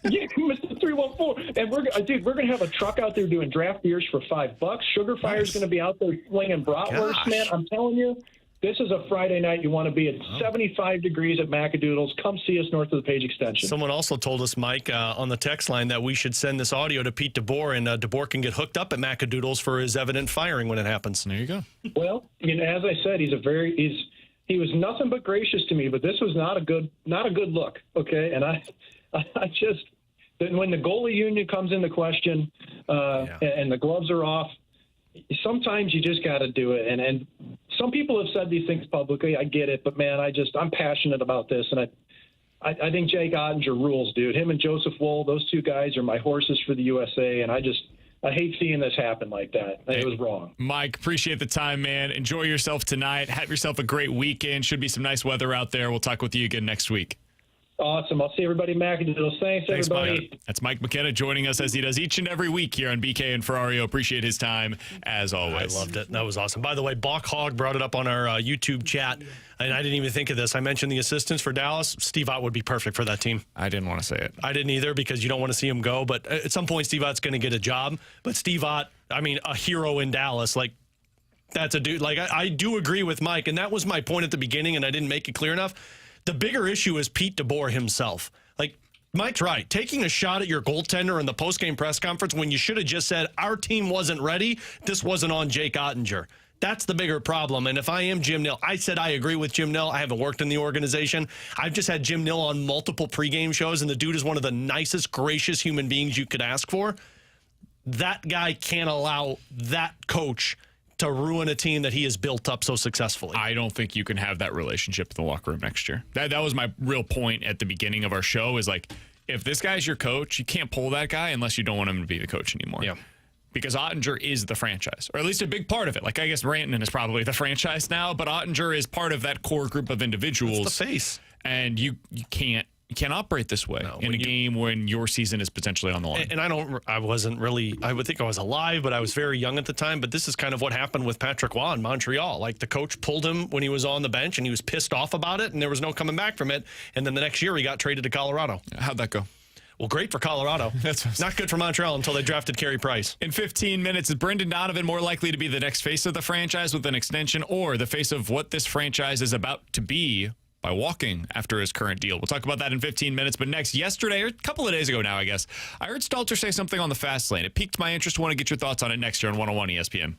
Yeah, Mr. 314. And we're going to have a truck out there doing draft beers for $5. Sugar Fire's going to be out there slinging bratwurst, man. I'm telling you, this is a Friday night you want to be at 75 degrees at Macadoodles. Come see us north of the Page Extension. Someone also told us, Mike, on the text line that we should send this audio to Pete DeBoer, and DeBoer can get hooked up at Macadoodles for his evident firing when it happens. There you go. Well, as I said, he was nothing but gracious to me, but this was not a good look. Okay, and I just, when the goalie union comes into question and the gloves are off, sometimes you just got to do it. And some people have said these things publicly. I get it, but man, I'm passionate about this, and I think Jake Ottinger rules, dude. Him and Joseph Woll, those two guys are my horses for the USA, and I hate seeing this happen like that. It was wrong. Mike, appreciate the time, man. Enjoy yourself tonight. Have yourself a great weekend. Should be some nice weather out there. We'll talk with you again next week. Awesome. I'll see everybody at Macadoodles. Thanks, everybody. Mike. That's Mike McKenna joining us as he does each and every week here on BK and Ferrario. Appreciate his time, as always. I loved it. That was awesome. By the way, Bach Hogg brought it up on our YouTube chat, and I didn't even think of this. I mentioned the assistants for Dallas. Steve Ott would be perfect for that team. I didn't want to say it. I didn't either, because you don't want to see him go. But at some point, Steve Ott's going to get a job. But Steve Ott, a hero in Dallas, like, that's a dude. Like, I do agree with Mike, and that was my point at the beginning, and I didn't make it clear enough. The bigger issue is Pete DeBoer himself. Like, Mike's right. Taking a shot at your goaltender in the postgame press conference when you should have just said, our team wasn't ready, this wasn't on Jake Ottinger. That's the bigger problem. And if I am Jim Nill, I said I agree with Jim Nill. I haven't worked in the organization. I've just had Jim Nill on multiple pregame shows, and the dude is one of the nicest, gracious human beings you could ask for. That guy can't allow that coach to ruin a team that he has built up so successfully. I don't think you can have that relationship in the locker room next year. That was my real point at the beginning of our show, is like, if this guy's your coach, you can't pull that guy unless you don't want him to be the coach anymore. Yeah. Because Ottinger is the franchise, or at least a big part of it. Like, I guess Rantanen is probably the franchise now, but Ottinger is part of that core group of individuals. That's the face. And you can't You can't operate this way in a game when your season is potentially on the line. And I wasn't really, I would think I was alive, but I was very young at the time. But this is kind of what happened with Patrick Waugh in Montreal. Like, the coach pulled him when he was on the bench, and he was pissed off about it, and there was no coming back from it. And then the next year, he got traded to Colorado. How'd that go? Well, great for Colorado. That's not good for Montreal until they drafted Carey Price. In 15 minutes, is Brendan Donovan more likely to be the next face of the franchise with an extension, or the face of what this franchise is about to be by walking after his current deal? We'll talk about that in 15 minutes. But next, yesterday, or a couple of days ago now, I guess, I heard Stalter say something on the fast lane. It piqued my interest. I want to get your thoughts on it next year on 101 ESPN.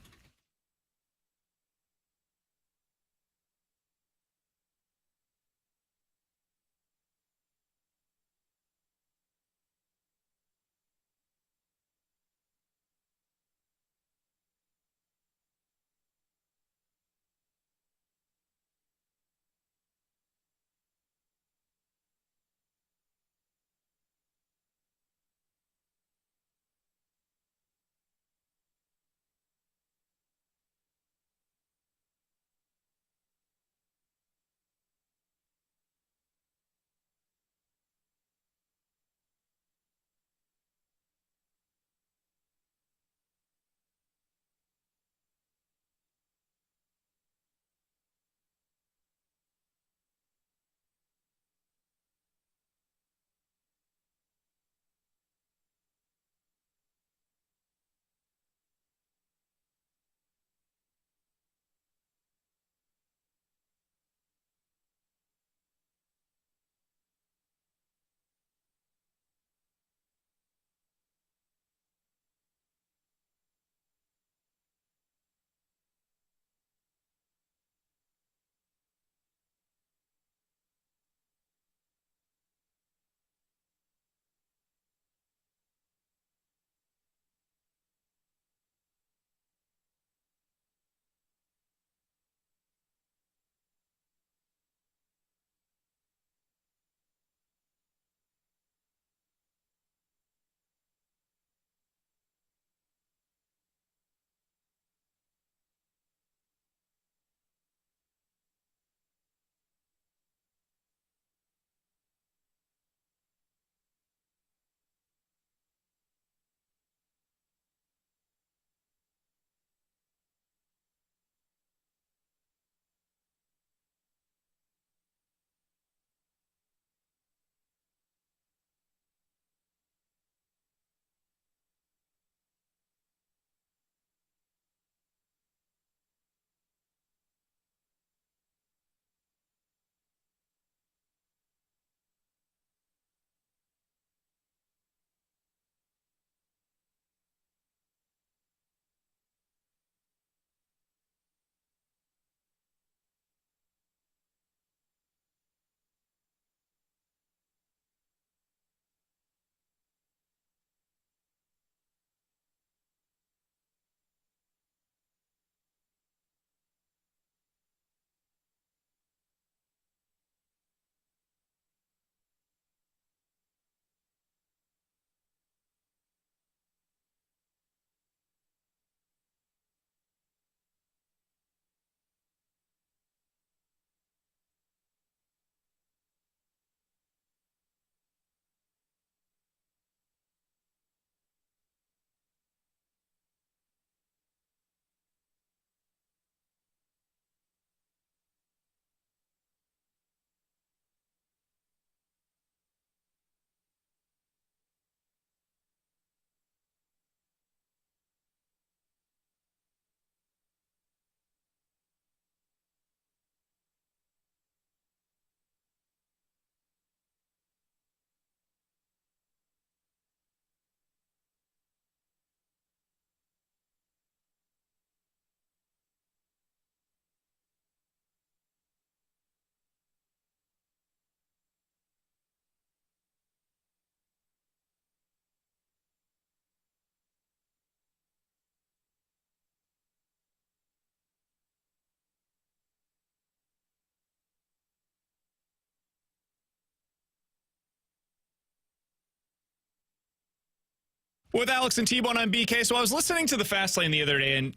With Alex and T-Bone, I'm BK. So I was listening to the Fast Lane the other day, and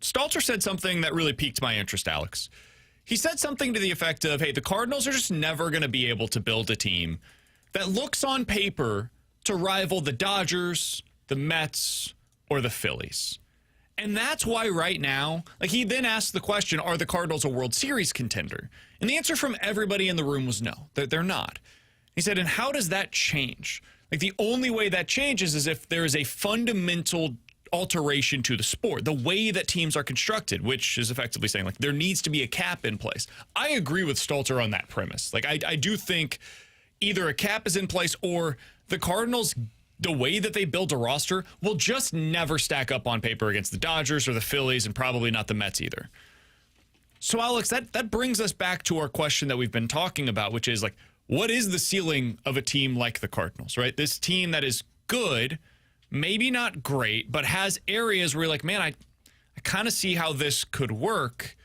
Stalter said something that really piqued my interest, Alex. He said something to the effect of, hey, the Cardinals are just never going to be able to build a team that looks on paper to rival the Dodgers, the Mets, or the Phillies. And that's why right now, like he then asked the question, are the Cardinals a World Series contender? And the answer from everybody in the room was no, they're not. He said, and how does that change? Like the only way that changes is if there is a fundamental alteration to the sport, the way that teams are constructed, which is effectively saying like there needs to be a cap in place. I agree with Stalter on that premise. Like I do think either a cap is in place or the Cardinals, the way that they build a roster, will just never stack up on paper against the Dodgers or the Phillies and probably not the Mets either. So Alex, that brings us back to our question that we've been talking about, which is like, what is the ceiling of a team like the Cardinals, right? This team that is good, maybe not great, but has areas where you're like, man, I kind of see how this could work.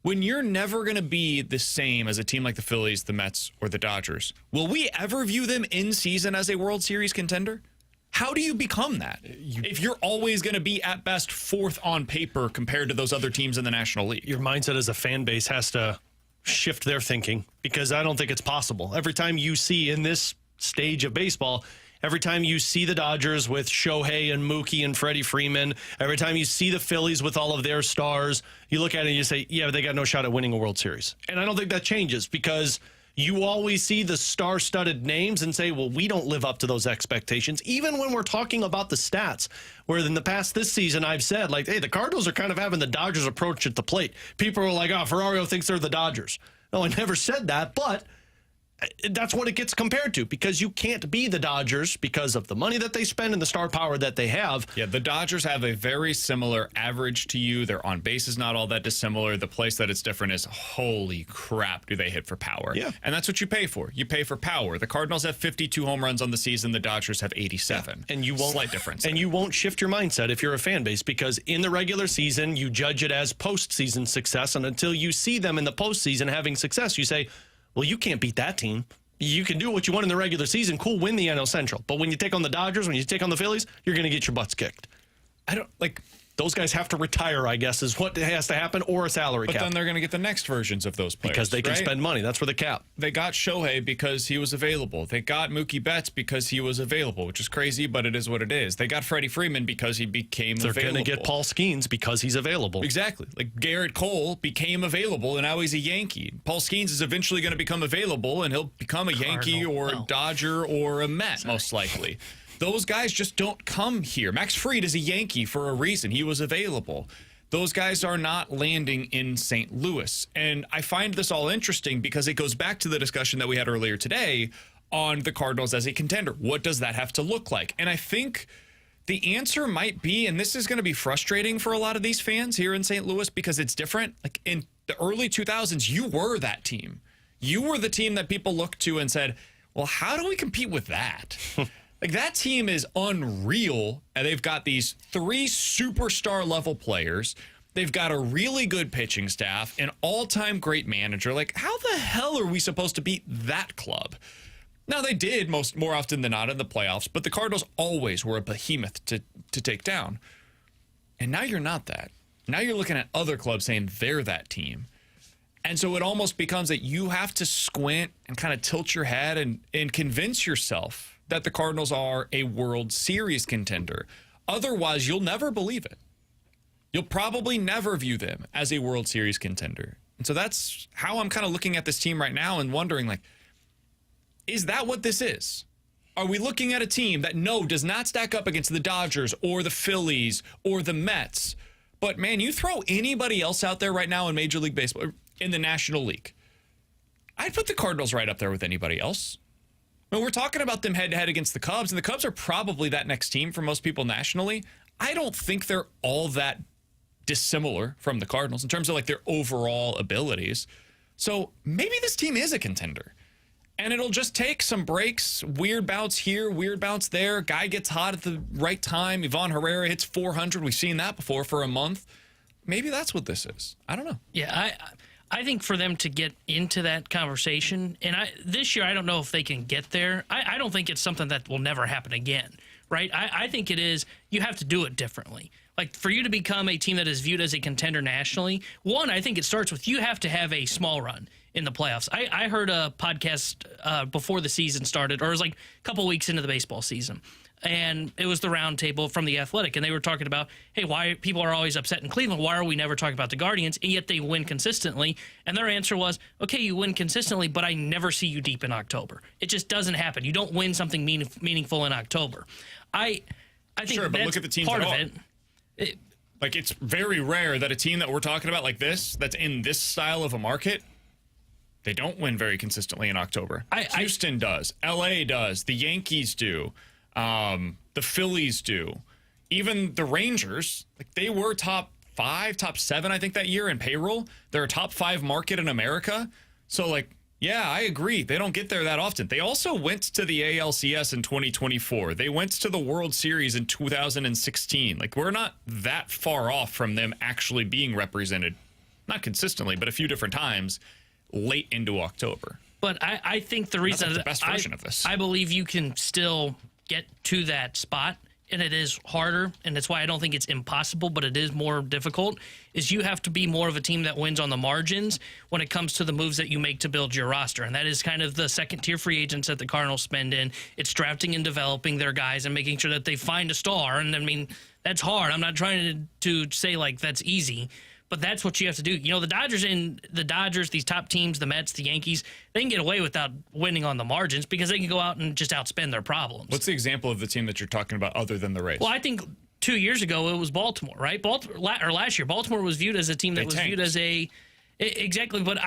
When you're never going to be the same as a team like the Phillies, the Mets, or the Dodgers, will we ever view them in season as a World Series contender? How do you become that? If you're always going to be at best fourth on paper compared to those other teams in the National League. Your mindset as a fan base has to shift their thinking because I don't think it's possible. Every time you see in this stage of baseball, every time you see the Dodgers with Shohei and Mookie and Freddie Freeman, every time you see the Phillies with all of their stars, you look at it and you say, yeah, they got no shot at winning a World Series. And I don't think that changes because you always see the star-studded names and say, well, we don't live up to those expectations, even when we're talking about the stats, where in the past this season I've said, like, hey, the Cardinals are kind of having the Dodgers approach at the plate. People are like, oh, Ferrario thinks they're the Dodgers. No, I never said that, but that's what it gets compared to because you can't be the Dodgers because of the money that they spend and the star power that they have. Yeah, the Dodgers have a very similar average to you. Their on base is not all that dissimilar. The place that it's different is, holy crap, do they hit for power? Yeah. And that's what you pay for. You pay for power. The Cardinals have 52 home runs on the season. The Dodgers have 87. Yeah. And you won't, slight difference. And you won't shift your mindset if you're a fan base because in the regular season, you judge it as postseason success. And until you see them in the postseason having success, you say, well, you can't beat that team. You can do what you want in the regular season. Cool, win the NL Central. But when you take on the Dodgers, when you take on the Phillies, you're going to get your butts kicked. I don't like those guys have to retire, I guess, is what has to happen, or a salary cap. But then they're going to get the next versions of those players. Because they can spend money. That's for the cap. They got Shohei because he was available. They got Mookie Betts because he was available, which is crazy, but it is what it is. They got Freddie Freeman because he became available. They're going to get Paul Skeens because he's available. Exactly. Like Garrett Cole became available, and now he's a Yankee. Paul Skeens is eventually going to become available, and he'll become a Yankee or a Dodger or a Met, most likely. Those guys just don't come here. Max Fried is a Yankee for a reason. He was available. Those guys are not landing in St. Louis. And I find this all interesting because it goes back to the discussion that we had earlier today on the Cardinals as a contender. What does that have to look like? And I think the answer might be, and this is going to be frustrating for a lot of these fans here in St. Louis because it's different. Like in the early 2000s, you were that team. You were the team that people looked to and said, well, how do we compete with that? Like, that team is unreal, and they've got these 3 superstar level players. They've got a really good pitching staff, an all-time great manager. Like, how the hell are we supposed to beat that club? Now, they did more often than not in the playoffs, but the Cardinals always were a behemoth to take down. And now you're not that. Now you're looking at other clubs saying they're that team. And so it almost becomes that you have to squint and kind of tilt your head and convince yourself that the Cardinals are a World Series contender. Otherwise, you'll never believe it. You'll probably never view them as a World Series contender. And so that's how I'm kind of looking at this team right now and wondering, like, is that what this is? Are we looking at a team that, no, does not stack up against the Dodgers or the Phillies or the Mets? But, man, you throw anybody else out there right now in Major League Baseball, in the National League, I'd put the Cardinals right up there with anybody else. I mean, we're talking about them head-to-head against the Cubs, and the Cubs are probably that next team for most people nationally. I don't think they're all that dissimilar from the Cardinals in terms of, like, their overall abilities. So maybe this team is a contender. And it'll just take some breaks, weird bounce here, weird bounce there. Guy gets hot at the right time. Ivan Herrera hits 400. We've seen that before for a month. Maybe that's what this is. I don't know. Yeah, I think for them to get into that conversation, and this year I don't know if they can get there. I don't think it's something that will never happen again, right? I think it is, you have to do it differently. Like, for you to become a team that is viewed as a contender nationally, one, I think it starts with you have to have a small run. in the playoffs. I heard a podcast before the season started, or it was like a couple weeks into the baseball season. And it was the round table from The Athletic, and they were talking about, hey, why people are always upset in Cleveland? Why are we never talking about the Guardians? And yet they win consistently. And their answer was, okay, you win consistently, but I never see you deep in October. It just doesn't happen. You don't win something meaningful in October. I think sure, but that's look at the teams part that of it. Like, it's very rare that a team that we're talking about like this, that's in this style of a market, they don't win very consistently in October. Houston does. L.A. does. The Yankees do. The Phillies do. Even the Rangers, like, they were top 5, top 7, I think, that year in payroll. They're a top 5 market in America. So, like, yeah, I agree. They don't get there that often. They also went to the ALCS in 2024. They went to the World Series in 2016. Like, we're not that far off from them actually being represented, not consistently, but a few different times late into October. But I think the reason That's like the best version of this. I believe you can still get to that spot, and it is harder, and that's why I don't think it's impossible, but it is more difficult, is you have to be more of a team that wins on the margins when it comes to the moves that you make to build your roster. And that is kind of the second-tier free agents that the Cardinals spend in. It's drafting and developing their guys and making sure that they find a star. And, I mean, that's hard. I'm not trying to say, like, that's easy. But that's what you have to do. You know, the Dodgers, these top teams, the Mets, the Yankees, they can get away without winning on the margins because they can go out and just outspend their problems. What's the example of the team that you're talking about other than the Rays? Well, I think 2 years ago it was Baltimore, right? Last year, Baltimore was viewed as a team that was viewed as a... Exactly, but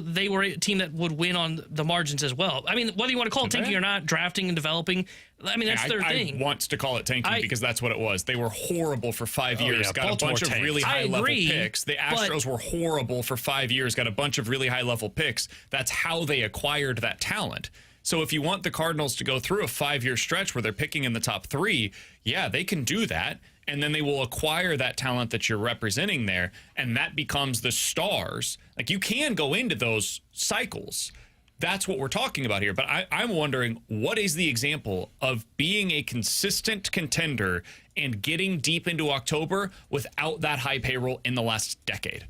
they were a team that would win on the margins as well. I mean, whether you want to call it tanking or not, drafting and developing, I mean, that's their thing. I want to call it tanking because that's what it was. They were horrible for 5 years, got Baltimore a bunch of really high-level picks. The Astros were horrible for 5 years, got a bunch of really high-level picks. That's how they acquired that talent. So if you want the Cardinals to go through a 5-year stretch where they're picking in the top 3, yeah, they can do that. And then they will acquire that talent that you're representing there, and that becomes the stars. Like, you can go into those cycles. That's what we're talking about here. But I'm wondering, what is the example of being a consistent contender and getting deep into October without that high payroll in the last decade?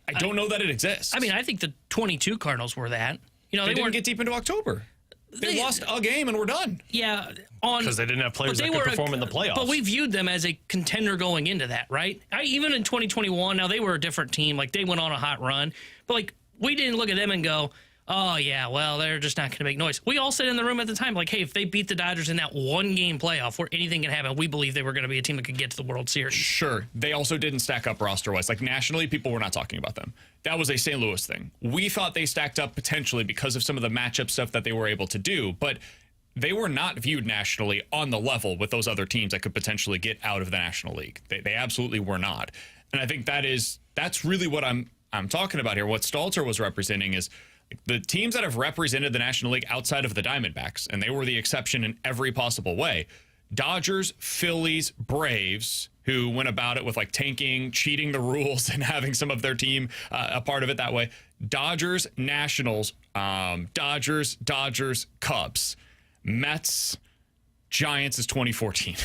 I don't know that it exists. I mean, I think the 22 Cardinals were that. You know, they didn't get deep into October. They lost a game and we're done. Yeah. Because they didn't have players that could perform in the playoffs. But we viewed them as a contender going into that, right? Even in 2021, now they were a different team. Like, they went on a hot run. But, like, we didn't look at them and go, oh, yeah, well, they're just not going to make noise. We all said in the room at the time, like, hey, if they beat the Dodgers in that one-game playoff where anything can happen, we believe they were going to be a team that could get to the World Series. Sure. They also didn't stack up roster-wise. Like, nationally, people were not talking about them. That was a St. Louis thing. We thought they stacked up potentially because of some of the matchup stuff that they were able to do, but they were not viewed nationally on the level with those other teams that could potentially get out of the National League. They absolutely were not. And I think that's really what I'm talking about here. What Stalter was representing is the teams that have represented the National League outside of the Diamondbacks, and they were the exception in every possible way. Dodgers, Phillies, Braves, who went about it with like tanking, cheating the rules, and having some of their team a part of it that way. Dodgers, Nationals, Dodgers, Cubs, Mets, Giants is 2014.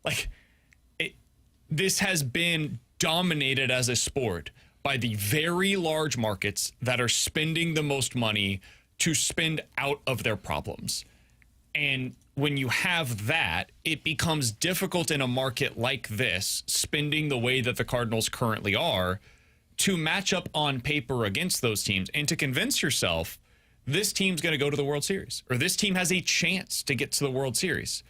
Like, this has been dominated as a sport by the very large markets that are spending the most money to spend out of their problems. And when you have that, it becomes difficult in a market like this, spending the way that the Cardinals currently are, to match up on paper against those teams and to convince yourself this team's going to go to the World Series or this team has a chance to get to the World Series.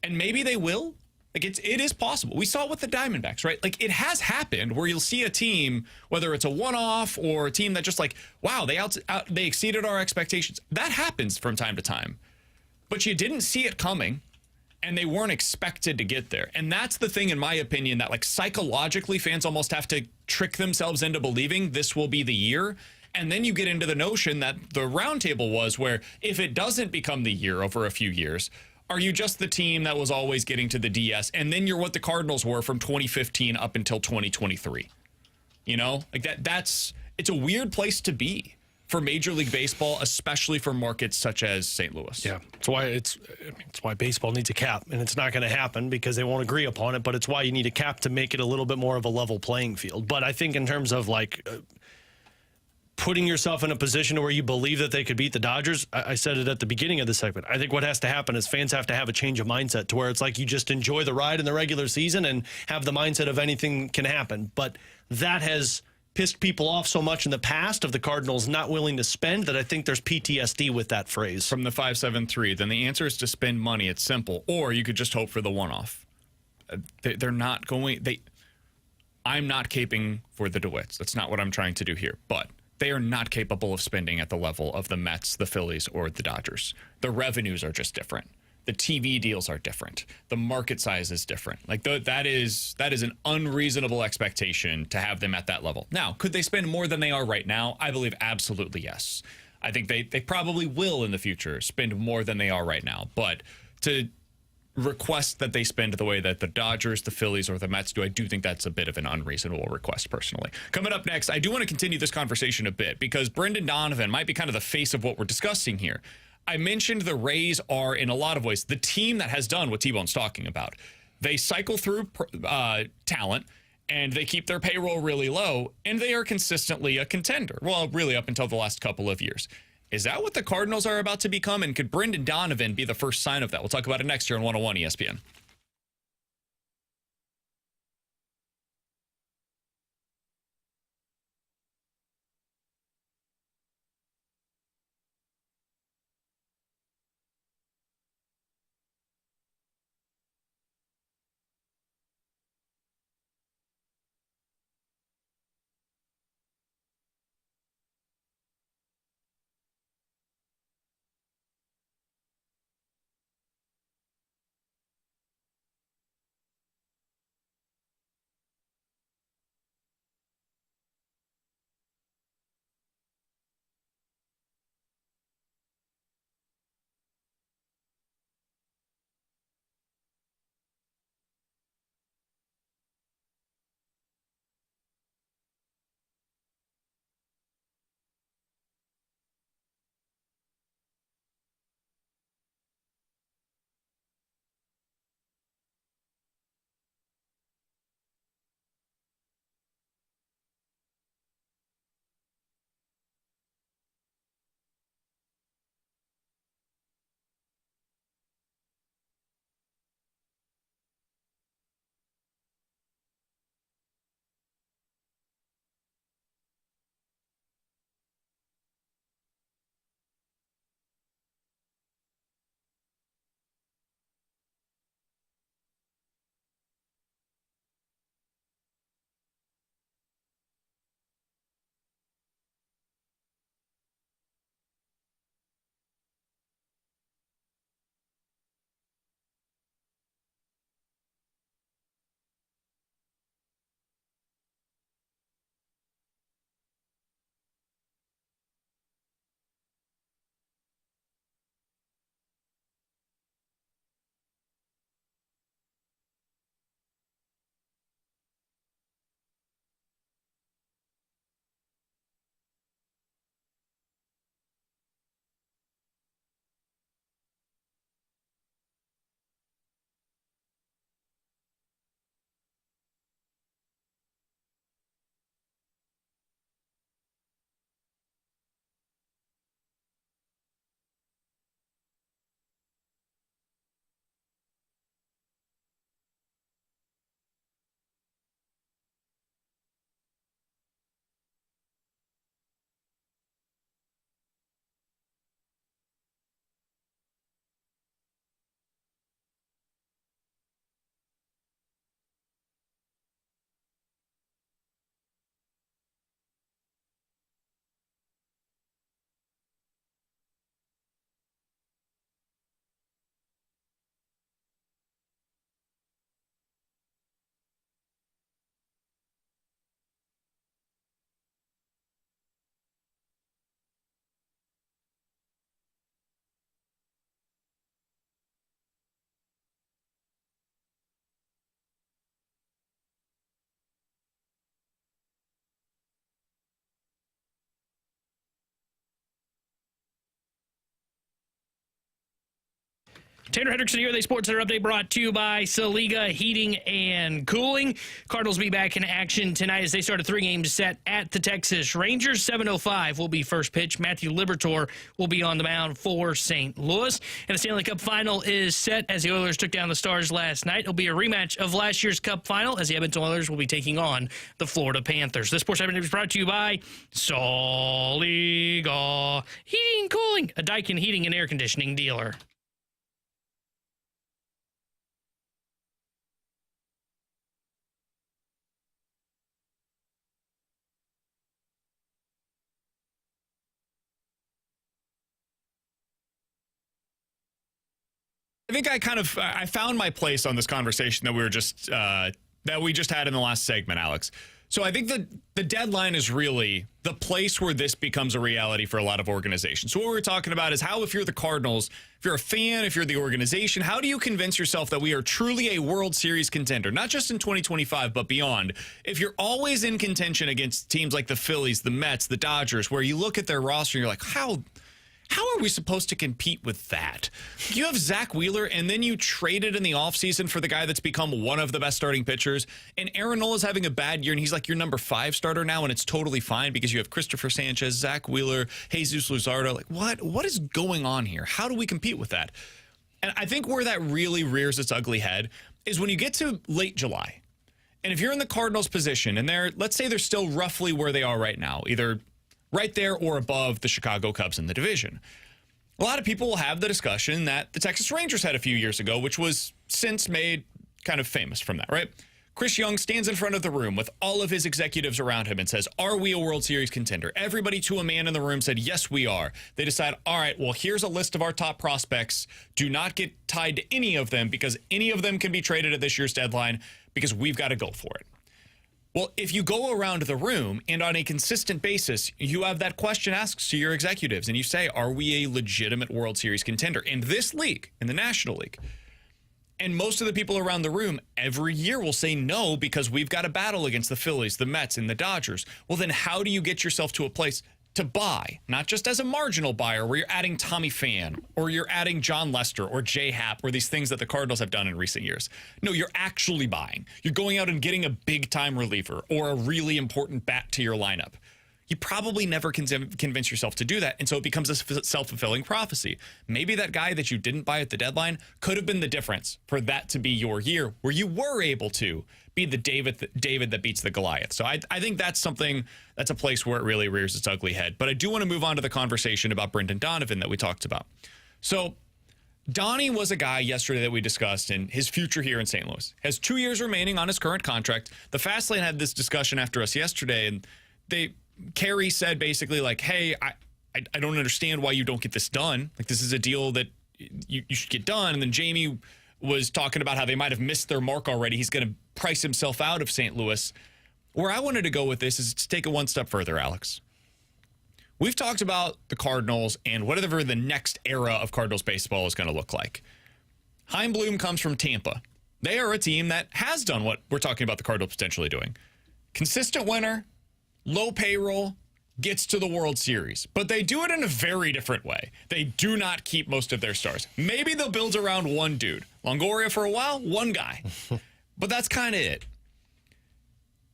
And maybe they will. Like, it is possible. We saw it with the Diamondbacks, right? Like, it has happened where you'll see a team, whether it's a one-off or a team that just like, wow, they exceeded our expectations. That happens from time to time. But you didn't see it coming, and they weren't expected to get there. And that's the thing, in my opinion, that like psychologically fans almost have to trick themselves into believing this will be the year. And then you get into the notion that the roundtable was where if it doesn't become the year over a few years, are you just the team that was always getting to the DS? And then you're what the Cardinals were from 2015 up until 2023. You know, like it's a weird place to be for Major League Baseball, especially for markets such as St. Louis. Yeah, it's why baseball needs a cap, and it's not going to happen because they won't agree upon it, but it's why you need a cap to make it a little bit more of a level playing field. But I think in terms of like putting yourself in a position where you believe that they could beat the Dodgers. I said it at the beginning of the segment. I think what has to happen is fans have to have a change of mindset to where it's like you just enjoy the ride in the regular season and have the mindset of anything can happen. But that has pissed people off so much in the past of the Cardinals not willing to spend that I think there's PTSD with that phrase. From the 573, then the answer is to spend money. It's simple. Or you could just hope for the one-off. They're not going... I'm not caping for the DeWitts. That's not what I'm trying to do here. But they are not capable of spending at the level of the Mets, the Phillies, or the Dodgers. The revenues are just different. The TV deals are different. The market size is different. Like that is an unreasonable expectation to have them at that level. Now, could they spend more than they are right now? I believe absolutely yes. I think they probably will in the future spend more than they are right now. But to request that they spend the way that the Dodgers, the Phillies, or the Mets do, I do think that's a bit of an unreasonable request personally. Coming up next, I do want to continue this conversation a bit because Brendan Donovan might be kind of the face of what we're discussing here. I mentioned the Rays are, in a lot of ways, the team that has done what T-Bone's talking about. They cycle through talent, and they keep their payroll really low, and they are consistently a contender. Well, really up until the last couple of years. Is that what the Cardinals are about to become? And could Brendan Donovan be the first sign of that? We'll talk about it next year on 101 ESPN. Tanner Hendrickson here. The Sports Center update brought to you by Saliga Heating and Cooling. Cardinals will be back in action tonight as they start a 3-game set at the Texas Rangers. 7:05 will be first pitch. Matthew Liberatore will be on the mound for St. Louis. And the Stanley Cup final is set as the Oilers took down the Stars last night. It'll be a rematch of last year's Cup final as the Edmonton Oilers will be taking on the Florida Panthers. This Sports Center is brought to you by Saliga Heating and Cooling, a Daikin heating and air conditioning dealer. I think I found my place on this conversation that we just had in the last segment, Alex. So I think the deadline is really the place where this becomes a reality for a lot of organizations. So what we're talking about is how, if you're the Cardinals, if you're a fan, if you're the organization, how do you convince yourself that we are truly a World Series contender, not just in 2025, but beyond? If you're always in contention against teams like the Phillies, the Mets, the Dodgers, where you look at their roster and you're like, how are we supposed to compete with that? You have Zach Wheeler, and then you traded in the offseason for the guy that's become one of the best starting pitchers, and Aaron Nola's having a bad year, and he's like your number 5 starter now, and it's totally fine because you have Christopher Sanchez, Zach Wheeler, Jesus Luzardo. Like, what is going on here? How do we compete with that? And I think where that really rears its ugly head is when you get to late July, and if you're in the Cardinals' position, and let's say they're still roughly where they are right now, either right there or above the Chicago Cubs in the division. A lot of people will have the discussion that the Texas Rangers had a few years ago, which was since made kind of famous from that, right? Chris Young stands in front of the room with all of his executives around him and says, are we a World Series contender? Everybody to a man in the room said, yes, we are. They decide, all right, well, here's a list of our top prospects. Do not get tied to any of them because any of them can be traded at this year's deadline because we've got to go for it. Well, if you go around the room and on a consistent basis, you have that question asked to your executives and you say, are we a legitimate World Series contender in this league, in the National League? And most of the people around the room every year will say no because we've got a battle against the Phillies, the Mets, and the Dodgers. Well, then how do you get yourself to a place to buy, not just as a marginal buyer where you're adding Tommy Pham or you're adding John Lester or Jay Happ or these things that the Cardinals have done in recent years? No, you're actually buying. You're going out and getting a big-time reliever or a really important bat to your lineup. You probably never convince yourself to do that, and so it becomes a self-fulfilling prophecy. Maybe that guy that you didn't buy at the deadline could have been the difference for that to be your year where you were able to be the David that beats the Goliath. So I think that's something, that's a place where it really rears its ugly head. But I do want to move on to the conversation about Brendan Donovan that we talked about. So Donnie was a guy yesterday that we discussed in his future here in St. Louis. Has 2 years remaining on his current contract. The Fast Lane had this discussion after us yesterday, and Kerry said basically like, hey, I don't understand why you don't get this done. Like, this is a deal that you should get done. And then Jamie was talking about how they might have missed their mark already. He's going to price himself out of St. Louis. Where I wanted to go with this is to take it one step further, Alex. We've talked about the Cardinals and whatever the next era of Cardinals baseball is going to look like. Chaim Bloom comes from Tampa. They are a team that has done what we're talking about the Cardinals potentially doing. Consistent winner, low payroll, gets to the World Series. But they do it in a very different way. They do not keep most of their stars. Maybe they'll build around one dude. Longoria for a while, one guy. But that's kind of it.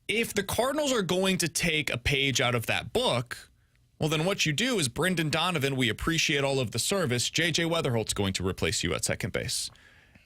If the Cardinals are going to take a page out of that book, well, then what you do is Brendan Donovan, we appreciate all of the service. J.J. Weatherholt's going to replace you at second base.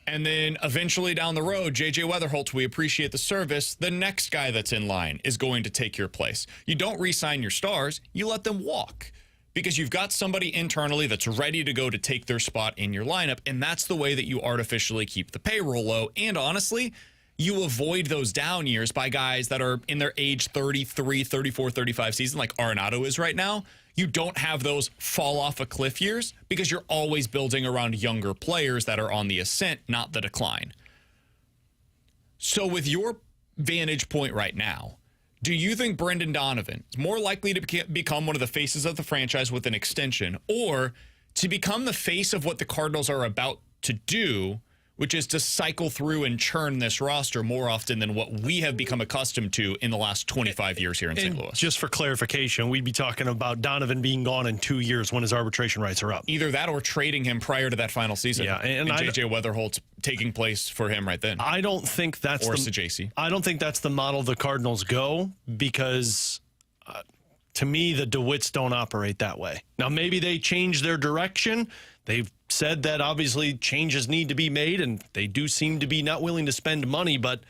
And then eventually down the road, J.J. Weatherholt, we appreciate the service. The next guy that's in line is going to take your place. You don't re-sign your stars. You let them walk because you've got somebody internally that's ready to go to take their spot in your lineup, and that's the way that you artificially keep the payroll low. And honestly, you avoid those down years by guys that are in their age 33, 34, 35 season like Arenado is right now. You don't have those fall off a cliff years because you're always building around younger players that are on the ascent, not the decline. So with your vantage point right now, do you think Brendan Donovan is more likely to become one of the faces of the franchise with an extension, or to become the face of what the Cardinals are about to do which is to cycle through and churn this roster more often than what we have become accustomed to in the last 25 years here in St. Louis. Just for clarification, we'd be talking about Donovan being gone in 2 years when his arbitration rights are up. Either that or trading him prior to that final season. Yeah, and J.J. Weatherholt's taking place for him right then. I don't think that's I don't think that's the model the Cardinals go because to me, the DeWitts don't operate that way. Now, maybe they change their direction. They've said that obviously changes need to be made, and they do seem to be not willing to spend money. But,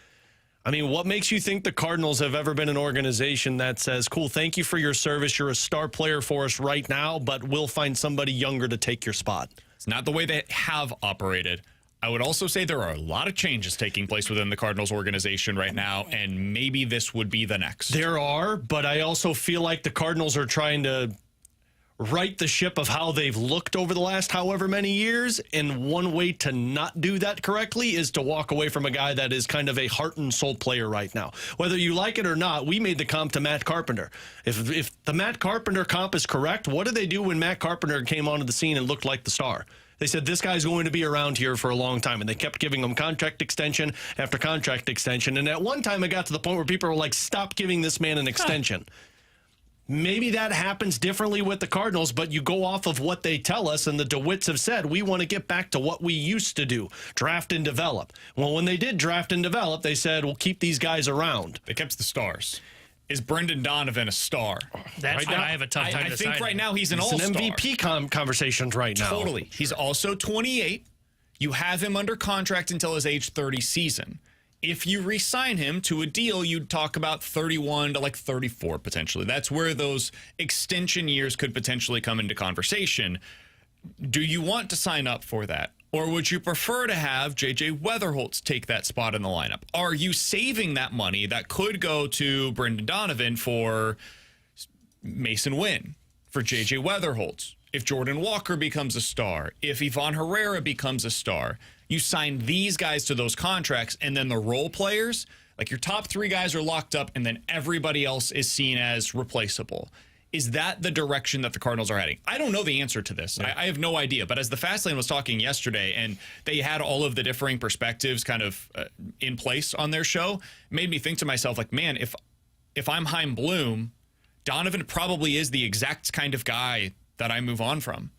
I mean, what makes you think the Cardinals have ever been an organization that says, cool, thank you for your service. You're a star player for us right now, but we'll find somebody younger to take your spot? It's not the way they have operated. I would also say there are a lot of changes taking place within the Cardinals organization right now, and maybe this would be the next. There are, but I also feel like the Cardinals are trying to right the ship of how they've looked over the last however many years, and one way to not do that correctly is to walk away from a guy that is kind of a heart and soul player right now. Whether you like it or not, we made the comp to Matt Carpenter. If the Matt Carpenter comp is correct, what did they do when Matt Carpenter came onto the scene and looked like the star? They said, this guy's going to be around here for a long time. And they kept giving him contract extension after contract extension. And at one time, it got to the point where people were like, stop giving this man an extension. Maybe that happens differently with the Cardinals, but you go off of what they tell us. And the DeWitts have said, we want to get back to what we used to do, draft and develop. Well, when they did draft and develop, they said, we'll keep these guys around. They kept the stars. Is Brendan Donovan a star? That's right now, I have a tough time deciding. I think right now he's an all-star. It's an MVP conversations right now. Totally. He's also 28. You have him under contract until his age 30 season. If you re-sign him to a deal, you'd talk about 31 to like 34 potentially. That's where those extension years could potentially come into conversation. Do you want to sign up for that? Or would you prefer to have J.J. Weatherholtz take that spot in the lineup? Are you saving that money that could go to Brendan Donovan for Mason Wynn, for J.J. Weatherholtz? If Jordan Walker becomes a star, if Ivan Herrera becomes a star, you sign these guys to those contracts, and then the role players, like your top three guys are locked up, and then everybody else is seen as replaceable. Is that the direction that the Cardinals are heading? I don't know the answer to this. I have no idea. But as the Fast Lane was talking yesterday, and they had all of the differing perspectives kind of in place on their show, made me think to myself, like, man, if I'm Chaim Bloom, Donovan probably is the exact kind of guy that I move on from.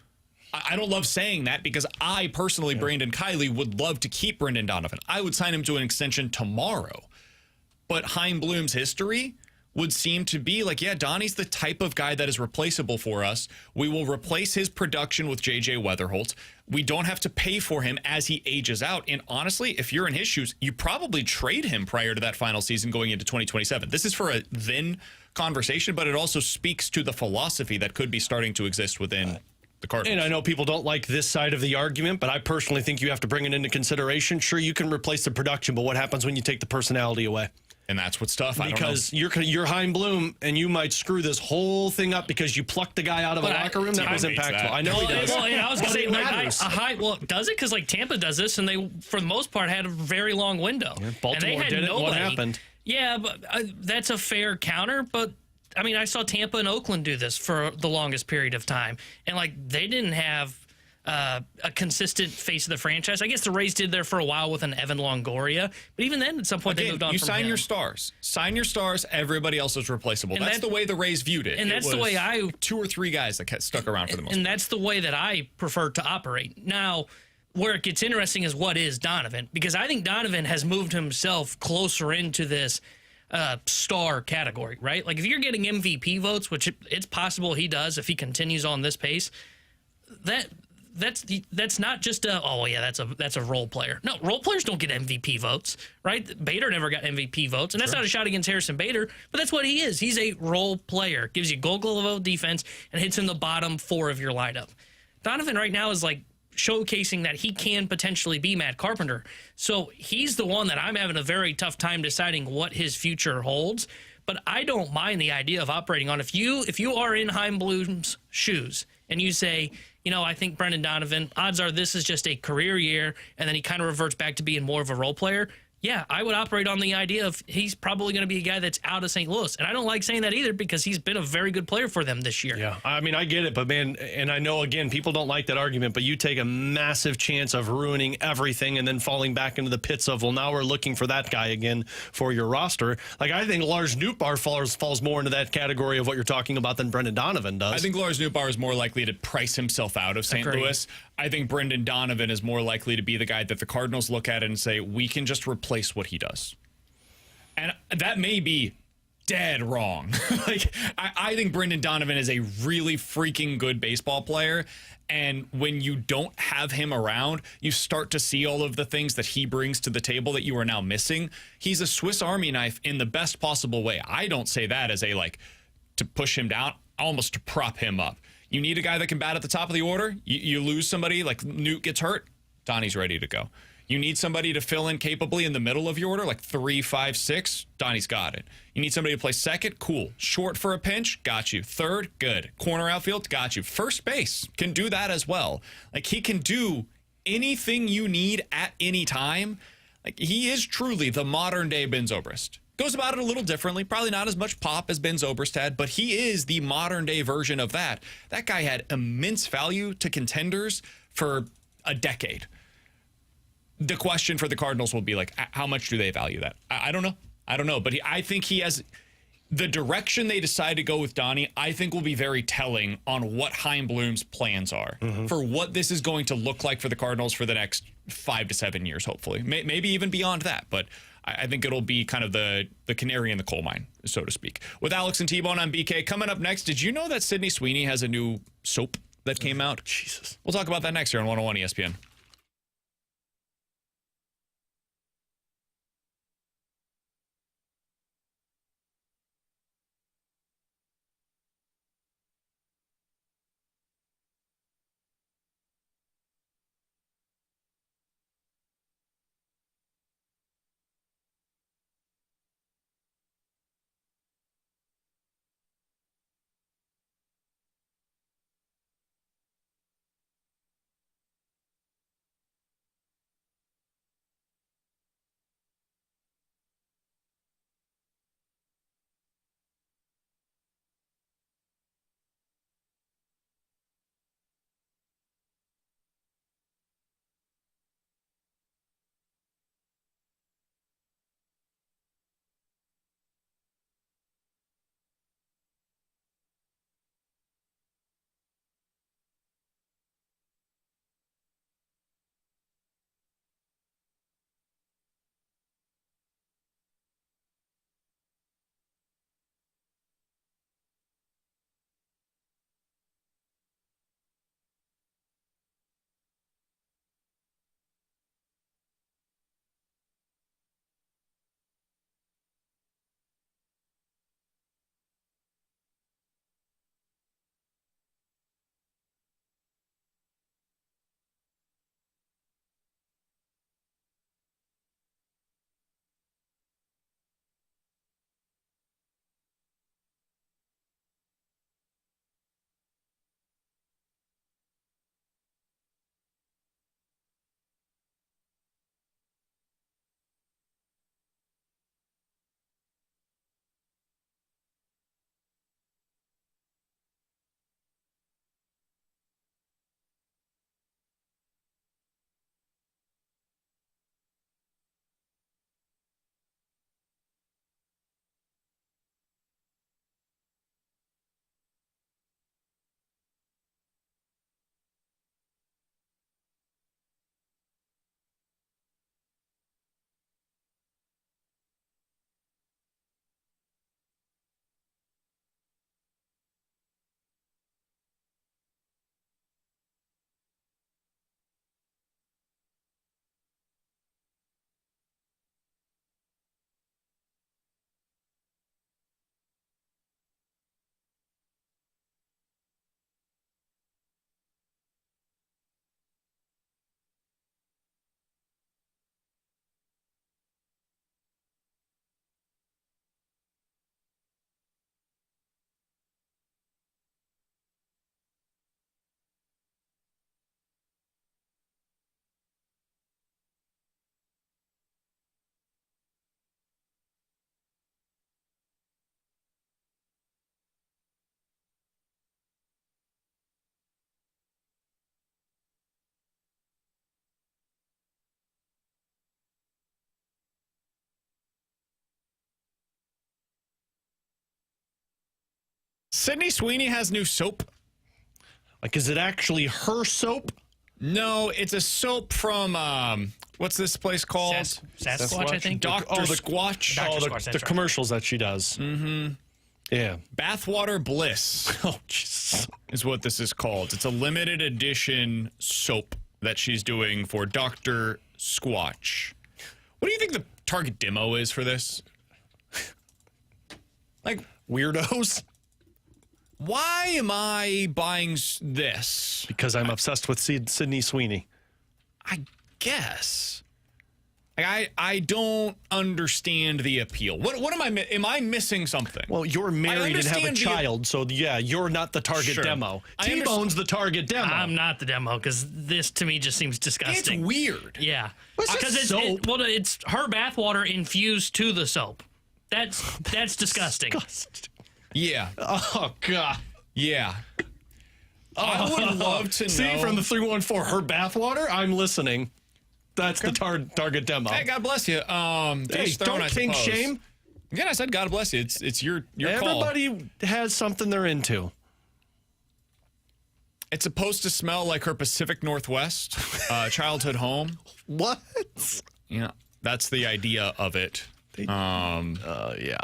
I don't love saying that because I personally, Brandon Kiley, would love to keep Brendan Donovan. I would sign him to an extension tomorrow. But Chaim Bloom's history would seem to be like, yeah, Donnie's the type of guy that is replaceable for us. We will replace his production with J.J. Weatherholtz. We don't have to pay for him as he ages out. And honestly, if you're in his shoes, you probably trade him prior to that final season going into 2027. This is for a then conversation, but it also speaks to the philosophy that could be starting to exist within the Cardinals. And I know people don't like this side of the argument, but I personally think you have to bring it into consideration. Sure, you can replace the production, but what happens when you take the personality away? And that's what's tough. Because you're Chaim Bloom, and you might screw this whole thing up because you plucked the guy out of a locker room that was impactful. I know he does. Well, I was going to say, like, does it? Because like Tampa does this, and they, for the most part, had a very long window. Yeah, Baltimore did it. What happened? Yeah, but that's a fair counter. But I mean, I saw Tampa and Oakland do this for the longest period of time, and like they didn't have a consistent face of the franchise. I guess the Rays did there for a while with an Evan Longoria, but even then, at some point, they moved on. You from sign him. your stars. Sign your stars. Everybody else is replaceable. That's the way the Rays viewed it. And that's the way I 2 or 3 guys that stuck around for the most part. And that's the way that I prefer to operate. Now, where it gets interesting is what is Donovan, because I think Donovan has moved himself closer into this star category, right? Like if you're getting MVP votes, which it's possible he does if he continues on this pace, that's not just that's a role player. No, role players don't get MVP votes, right? Bader never got MVP votes, and that's not a shot against Harrison Bader, but that's what he is. He's a role player, gives you Gold Glove of defense, and hits in the bottom 4 of your lineup. Donovan right now is like showcasing that he can potentially be Matt Carpenter. So he's the one that I'm having a very tough time deciding what his future holds. But I don't mind the idea of operating on if you are in Chaim Bloom's shoes and you say, I think Brendan Donovan, odds are this is just a career year, and then he kind of reverts back to being more of a role player. yeah, I would operate on the idea of he's probably going to be a guy that's out of St. Louis. And I don't like saying that either because he's been a very good player for them this year. Yeah, I mean, I get it, but man, and I know, again, people don't like that argument, but you take a massive chance of ruining everything and then falling back into the pits of, well, now we're looking for that guy again for your roster. Like, I think Lars Nootbaar falls more into that category of what you're talking about than Brendan Donovan does. I think Lars Nootbaar is more likely to price himself out of St. Louis. I think Brendan Donovan is more likely to be the guy that the Cardinals look at and say, we can just replace what he does. And that may be dead wrong. I think Brendan Donovan is a really freaking good baseball player. And when you don't have him around, you start to see all of the things that he brings to the table that you are now missing. He's a Swiss Army knife in the best possible way. I don't say that as a, to push him down, almost to prop him up. You need a guy that can bat at the top of the order. You lose somebody, like Newt gets hurt, Donnie's ready to go. You need somebody to fill in capably in the middle of your order, like 3, 5, 6, Donnie's got it. You need somebody to play second, cool. Short for a pinch, got you. Third, good. Corner outfield, got you. First base, can do that as well. Like, he can do anything you need at any time. Like, he is truly the modern day Ben Zobrist. Goes about it a little differently, probably not as much pop as Ben Zobrist had, but he is the modern day version of that. That guy had immense value to contenders for a decade. The question for the Cardinals will be how much do they value that? I don't know. I don't know, but I think he has the direction they decide to go with Donnie. I think will be very telling on what Chaim Bloom's plans are for what this is going to look like for the Cardinals for the next 5 to 7 years, hopefully, maybe even beyond that. But I think it'll be kind of the canary in the coal mine, so to speak. With Alex and T-Bone on BK. Coming up next, did you know that Sydney Sweeney has a new soap that came out? Jesus. We'll talk about that next here on 101 ESPN. Sydney Sweeney has new soap. Like, is it actually her soap? No, it's a soap from, what's this place called? Sasquatch, I think. Dr. Squatch. The commercials that she does. Mm-hmm. Yeah. Bathwater Bliss. Oh, jeez. Is what this is called. It's a limited edition soap that she's doing for Dr. Squatch. What do you think the target demo is for this? Like, weirdos? Why am I buying this? Because I'm obsessed with Sydney Sweeney. I guess. I don't understand the appeal. What am I missing something? Well, you're married and have a child, so yeah, you're not the target demo. T-Bone's the target demo. I'm not the demo because this to me just seems disgusting. It's weird. Yeah, because it's her bathwater infused to the soap. That's disgusting. Yeah. Oh God. Yeah. I would love to know. See, from the 314, her bathwater. I'm listening. That's the target demo. Hey, God bless you. Hey, don't kink shame. Again, I said God bless you. It's your call. Everybody has something they're into. It's supposed to smell like her Pacific Northwest childhood home. What? Yeah, that's the idea of it. Yeah.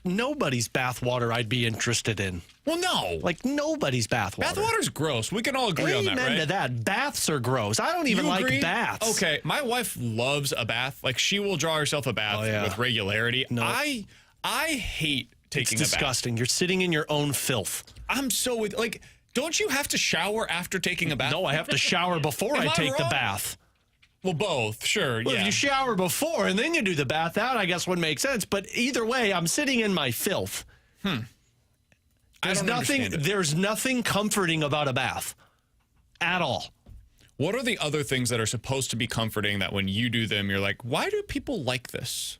Nobody's bathwater I'd be interested in. Well, no. Like, nobody's bathwater. Bathwater's gross. We can all agree on that, right? Amen to that. Baths are gross. I don't even like baths. Okay, my wife loves a bath. Like, she will draw herself a bath with regularity. No. I hate taking a bath. It's disgusting. You're sitting in your own filth. I'm so with, like, don't you have to shower after taking a bath? No, I have to shower before I take the bath. Well, both, sure, well, yeah. If you shower before and then you do the bath, that I guess would make sense. But either way, I'm sitting in my filth. There's nothing comforting about a bath at all. What are the other things that are supposed to be comforting that when you do them, you're like, why do people like this?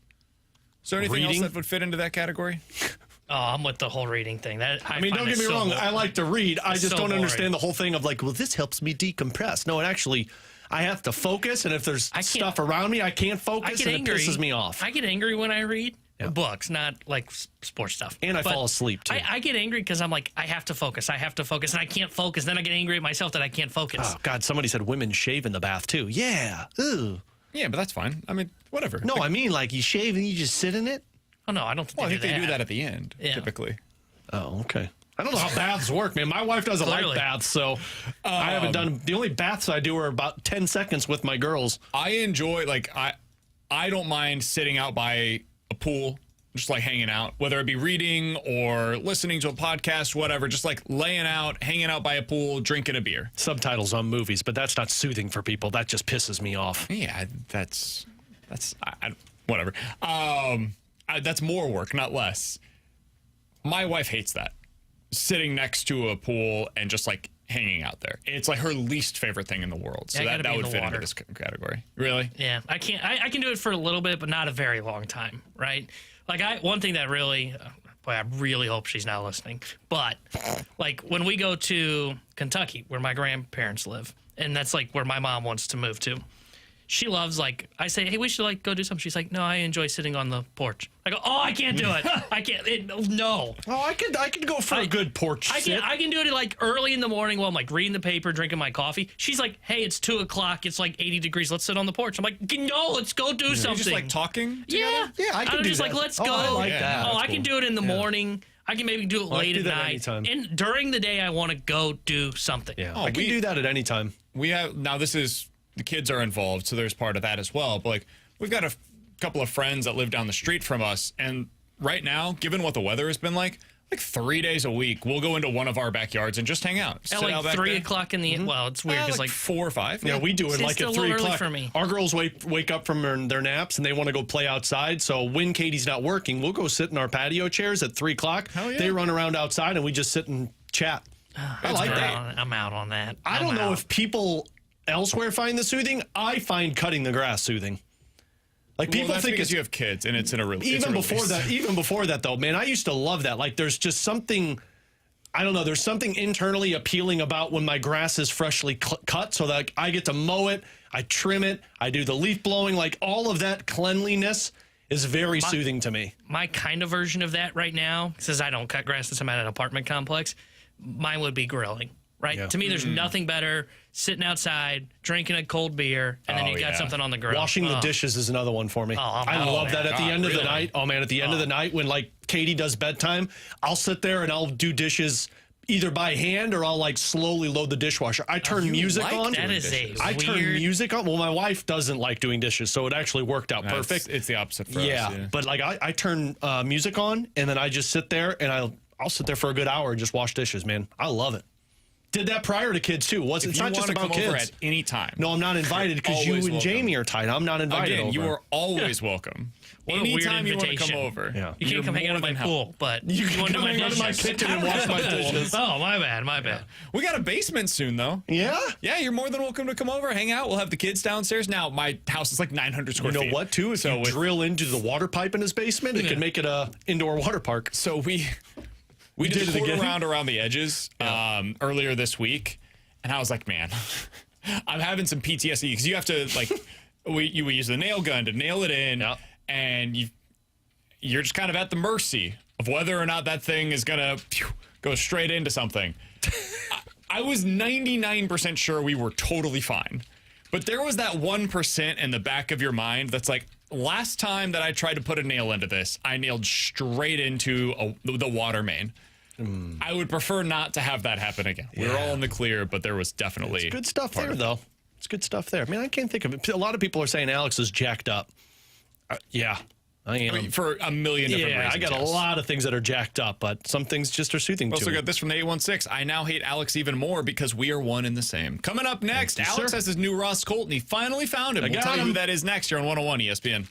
Is there anything else that would fit into that category? Oh, I'm with the whole reading thing. I mean, don't get me wrong. I like to read. I just don't understand the whole thing of like, well, this helps me decompress. No, it actually... I have to focus, and if there's stuff around me, I can't focus, and it pisses me off. I get angry when I read books, not like sports stuff. And I fall asleep, too. I get angry because I'm like, I have to focus, and I can't focus. Then I get angry at myself that I can't focus. Oh, God, somebody said women shave in the bath, too. Yeah. Ugh. Yeah, but that's fine. I mean, whatever. No, I mean, like, you shave and you just sit in it? Oh, no, I don't think I think they do that at the end, typically. Oh, okay. I don't know how baths work, man. My wife doesn't like baths, so I haven't done. The only baths I do are about 10 seconds with my girls. I enjoy, like, I don't mind sitting out by a pool, just like hanging out, whether it be reading or listening to a podcast, whatever, just like laying out, hanging out by a pool, drinking a beer. Subtitles on movies, but that's not soothing for people. That just pisses me off. Yeah, that's whatever. That's more work, not less. My wife hates that. Sitting next to a pool and just like hanging out there. It's like her least favorite thing in the world. So that would fit into this category. Really? Yeah. I can do it for a little bit, but not a very long time, right? Like one thing that really, boy, I really hope she's not listening. But like when we go to Kentucky, where my grandparents live, and that's like where my mom wants to move to. She loves, like, I say, hey, we should, like, go do something. She's like, no, I enjoy sitting on the porch. I go, oh, I can't do it. I can't. No. Oh, I could go for a good porch sit. I can do it, like, early in the morning while I'm, like, reading the paper, drinking my coffee. She's like, hey, it's 2 o'clock. It's, like, 80 degrees. Let's sit on the porch. I'm like, no, let's go do something. Just, like, talking together? Yeah, I can do just that. like, let's go. I like that. Oh, I can do it in the morning. I can maybe do it late at night. Anytime. And during the day, I want to go do something. Yeah, I can do that at any time. We have, now this is... The kids are involved, so there's part of that as well. But like, we've got a couple of friends that live down the street from us, and right now, given what the weather has been like 3 days a week, we'll go into one of our backyards and just hang out. At like 3 o'clock in the well, it's weird because like 4 or 5. Yeah, we do it like at 3 o'clock. For me. Our girls wake up from their naps and they want to go play outside. So when Katie's not working, we'll go sit in our patio chairs at 3 o'clock. Hell yeah. They run around outside and we just sit and chat. I like that. I'm out on that. I don't know if people elsewhere find this soothing. I find cutting the grass soothing. Like people that's think because you have kids and it's in a release. Even before that though, man, I used to love that. Like there's just something, I don't know, there's something internally appealing about when my grass is freshly cut so that I get to mow it, I trim it, I do the leaf blowing, like all of that cleanliness is very soothing to me. My kind of version of that right now, since I don't cut grass since I'm at an apartment complex, mine would be grilling. Right? Yeah. To me, there's nothing better sitting outside, drinking a cold beer, and then you got something on the grill. Washing the dishes is another one for me. I love that at the end of the night. Oh, man, at the end of the night when, like, Katie does bedtime, I'll sit there and I'll do dishes either by hand or I'll, like, slowly load the dishwasher. I turn music on. That is I turn music on. Well, my wife doesn't like doing dishes, so it actually worked out perfect. It's the opposite for us. Yeah, but, like, I turn music on, and then I just sit there, and I'll sit there for a good hour and just wash dishes, man. I love it. Did that prior to kids too. It's not just about kids. Over at any time. No, I'm not invited because you and welcome. Jamie are tight. I'm not invited. Again, over. you are always welcome. Anytime you want to come invitation. over. Yeah. You can't come hang out at my pool, but you can come hang out in my kitchen and wash my dishes. Oh, my bad. We got a basement soon, though. Yeah? Yeah, you're more than welcome to come over, hang out. We'll have the kids downstairs. Now, my house is like 900 square feet. You know what, too? If you drill into the water pipe in his basement, it could make it a indoor water park. So we did it again around the edges earlier this week. And I was like, man, I'm having some PTSD because you have to, like, we use the nail gun to nail it in, and you're just kind of at the mercy of whether or not that thing is going to go straight into something. I was 99% sure we were totally fine. But there was that 1% in the back of your mind that's like, last time that I tried to put a nail into this, I nailed straight into the water main. I would prefer not to have that happen again. We were all in the clear, but there was definitely... It's good stuff there, though. It's good stuff there. I mean, I can't think of it. A lot of people are saying Alex is jacked up. Yeah, I am. I mean, for a million different reasons. I got a lot of things that are jacked up, but some things just are soothing to me. Also got this from the 816. I now hate Alex even more because we are one and the same. Coming up next, Alex has his new Ross Colton. He finally found him. We'll tell you who that is next here on 101 ESPN.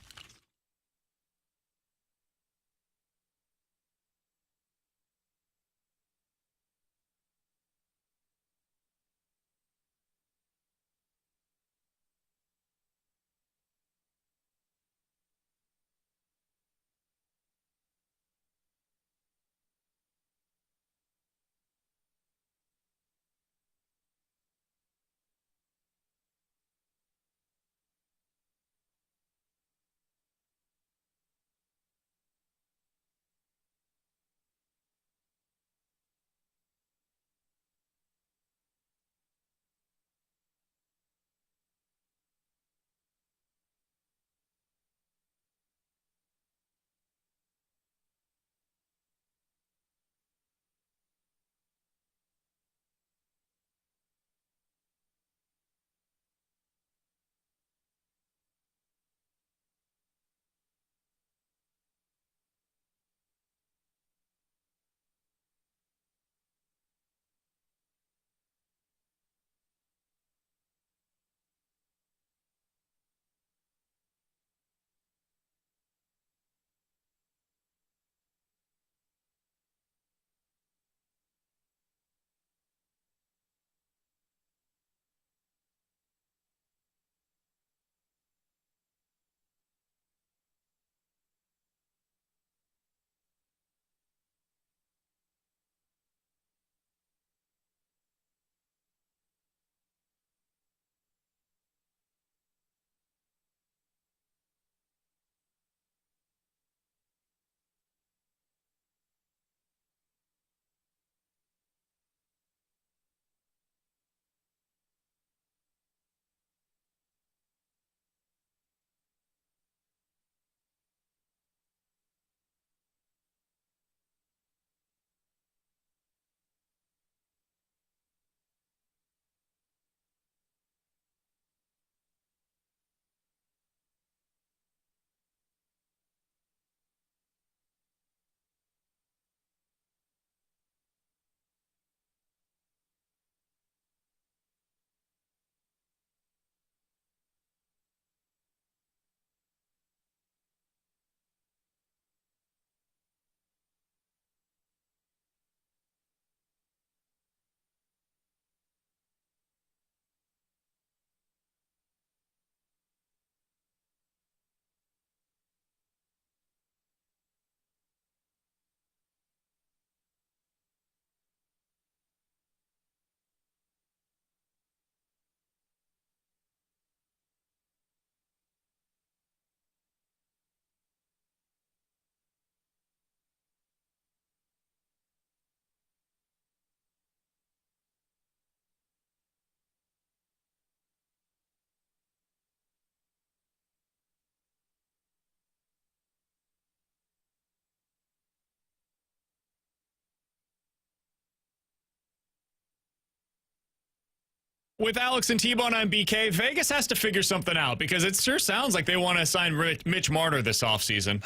With Alex and T-Bone on BK, Vegas has to figure something out because it sure sounds like they want to sign Mitch Marner this offseason.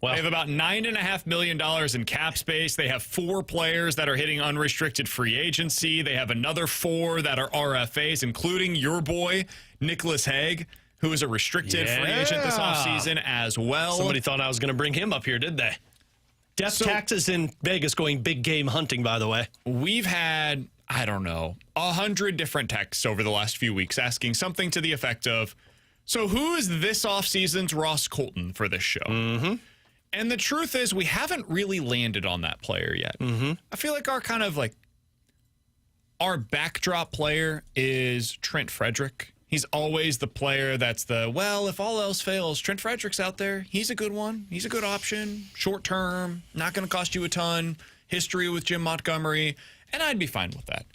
Well, they have about $9.5 million in cap space. They have 4 players that are hitting unrestricted free agency. They have another 4 that are RFAs, including your boy, Nicholas Hague, who is a restricted free agent this offseason as well. Somebody thought I was going to bring him up here, did they? Death taxes in Vegas going big game hunting, by the way. We've had, I don't know, 100 different texts over the last few weeks asking something to the effect of, so who is this offseason's Ross Colton for this show? Mm-hmm. And the truth is we haven't really landed on that player yet. Mm-hmm. I feel like our backdrop player is Trent Frederick. He's always the player that's if all else fails, Trent Frederick's out there. He's a good one. He's a good option. Short term, not going to cost you a ton. History with Jim Montgomery. And I'd be fine with that.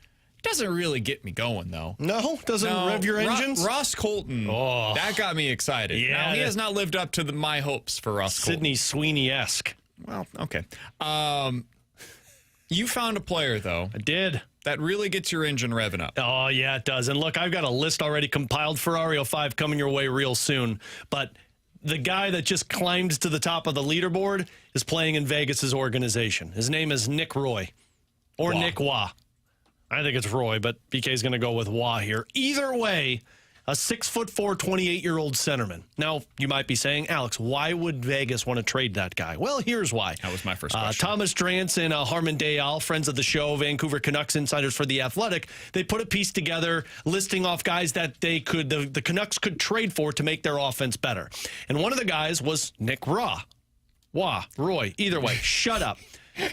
Doesn't really get me going, though. No? Doesn't rev your engines? Ross Colton, that got me excited. Yeah. Now, he has not lived up to my hopes for Ross Colton. Sidney Sweeney-esque. Well, okay. You found a player, though. I did. That really gets your engine revving up. Oh, yeah, it does. And look, I've got a list already compiled. Ferrario 5 coming your way real soon. But the guy that just climbed to the top of the leaderboard is playing in Vegas' organization. His name is Nick Roy. Or Nick Waugh. I think it's Roy, but BK's going to go with Waugh here. Either way, a 6'4", 28-year-old centerman. Now, you might be saying, Alex, why would Vegas want to trade that guy? Well, here's why. That was my first question. Thomas Drance and Harmon Dayal, friends of the show, Vancouver Canucks insiders for The Athletic, they put a piece together listing off guys that they could the Canucks could trade for to make their offense better. And one of the guys was Nick Roy. Either way, shut up.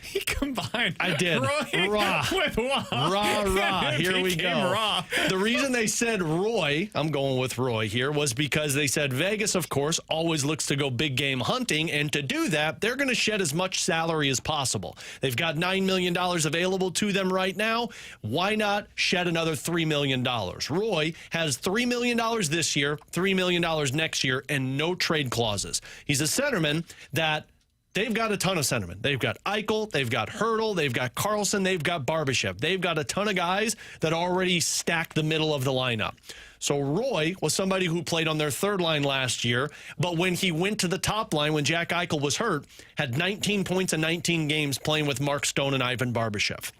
He combined. I did. Raw. With Waugh. Raw. Here we go. Raw. The reason they said Roy, I'm going with Roy here, was because they said Vegas, of course, always looks to go big game hunting. And to do that, they're going to shed as much salary as possible. They've got $9 million available to them right now. Why not shed another $3 million? Roy has $3 million this year, $3 million next year, and no trade clauses. He's a centerman that they've got a ton of centermen. They've got Eichel, they've got Hurdle, they've got Carlson, they've got Barbashev. They've got a ton of guys that already stack the middle of the lineup. So Roy was somebody who played on their third line last year, but when he went to the top line, when Jack Eichel was hurt, had 19 points in 19 games playing with Mark Stone and Ivan Barbashev.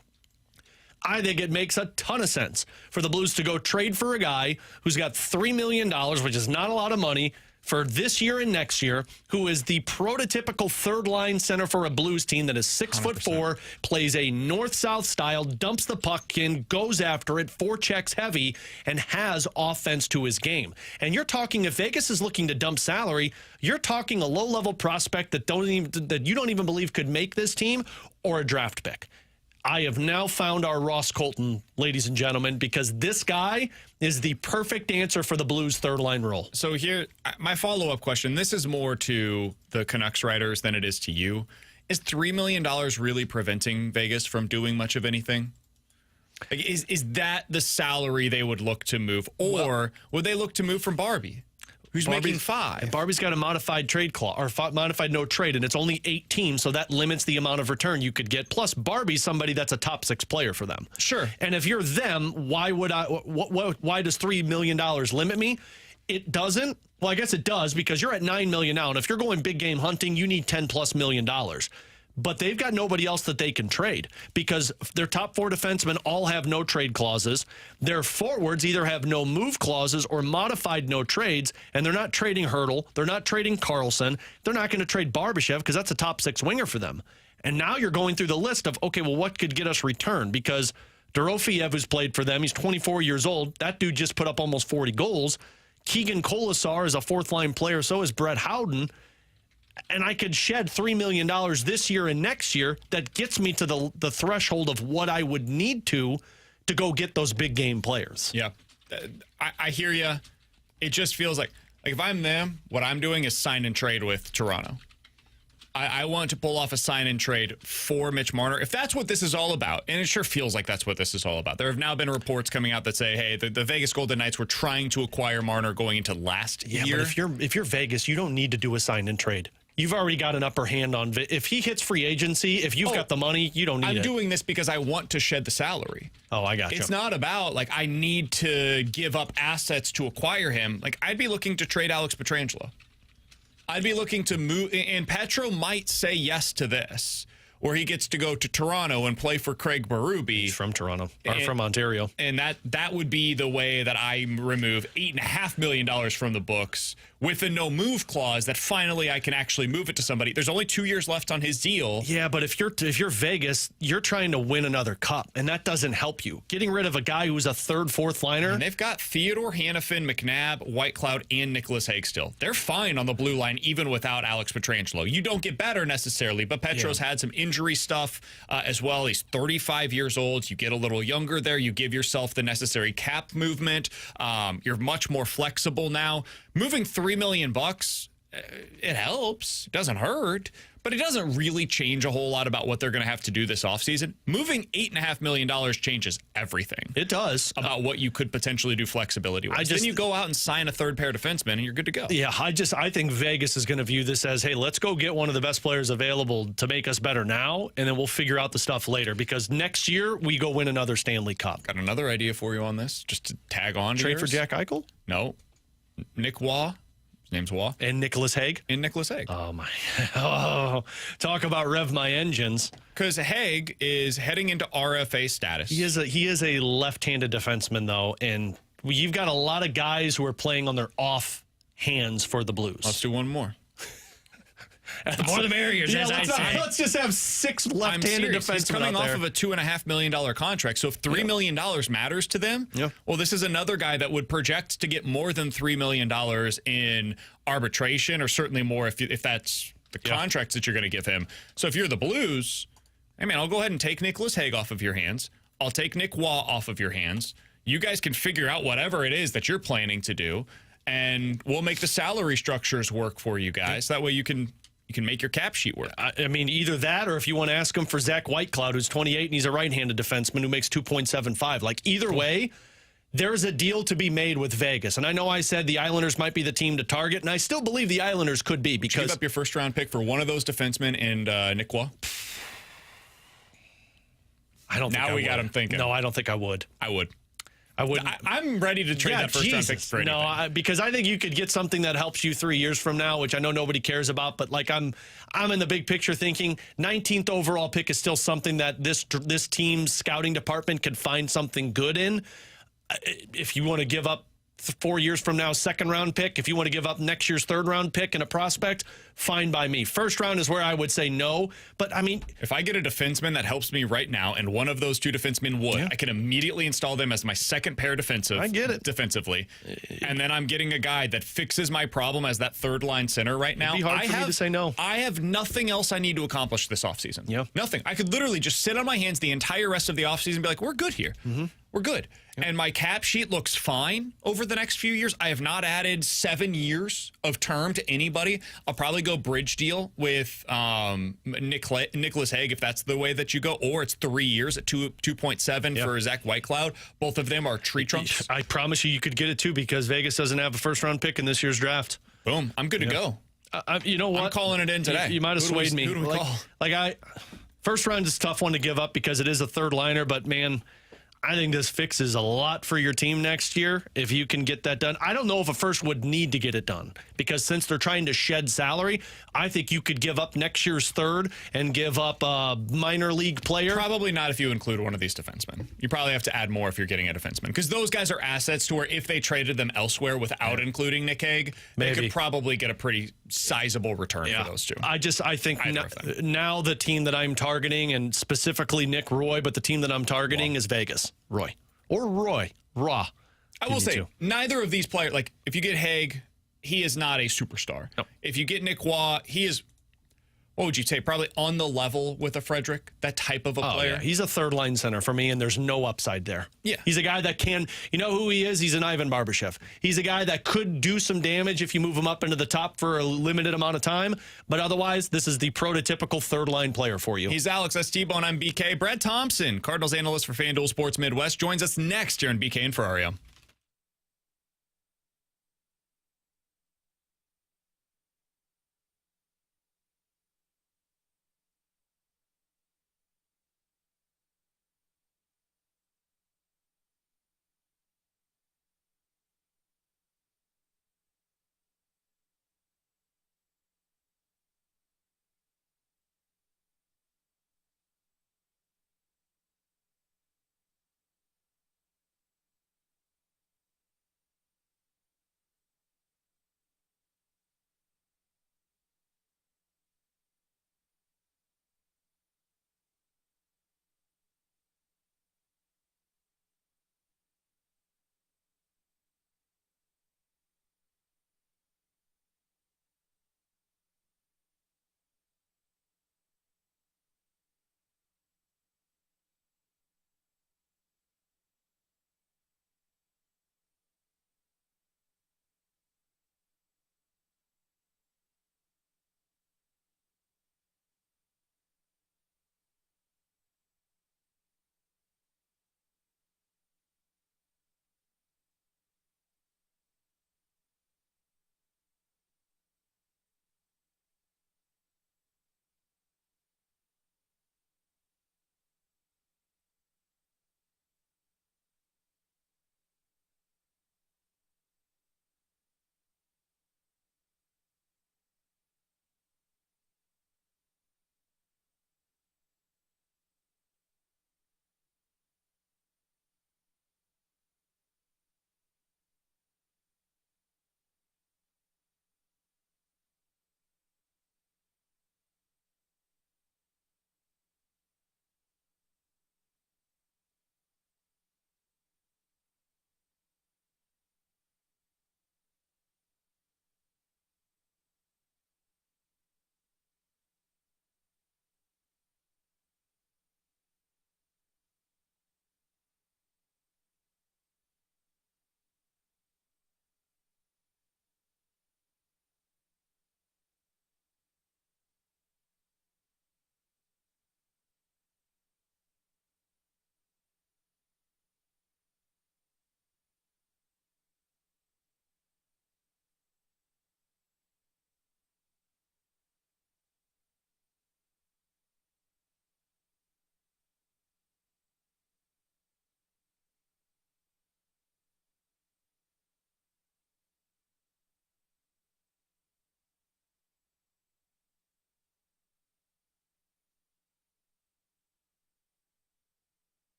I think it makes a ton of sense for the Blues to go trade for a guy who's got $3 million, which is not a lot of money, for this year and next year, who is the prototypical third-line center for a Blues team that is 6'4", plays a north-south style, dumps the puck in, goes after it, forechecks heavy, and has offense to his game. And you're talking, if Vegas is looking to dump salary, you're talking a low-level prospect that you don't even believe could make this team, or a draft pick. I have now found our Ross Colton, ladies and gentlemen, because this guy is the perfect answer for the Blues third-line role. So here, my follow-up question, this is more to the Canucks writers than it is to you. Is $3 million really preventing Vegas from doing much of anything? Like, is that the salary they would look to move? Or would they look to move from Barbie, who's making $5? And Barbie's got a modified trade clause, or modified no trade, and it's only 8 teams, so that limits the amount of return you could get. Plus, Barbie's somebody that's a top 6 player for them. Sure. And if you're them, why does $3 million limit me? It doesn't. Well, I guess it does, because you're at $9 million now, and if you're going big game hunting, you need $10+ million. But they've got nobody else that they can trade, because their top 4 defensemen all have no trade clauses. Their forwards either have no move clauses or modified no trades, and they're not trading Hurdle. They're not trading Carlson. They're not going to trade Barbashev, because that's a top 6 winger for them. And now you're going through the list of, okay, well, what could get us return? Because Dorofeyev, who's played for them, he's 24 years old. That dude just put up almost 40 goals. Keegan Colasar is a 4th-line player. So is Brett Howden. And I could shed $3 million this year and next year. That gets me to the threshold of what I would need to go get those big game players. Yeah. I hear you. It just feels like if I'm them, what I'm doing is sign and trade with Toronto. I want to pull off a sign and trade for Mitch Marner. If that's what this is all about, and it sure feels like that's what this is all about. There have now been reports coming out that say, hey, the Vegas Golden Knights were trying to acquire Marner going into last year. But if you're Vegas, you don't need to do a sign and trade. You've already got an upper hand on if he hits free agency, if you've got the money, you don't need it. I'm doing this because I want to shed the salary. Oh, I got you. It's not about, like, I need to give up assets to acquire him. Like, I'd be looking to trade Alex Pietrangelo. I'd be looking to move, and Petro might say yes to this, where he gets to go to Toronto and play for Craig Berube. He's from Toronto, or from Ontario. And that would be the way that I remove $8.5 million from the books with a no-move clause that finally I can actually move it to somebody. There's only 2 years left on his deal. Yeah, but if you're Vegas, you're trying to win another cup, and that doesn't help you. Getting rid of a guy who's a third, fourth liner. And they've got Theodore Hannafin, McNabb, Whitecloud, and Nicholas Hague still. They're fine on the blue line, even without Alex Pietrangelo. You don't get better necessarily, but Petro's had some injury stuff as well. He's 35 years old. You get a little younger there. You give yourself the necessary cap movement. You're much more flexible now. Moving $3 million, it helps. It doesn't hurt, but it doesn't really change a whole lot about what they're going to have to do this offseason. Moving $8.5 million changes everything. It does. About what you could potentially do flexibility-wise. Then you go out and sign a third pair defenseman, and you're good to go. Yeah, I think Vegas is going to view this as, hey, let's go get one of the best players available to make us better now, and then we'll figure out the stuff later, because next year we go win another Stanley Cup. Got another idea for you on this, just to tag on to Trade yours. for Jack Eichel? No. Nick Waugh. His name's Waugh. And Nicholas Hague? And Nicholas Hague. Oh, my. Oh, talk about rev my engines. Because Hague is heading into RFA status. He is a left-handed defenseman, though, and you've got a lot of guys who are playing on their off hands for the Blues. Let's do one more. The more the merrier, as I say. Let's just have 6 left-handed defensemen. He's coming off of a $2.5 million contract. So if $3 million matters to them, well, this is another guy that would project to get more than $3 million in arbitration, or certainly more if that's the contracts that you're going to give him. So if you're the Blues, I mean, I'll go ahead and take Nicholas Hague off of your hands. I'll take Nick Waugh off of your hands. You guys can figure out whatever it is that you're planning to do, and we'll make the salary structures work for you guys. That way you can make your cap sheet work. I mean, either that, or if you want to ask him for Zach Whitecloud, who's 28 and he's a right-handed defenseman who makes 2.75. Like, either way, there's a deal to be made with Vegas. And I know I said the Islanders might be the team to target, and I still believe the Islanders could be, because... Give up your first-round pick for one of those defensemen and Nick Waugh? I don't think I would. Now we got him thinking. No, I don't think I would. I would. I wouldn't. I'm ready to trade that first-round pick for anything. No, because I think you could get something that helps you 3 years from now, which I know nobody cares about. But like I'm in the big picture thinking 19th overall pick is still something that this team's scouting department could find something good in. If you want to give up 4 years from now, second-round pick, if you want to give up next year's third-round pick and a prospect, fine by me. First round is where I would say no. But, I mean... If I get a defenseman that helps me right now, and one of those two defensemen would, I can immediately install them as my second pair I get it. defensively. And then I'm getting a guy that fixes my problem as that third-line center right now. It'd be hard for me to say no. I have nothing else I need to accomplish this offseason. Yeah. Nothing. I could literally just sit on my hands the entire rest of the offseason and be like, we're good here. Mm-hmm. We're good. Yep. And my cap sheet looks fine over the next few years. I have not added 7 years of term to anybody. I'll probably go bridge deal with Nicholas Hague if that's the way that you go, or it's 3 years at 2.7 for Zach Whitecloud. Both of them are tree trunks. I promise you could get it too, because Vegas doesn't have a first-round pick in this year's draft. Boom. I'm good to go. You know what? I'm calling it in today. You might have swayed me. Who do we call? First round is a tough one to give up because it is a third liner, but man, I think this fixes a lot for your team next year if you can get that done. I don't know if a first would need to get it done, because since they're trying to shed salary, I think you could give up next year's third and give up a minor league player. Probably not if you include one of these defensemen. You probably have to add more if you're getting a defenseman, because those guys are assets to where if they traded them elsewhere without including Nick Hague, they could probably get a pretty sizable return for those two. I think now the team that I'm targeting, and specifically Nick Roy, but the team that I'm targeting is Vegas. Roy. Or Roy. Raw. I will say, neither of these players, like, if you get Hague, he is not a superstar. No. If you get Nick Waugh, he is, what would you say, probably on the level with a Frederick, that type of a player. Yeah. He's a third-line center for me, and there's no upside there. Yeah. He's a guy that can, you know who he is? He's an Ivan Barbashev. He's a guy that could do some damage if you move him up into the top for a limited amount of time, but otherwise, this is the prototypical third-line player for you. He's Alex, that's T-Bone, I'm BK. Brad Thompson, Cardinals analyst for FanDuel Sports Midwest, joins us next here on BK and Ferrario.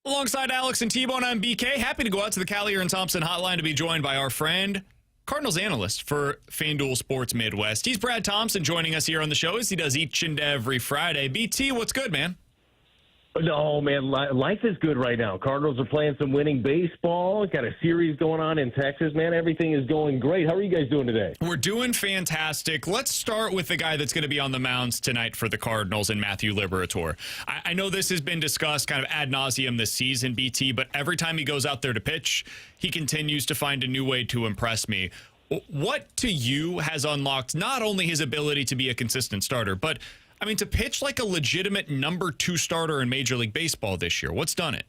Alongside Alex and T-Bone, I'm BK. Happy to go out to the Callier and Thompson hotline to be joined by our friend, Cardinals analyst for FanDuel Sports Midwest. He's Brad Thompson joining us here on the show as he does each and every Friday. BT, what's good, man? No, man, life is good right now. Cardinals are playing some winning baseball. Got a series going on in Texas, man. Everything is going great. How are you guys doing today? We're doing fantastic. Let's start with the guy that's going to be on the mounds tonight for the Cardinals and Matthew Liberatore. I know this has been discussed kind of ad nauseum this season, BT, but every time he goes out there to pitch, he continues to find a new way to impress me. What to you has unlocked not only his ability to be a consistent starter, but I mean, to pitch like a legitimate number 2 starter in Major League Baseball this year? What's done it?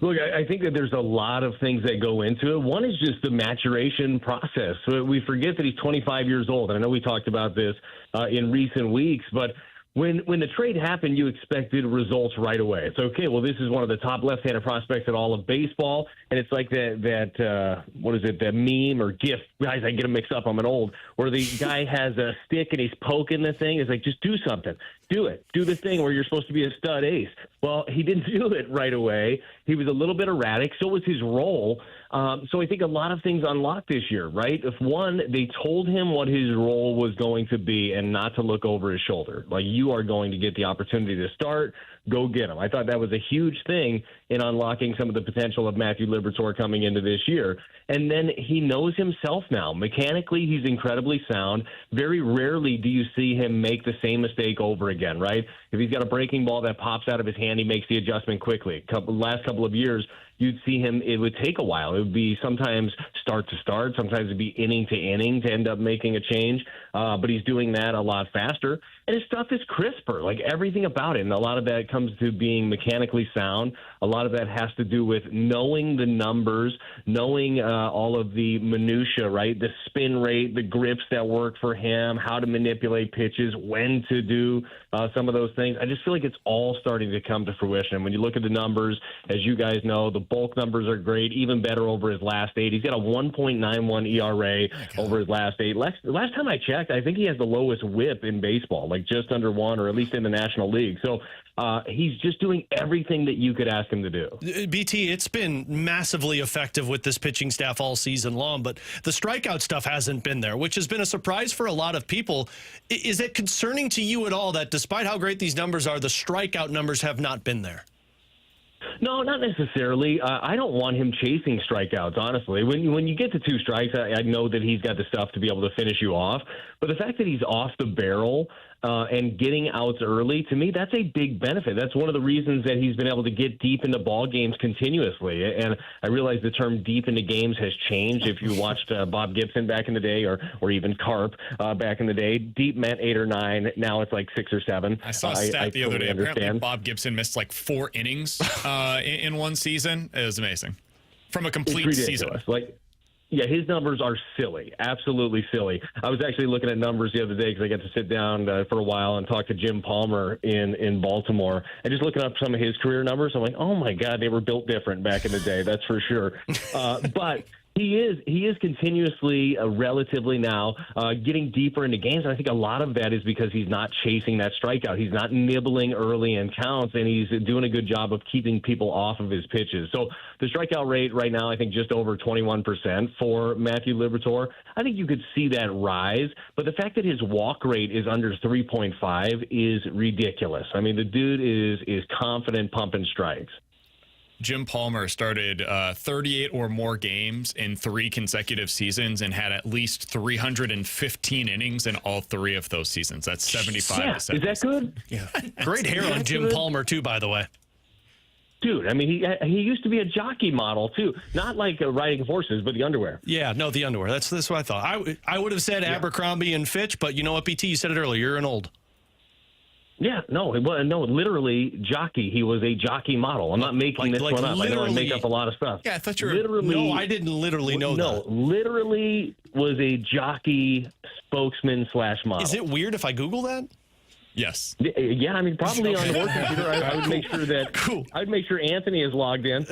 Look, I think that there's a lot of things that go into it. One is just the maturation process. So we forget that he's 25 years old. And I know we talked about this in recent weeks, but when the trade happened, you expected results right away. It's okay. Well, this is one of the top left-handed prospects in all of baseball, and it's like that meme or GIF? Guys, I get them mixed up. I'm an old. Where the guy has a stick and he's poking the thing. It's like, just do something. Do it. Do the thing where you're supposed to be a stud ace. Well, he didn't do it right away. He was a little bit erratic. So was his role. So I think a lot of things unlocked this year, right? If one, they told him what his role was going to be and not to look over his shoulder. Like, you are going to get the opportunity to start. Go get him. I thought that was a huge thing in unlocking some of the potential of Matthew Liberatore coming into this year. And then he knows himself now. Mechanically, he's incredibly sound. Very rarely do you see him make the same mistake over again, right? If he's got a breaking ball that pops out of his hand, he makes the adjustment quickly. Last couple of years, you'd see him, it would take a while. It would be sometimes start to start, sometimes it'd be inning to inning to end up making a change. But he's doing that a lot faster. And his stuff is crisper, like everything about it. And a lot of that comes to being mechanically sound. A lot of that has to do with knowing the numbers, knowing all of the minutia, right? The spin rate, the grips that work for him, how to manipulate pitches, when to do some of those things. I just feel like it's all starting to come to fruition. When you look at the numbers, as you guys know, the bulk numbers are great, even better over his last 8. He's got a 1.91 ERA over his last 8. Last time I checked, I think he has the lowest whip in baseball, like just under 1, or at least in the National League. So he's just doing everything that you could ask him to do. BT, it's been massively effective with this pitching staff all season long, but the strikeout stuff hasn't been there, which has been a surprise for a lot of people. Is it concerning to you at all that despite how great these numbers are, the strikeout numbers have not been there? No, not necessarily. I don't want him chasing strikeouts, honestly. When you get to 2 strikes, I know that he's got the stuff to be able to finish you off. But the fact that he's off the barrel and getting outs early, to me, that's a big benefit. That's one of the reasons that he's been able to get deep into ball games continuously. And I realize the term deep into games has changed. If you watched Bob Gibson back in the day, or even Carp back in the day, deep meant 8 or 9. Now it's like 6 or 7. I saw a stat the other day. Apparently Bob Gibson missed like 4 innings in one season. It was amazing. From a complete season. Yeah, his numbers are silly, absolutely silly. I was actually looking at numbers the other day because I got to sit down for a while and talk to Jim Palmer in Baltimore. And just looking up some of his career numbers, I'm like, oh, my God, they were built different back in the day, that's for sure. But he is continuously, relatively now, getting deeper into games. And I think a lot of that is because he's not chasing that strikeout. He's not nibbling early in counts, and he's doing a good job of keeping people off of his pitches. So the strikeout rate right now, I think just over 21% for Matthew Liberatore. I think you could see that rise. But the fact that his walk rate is under 3.5 is ridiculous. I mean, the dude is confident pumping strikes. Jim Palmer started 38 or more games in 3 consecutive seasons and had at least 315 innings in all 3 of those seasons. That's 75 to 70. Is that good? Yeah. Great hair on Jim Palmer, too, by the way. Dude, I mean, he used to be a jockey model, too. Not like riding horses, but the underwear. Yeah, no, the underwear. That's what I thought. I would have said Abercrombie and Fitch, but you know what, BT? You said it earlier. You're an old. Yeah, no, literally jockey. He was a jockey model. I'm not making this one up. I know I make up a lot of stuff. Yeah, I thought you were. Literally, no, I didn't literally know that. No, literally was a jockey spokesman / model. Is it weird if I Google that? Yes. Yeah, I mean, probably on the work computer. I would make sure that I'd make sure Anthony is logged in.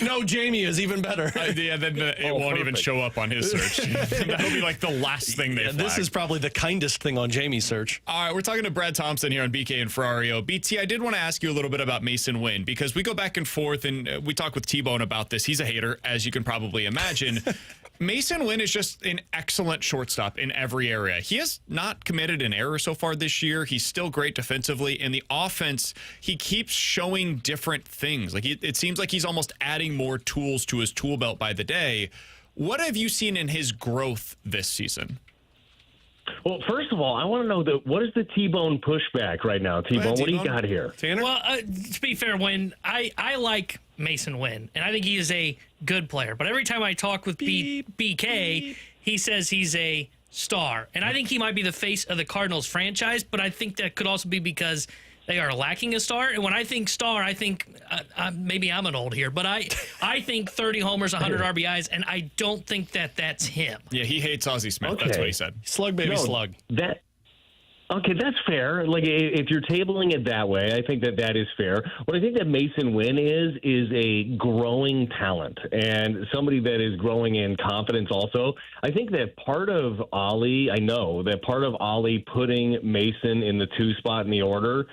No, Jamie is even better. Yeah, then it won't even show up on his search. That'll be like the last thing they flag. This is probably the kindest thing on Jamie's search. All right, we're talking to Brad Thompson here on BK and Ferrario. BT, I did want to ask you a little bit about Mason Wynn because we go back and forth, and we talk with T-Bone about this. He's a hater, as you can probably imagine. Mason Wynn is just an excellent shortstop in every area. He has not committed an error so far this year. He's still great defensively. In the offense, he keeps showing different things. Like it seems like he's almost adding more tools to his tool belt by the day. What have you seen in his growth this season? Well, first of all, I want to know what is the T-Bone pushback right now? T-Bone, what do you got here? Tanner? Well, to be fair, Wynn, I like Mason Wynn, and I think he is a good player. But every time I talk with BK, he says he's a star. And I think he might be the face of the Cardinals franchise, but I think that could also be because they are lacking a star. And when I think star, I think maybe I'm an old here, but I think 30 homers, 100 RBIs, and I don't think that's him. Yeah, he hates Ozzie Smith. Okay. That's what he said. Slug, baby, slug. Okay, that's fair. Like, if you're tabling it that way, I think that is fair. What I think that Mason Wynn is a growing talent and somebody that is growing in confidence also. I think that part of Ollie putting Mason in the 2 spot in the order,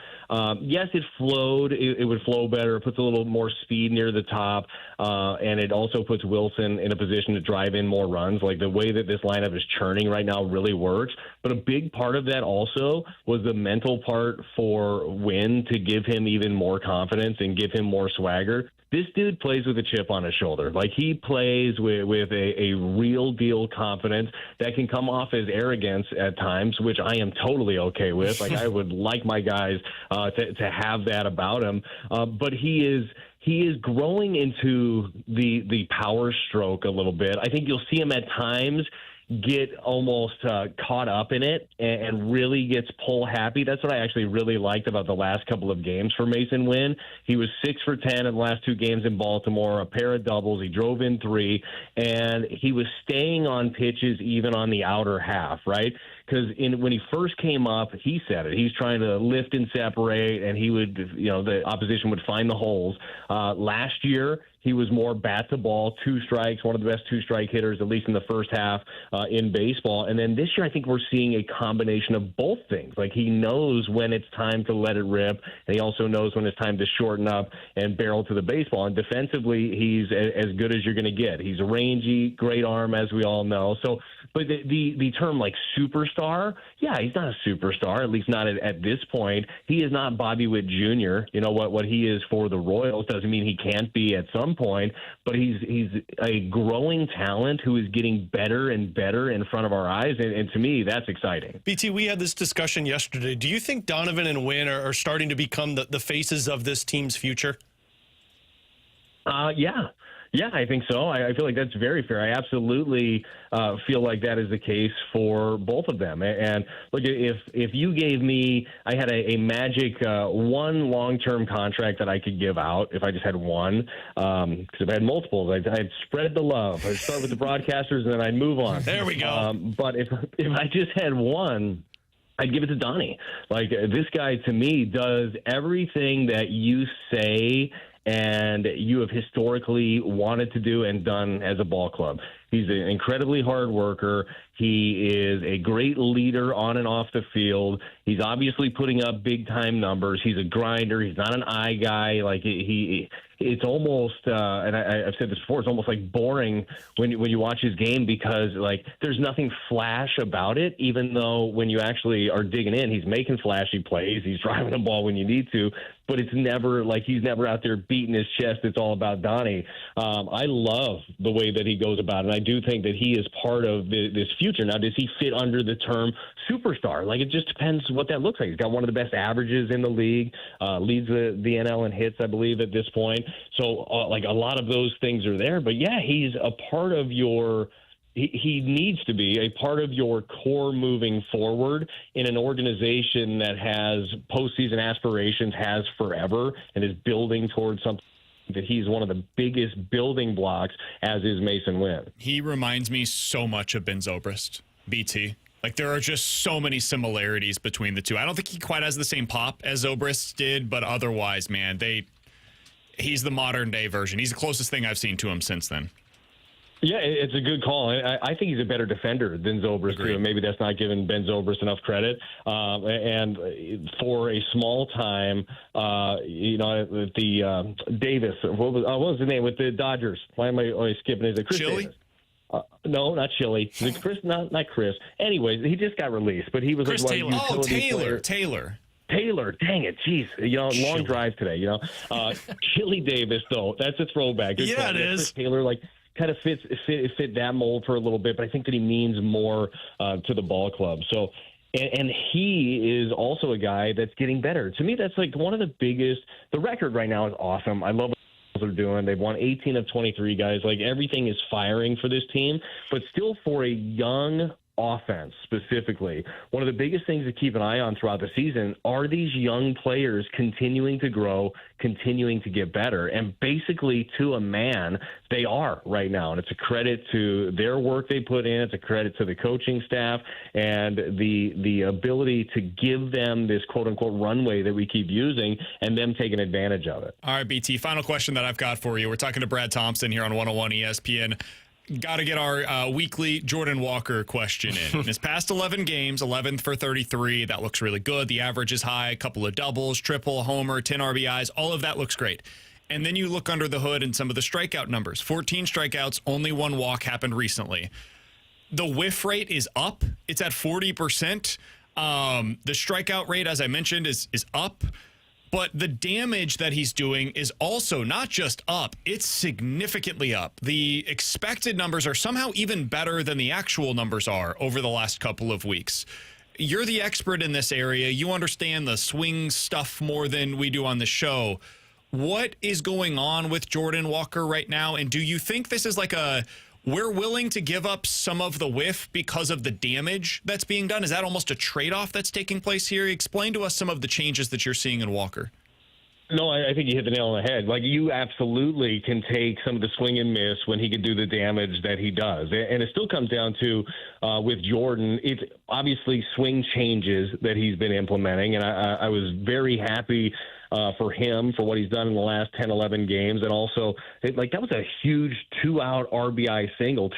yes, it flowed. It would flow better. It puts a little more speed near the top, and it also puts Wilson in a position to drive in more runs. Like, the way that this lineup is churning right now really works. But a big part of that also was the mental part for Wynn to give him even more confidence and give him more swagger. This dude plays with a chip on his shoulder. Like, he plays with a real deal confidence that can come off as arrogance at times, which I am totally okay with. Like, I would like my guys to have that about him. But he is growing into the power stroke a little bit. I think you'll see him at times get almost caught up in it and really gets pull happy. That's what I actually really liked about the last couple of games for Mason Wynn. He was 6 for 10 in the last 2 games in Baltimore, a pair of doubles. He drove in 3, and he was staying on pitches even on the outer half, right? Because when he first came up, he said it. He's trying to lift and separate, and he would, the opposition would find the holes. Last year, he was more bat to ball, 2 strikes, one of the best 2-strike hitters, at least in the first half in baseball. And then this year, I think we're seeing a combination of both things. Like, he knows when it's time to let it rip, and he also knows when it's time to shorten up and barrel to the baseball. And defensively, he's as good as you're going to get. He's rangy, great arm, as we all know. So, but the term like superstar, yeah, he's not a superstar, at least not at this point. He is not Bobby Witt Jr. You know what he is for the Royals doesn't mean he can't be at some point, but he's a growing talent who is getting better and better in front of our eyes, and to me, that's exciting. BT, we had this discussion yesterday. Do you think Donovan and Wynn are starting to become the faces of this team's future? Yeah, I think so. I feel like that's very fair. I absolutely feel like that is the case for both of them. And look, if you gave me, I had a magic one long-term contract that I could give out if I just had one, because if I had multiples, I'd spread the love. I'd start with the broadcasters and then I'd move on. There we go. But if I just had one, I'd give it to Donnie. Like, this guy, to me, does everything that you say and you have historically wanted to do and done as a ball club. He's an incredibly hard worker. He is a great leader on and off the field. He's obviously putting up big-time numbers. He's a grinder. He's not an eye guy. Like, it's almost, and I've said this before, it's almost like boring when you watch his game because, like, there's nothing flash about it, even though when you actually are digging in, he's making flashy plays. He's driving the ball when you need to, but it's never like he's never out there beating his chest. It's all about Donnie. I love the way that he goes about it, and I do think that he is part of this future. Now, does he fit under the term superstar? Like, it just depends what that looks like. He's got one of the best averages in the league, leads the NL in hits, I believe, at this point. So, like, a lot of those things are there. But, yeah, he's a part of your – he needs to be a part of your core moving forward in an organization that has postseason aspirations, has forever, and is building towards something that he's one of the biggest building blocks, as is Mason Wynn. He reminds me so much of Ben Zobrist, BT. Like, there are just so many similarities between the two. I don't think he quite has the same pop as Zobrist did, but otherwise, man, he's the modern day version. He's the closest thing I've seen to him since then. Yeah, it's a good call. I think he's a better defender than Zobrist, too. Maybe that's not giving Ben Zobrist enough credit. And for a small time, the Davis, what was the name with the Dodgers? Why am I skipping? Is it Chris Chili? Davis? No, not Chili. Is it Chris? Not Chris. Anyways, he just got released, but he was Chris like one Taylor. utility Taylor. Taylor, dang it, jeez, long drive today, Chili Davis, though, that's a throwback. Good yeah, call. It is. Chris Taylor, kind of fit that mold for a little bit, but I think that he means more to the ball club. So, and he is also a guy that's getting better. To me, that's like one of the biggest. The record right now is awesome. I love what they're doing. They've won 18 of 23 guys. Like, everything is firing for this team, but still for a young offense specifically, one of the biggest things to keep an eye on throughout the season are these young players continuing to grow, continuing to get better, and basically to a man they are right now. And it's a credit to their work they put in. It's a credit to the coaching staff and the ability to give them this quote unquote runway that we keep using and them taking advantage of it. All right, BT, final question that I've got for you. We're talking to Brad Thompson here on 101 ESPN. Got to get our weekly Jordan Walker question in. His past 11 games, 11th for 33. That looks really good. The average is high. A couple of doubles, triple, homer, 10 RBIs. All of that looks great. And then you look under the hood and some of the strikeout numbers. 14 strikeouts, only one walk happened recently. The whiff rate is up. It's at 40%. The strikeout rate, as I mentioned, is up. But the damage that he's doing is also not just up, it's significantly up. The expected numbers are somehow even better than the actual numbers are over the last couple of weeks. You're the expert in this area. You understand the swing stuff more than we do on the show. What is going on with Jordan Walker right now? And do you think this is like we're willing to give up some of the whiff because of the damage that's being done? Is that almost a trade-off that's taking place here? Explain to us some of the changes that you're seeing in Walker. No, I think you hit the nail on the head. Like, you absolutely can take some of the swing and miss when he can do the damage that he does. And it still comes down to, with Jordan, it's obviously swing changes that he's been implementing. And I was very happy for him for what he's done in the last 10, 11 games. And also, that was a huge 2-out RBI single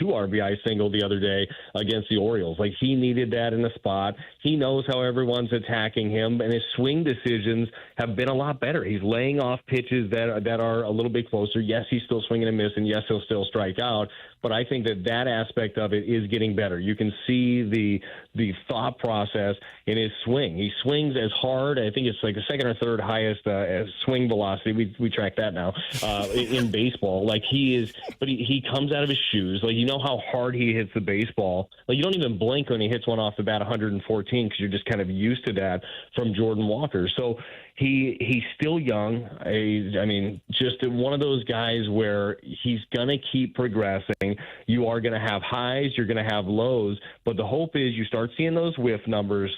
the other day against the Orioles. Like, he needed that in the spot. He knows how everyone's attacking him, and his swing decisions have been a lot better. He's laying off pitches that are a little bit closer. Yes, he's still swinging and missing. Yes, he'll still strike out. But I think that aspect of it is getting better. You can see the thought process in his swing. He swings as hard. I think it's like the second or third highest swing velocity. We track that now in baseball. Like, he comes out of his shoes. Like, you know how hard he hits the baseball. Like, you don't even blink when he hits one off the bat 114 because you're just kind of used to that from Jordan Walker. So he's still young. I mean, just one of those guys where he's going to keep progressing. You are going to have highs, you're going to have lows, but the hope is you start seeing those whiff numbers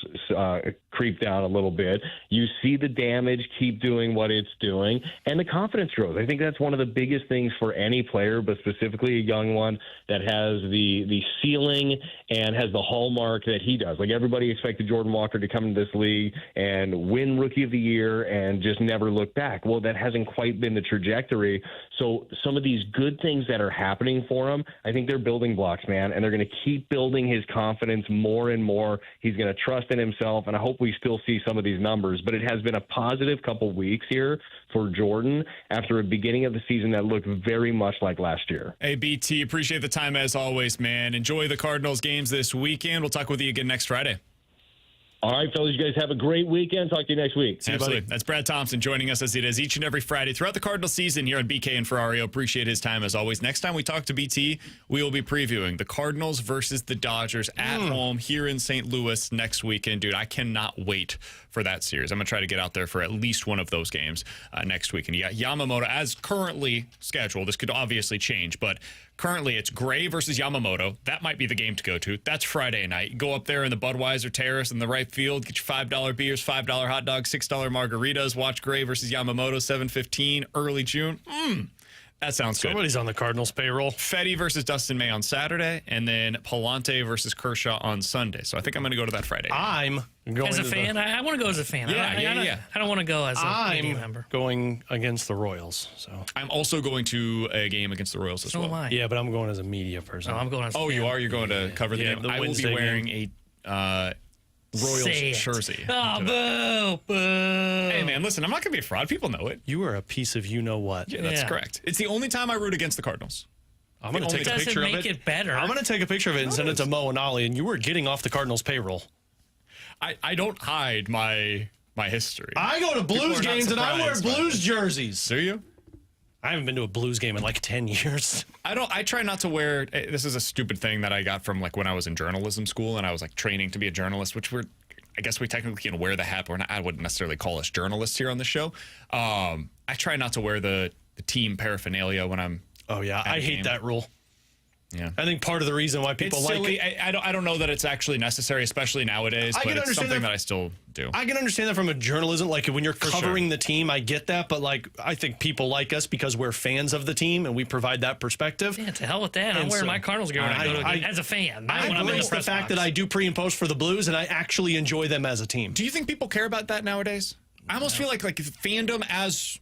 creep down a little bit. You see the damage keep doing what it's doing, and the confidence grows. I think that's one of the biggest things for any player, but specifically a young one that has the ceiling and has the hallmark that he does. Like, everybody expected Jordan Walker to come into this league and win Rookie of the Year and just never look back. Well, that hasn't quite been the trajectory. So some of these good things that are happening for him, I think they're building blocks, man, and they're going to keep building his confidence more and more. He's going to trust in himself, and I hope we still see some of these numbers. But it has been a positive couple weeks here for Jordan after a beginning of the season that looked very much like last year. Hey, BT, appreciate the time as always, man. Enjoy the Cardinals games this weekend. We'll talk with you again next Friday. All right, fellas, you guys have a great weekend. Talk to you next week. See you, Absolutely. Buddy. That's Brad Thompson joining us as he does each and every Friday throughout the Cardinals season here on BK and Ferrario. Appreciate his time as always. Next time we talk to BT, we will be previewing the Cardinals versus the Dodgers at home here in St. Louis next weekend. Dude, I cannot wait for that series. I'm going to try to get out there for at least one of those games next week. And you got Yamamoto as currently scheduled. This could obviously change, but currently it's Gray versus Yamamoto. That might be the game to go to. That's Friday night. Go up there in the Budweiser Terrace in the right field, get your $5 beers, $5 hot dogs, $6 margaritas. Watch Gray versus Yamamoto, 7:15, early June. That sounds good. Somebody's on the Cardinals payroll. Fetty versus Dustin May on Saturday, and then Palante versus Kershaw on Sunday. So I think I'm going to go to that Friday. I'm going as a fan. I want to go as a fan. Yeah. I don't want to go as a media member. Going against the Royals. So I'm also going to a game against the Royals as well. So am I. Yeah, but I'm going as a media person. No, I'm going as a Oh, fan. you are? You're going to cover the game? I will be wearing a Royals jersey. Oh, boo, boo. Hey, man, listen, I'm not going to be a fraud. People know it. You are a piece of you-know-what. Yeah, that's correct. It's the only time I root against the Cardinals. I'm going to take a picture of it. Doesn't make it better. I'm going to take a picture of it and send it to Mo and Ollie, and you were getting off the Cardinals payroll. I don't hide my history. I go to Blues games and I wear Blues jerseys. Do you? I haven't been to a Blues game in like 10 years. I try not to wear. This is a stupid thing that I got from like when I was in journalism school and I was like training to be a journalist, which I guess we technically can wear the hat, but I wouldn't necessarily call us journalists here on the show. I try not to wear the team paraphernalia when I'm. Oh yeah, I hate that rule. Yeah, I think part of the reason why people it's like silly. it. I don't know that it's actually necessary, especially nowadays. But it's something that I still do. I can understand that from a journalism, like when you're covering the team, I get that. But like, I think people like us because we're fans of the team and we provide that perspective. Yeah, to hell with that. I'm wearing my Cardinals gear when I go to a game as a fan. I embrace the fact that I do pre and post for the Blues, and I actually enjoy them as a team. Do you think people care about that nowadays? I almost feel like fandom as.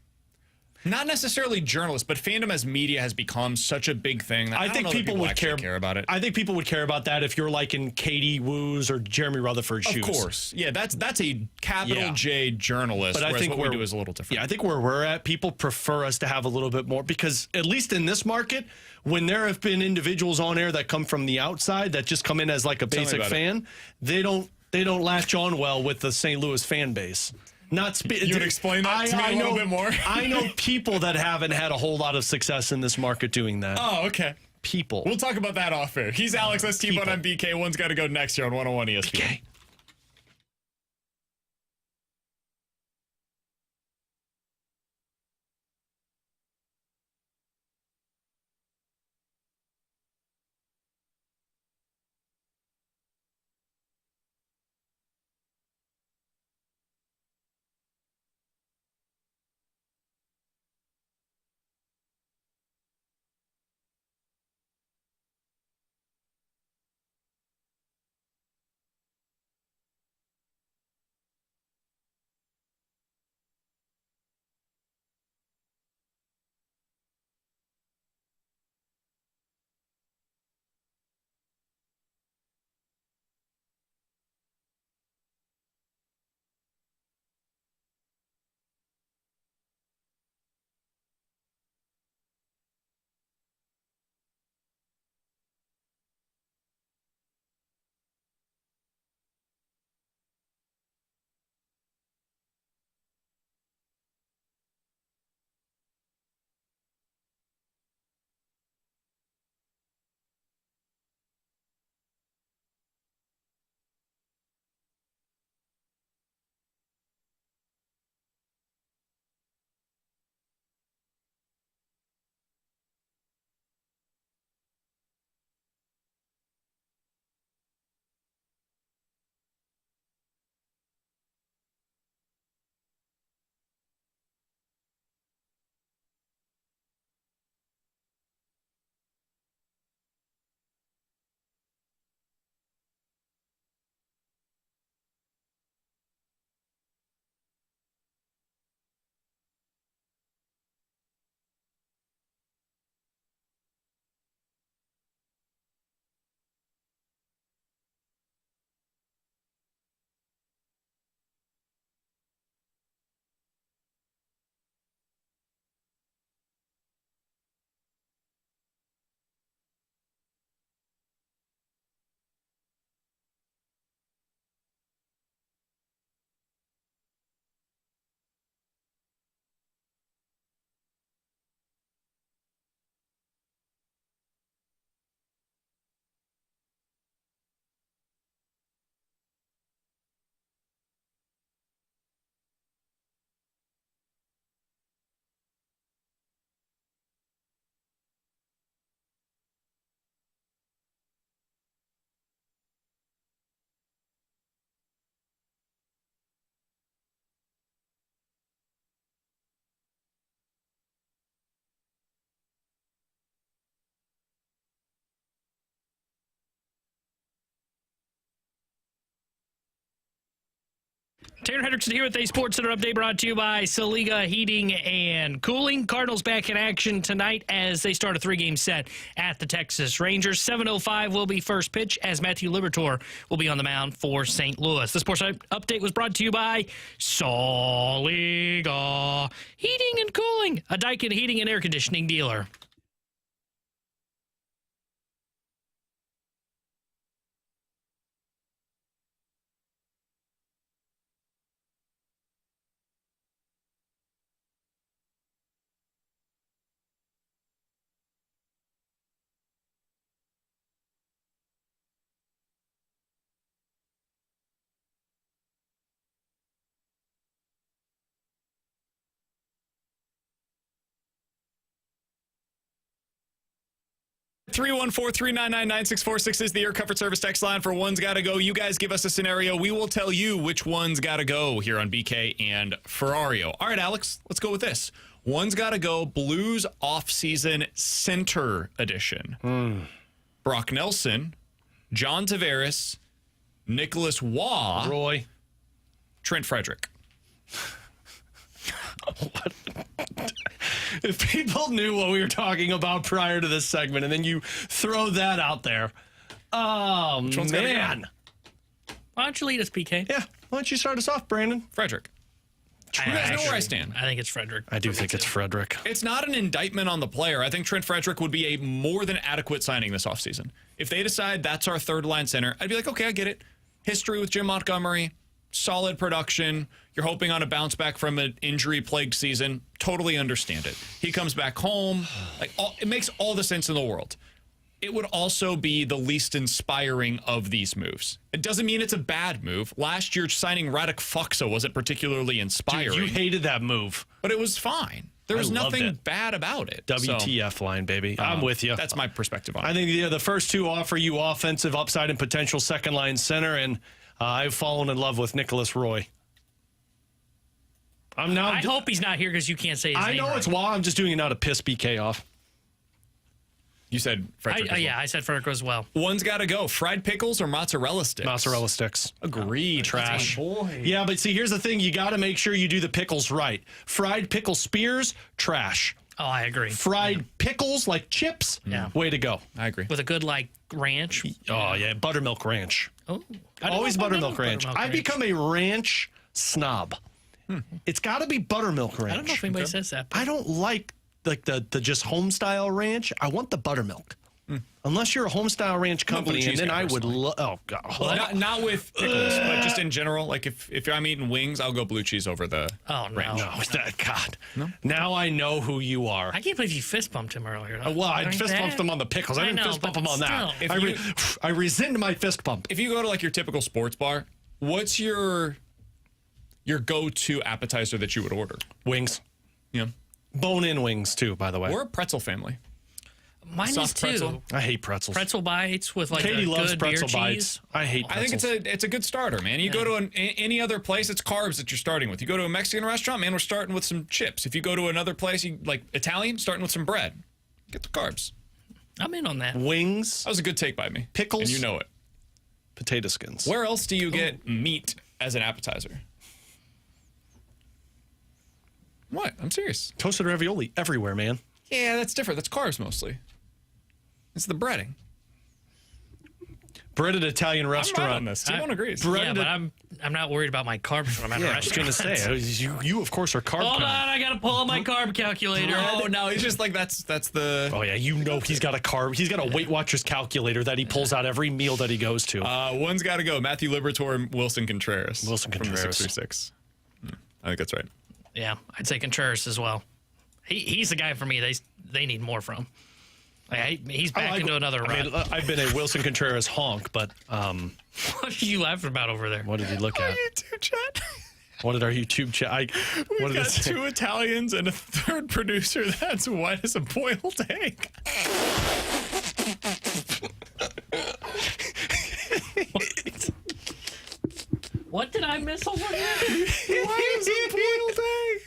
Not necessarily journalists, but fandom as media has become such a big thing that I think people would care about it. I think people would care about that if you're like in Katie Woo's or Jeremy Rutherford's shoes. Of course. Yeah, that's a capital J journalist, but I think what we do is a little different. Yeah, I think where we're at, people prefer us to have a little bit more because at least in this market, when there have been individuals on air that come from the outside that just come in as like a basic fan, they don't latch on well with the St. Louis fan base. You would explain that to me a little bit more? I know people that haven't had a whole lot of success in this market doing that. Oh, okay. People. We'll talk about that off air. He's Alex. That's T-Bone on BK. One's got to go next year on 101 ESPN. Okay. Tanner Hendrickson here with a Sports Center update brought to you by Saliga Heating and Cooling. Cardinals back in action tonight as they start a 3-game set at the Texas Rangers. 7:05 will be first pitch as Matthew Liberatore will be on the mound for St. Louis. The Sports Update was brought to you by Saliga Heating and Cooling, a Daikin heating and air conditioning dealer. Three 314-399-9646 is the Air Comfort Service text line for One's Gotta Go. You guys give us a scenario. We will tell you which one's gotta go here on BK and Ferrario. All right, Alex, let's go with this. One's Gotta Go Blues Offseason Center Edition. Brock Nelson, John Tavares, Nicholas Waugh, Roy, Trent Frederick. What? If people knew what we were talking about prior to this segment, and then you throw that out there, oh, man. Why don't you lead us, PK? Yeah, why don't you start us off, Brandon? Frederick. You guys know where I stand. I think it's Frederick. I do think it's Frederick. It's not an indictment on the player. I think Trent Frederick would be a more than adequate signing this offseason. If they decide that's our third-line center, I'd be like, okay, I get it. History with Jim Montgomery, solid production. You're hoping on a bounce back from an injury-plagued season. Totally understand it. He comes back home. It makes all the sense in the world. It would also be the least inspiring of these moves. It doesn't mean it's a bad move. Last year, signing Radek Faksa wasn't particularly inspiring. Dude, you hated that move. But it was fine. There was nothing bad about it. WTF line, baby. I'm with you. That's my perspective on it. I think the first two offer you offensive upside and potential second-line center, and I've fallen in love with Nicholas Roy. I hope he's not here because you can't say his name. I know right. it's Waugh. I'm just doing it now to piss BK off. You said Frederick. I said Frederick as well. One's got to go. Fried pickles or mozzarella sticks? Mozzarella sticks. Agreed. Trash. Boy. Yeah, but see, here's the thing. You got to make sure you do the pickles right. Fried pickle spears, trash. Oh, I agree. Fried pickles like chips, way to go. I agree. With a good, ranch. Oh, yeah, buttermilk ranch. Oh, always buttermilk ranch. I've become a ranch snob. It's got to be buttermilk ranch. I don't know if anybody says that. I don't like the just home style ranch. I want the buttermilk. Unless you're a home style ranch company, and then I would oh god. Well, not with pickles, but just in general. Like if I'm eating wings, I'll go blue cheese over the ranch. No, God. No? Now I know who you are. I can't believe you fist bumped him earlier. Well, I fist bumped him on the pickles. I didn't fist bump him on that. I rescind my fist bump. If you go to your typical sports bar, what's your go-to appetizer that you would order? Wings. Yeah. Bone-in wings too, by the way. We're a pretzel family. Mine is too. Pretzel. I hate pretzels. Pretzel bites with Katie a loves good pretzel beer bites. cheese. I hate pretzels. I think it's a good starter, man. You go to any other place, it's carbs that you're starting with. You go to a Mexican restaurant, man, we're starting with some chips. If you go to another place, you like Italian, starting with some bread. Get the carbs. I'm in on that. Wings. That was a good take by me. Pickles. And you know it. Potato skins. Where else do you get meat as an appetizer? What? I'm serious. Toasted ravioli everywhere, man. Yeah, that's different. That's carbs mostly. It's the breading. Breaded Italian restaurant. I'm right on this. Timon agrees. But I'm not worried about my carbs when I'm at a restaurant. I was going to say, you of course are carb. Hold on, I got to pull out my carb calculator. No, he's just that's the. Oh yeah, he's got a carb. He's got a Weight Watchers calculator that he pulls out every meal that he goes to. One's got to go. Matthew Liberatore and Wilson Contreras. Wilson Contreras. From the 636. I think that's right. Yeah, I'd say Contreras as well. He's the guy for me. They need more from. He's back into another run. I've been a Wilson Contreras honk, but what are you laughing about over there? What did he look at? YouTube chat. What did our YouTube chat? We've got two Italians and a third producer that's white as a boiled egg. What did I miss over here? White as a boiled egg.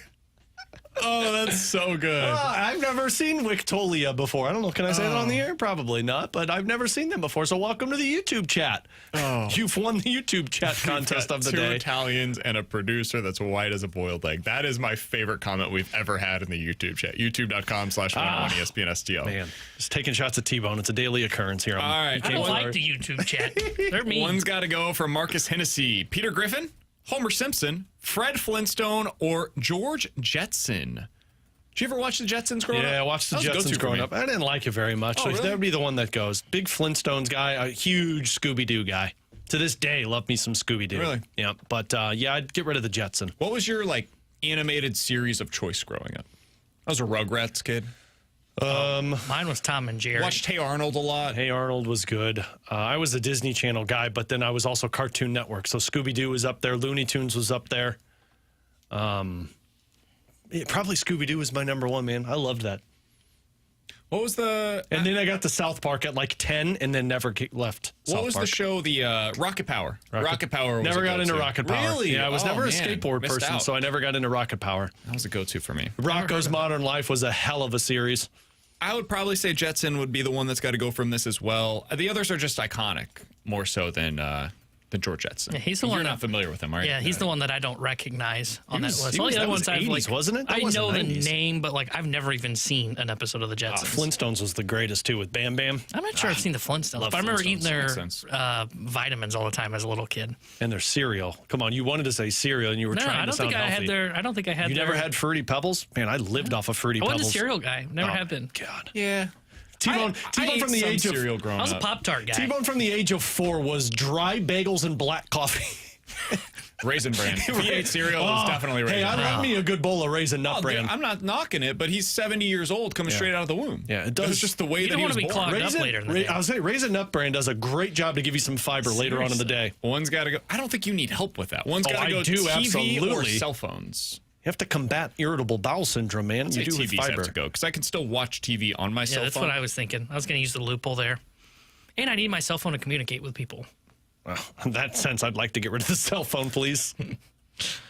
Oh, that's so good. I've never seen Wictolia before. I don't know. Can I say that on the air? Probably not, but I've never seen them before. So welcome to the YouTube chat. Oh. You've won the YouTube chat contest of the two day. Italians and a producer that's white as a boiled egg. That is my favorite comment we've ever had in the YouTube chat. YouTube.com/101ESPNSTL. Man, just taking shots at T-Bone. It's a daily occurrence here. All right. I don't like the YouTube chat. They're mean. One's got to go for Marcus Hennessy, Peter Griffin, Homer Simpson, Fred Flintstone, or George Jetson. Did you ever watch the Jetsons growing up? Yeah, I watched the Jetsons growing up. I didn't like it very much. Oh, So really? that would be the one that goes. Big Flintstones guy, a huge Scooby-Doo guy. To this day, love me some Scooby-Doo. Really? Yeah, but yeah, I'd get rid of the Jetson. What was your animated series of choice growing up? I was a Rugrats kid. Mine was Tom and Jerry. Watched Hey Arnold a lot. Hey Arnold was good. I was a Disney Channel guy, but then I was also Cartoon Network. So Scooby-Doo was up there. Looney Tunes was up there. Probably Scooby-Doo was my number one, man. I loved that. What was the... And then I got to South Park at 10 and then never left South What was Park. the show? The Rocket Power. Rocket Power was Never a got into go-to. Rocket Power. Really? Yeah, I was never a man. skateboard Missed person, out. so I never got into Rocket Power. That was a go-to for me. Rocco's Modern Life was a hell of a series. I would probably say Jetson would be the one that's got to go from this as well. The others are just iconic, more so than George Jetson. Yeah, he's the You're one not that- familiar with him, are you? Yeah, he's the one that I don't recognize on that list. he All was- the other that ones was I've 80s, wasn't it? That I wasn't know the 90s. name, but I've never even seen an episode of the Jetsons. Flintstones was the greatest too with Bam Bam. I'm not sure I've seen the Flintstones. love But I remember Flintstones. eating their Makes sense. vitamins all the time as a little kid. And their cereal. Come on, you wanted to say cereal and you were No, trying I to don't sound think I healthy. had their. I don't think I had. You their, never had Fruity Pebbles? Man, I lived off of Fruity I Pebbles. wasn't a cereal guy. Never Oh, have been. God. Yeah. T-Bone ate from the some age of cereal growing I was a up. Pop-Tart guy. T-Bone from the age of 4 was dry bagels and black coffee. Raisin Bran. If he ate cereal, it was definitely Raisin Hey, I Bran. love me a good bowl of Raisin Nut Oh, Bran. dude, I'm not knocking it, but he's 70 years old, coming straight out of the womb. Yeah, it does. It's just the way You that don't he wanna was be born. clogged up later in the day. I was saying, Raisin Nut Bran does a great job to give you some fiber later on in the day. One's got to go. I don't think you need help with that. One's Oh, got to I go do, TV or absolutely. cell phones. You have to combat irritable bowel syndrome, man. I'd You say do with TVs fiber. have to go because I can still watch TV on my Yeah, cell that's phone. what I was thinking. I was going to use the loophole there, and I need my cell phone to communicate with people. Well, in that sense, I'd like to get rid of the cell phone, please.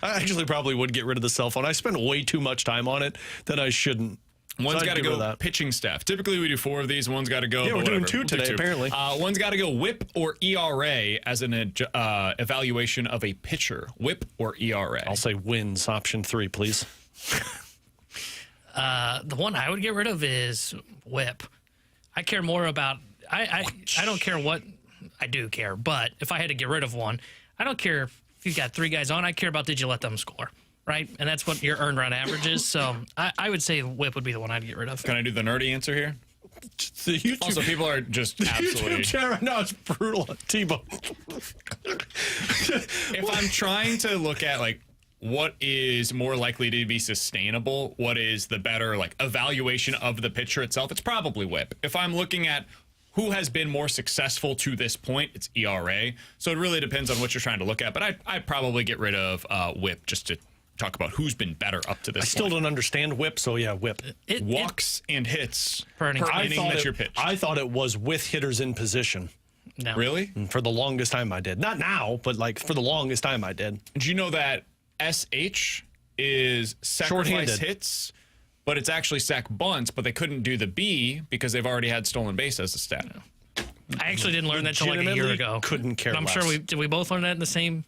I actually probably would get rid of the cell phone. I spend way too much time on it that I shouldn't. One's So I'd got to get rid of go that. pitching staff. Typically, we do 4 of these. One's got to go. Yeah, but we're doing whatever. 2 We'll do today, 2. apparently. One's got to go WHIP or ERA as an evaluation of a pitcher. WHIP or ERA. I'll say wins, option 3, please. The one I would get rid of is whip. I care more about. I don't care what. I do care, but if I had to get rid of one, I don't care if you've got 3 guys on. I care about did you let them score, right? And that's what your earned run average is. So I would say whip would be the one I'd get rid of. Can I do the nerdy answer here? The YouTube, Also, people are just absolutely. YouTube chat right now is brutal. T-Bone. If I'm trying to look at what is more likely to be sustainable, what is the better evaluation of the pitcher itself, it's probably whip. If I'm looking at who has been more successful to this point, it's ERA. So it really depends on what you're trying to look at. But I'd probably get rid of whip just to talk about who's been better up to this I still point. don't understand whip, so yeah, whip. Walks and hits per inning. inning that you're pitched. I thought it was with hitters in position. No. Really? And for the longest time I did. Not now, but for the longest time I did. Did you know that SH is sacrifice Shorthanded. hits, but it's actually sack bunts, but they couldn't do the B because they've already had stolen base as a stat. I actually didn't learn that till a year Legitimately ago. couldn't care But I'm less. sure did we both learn that in the same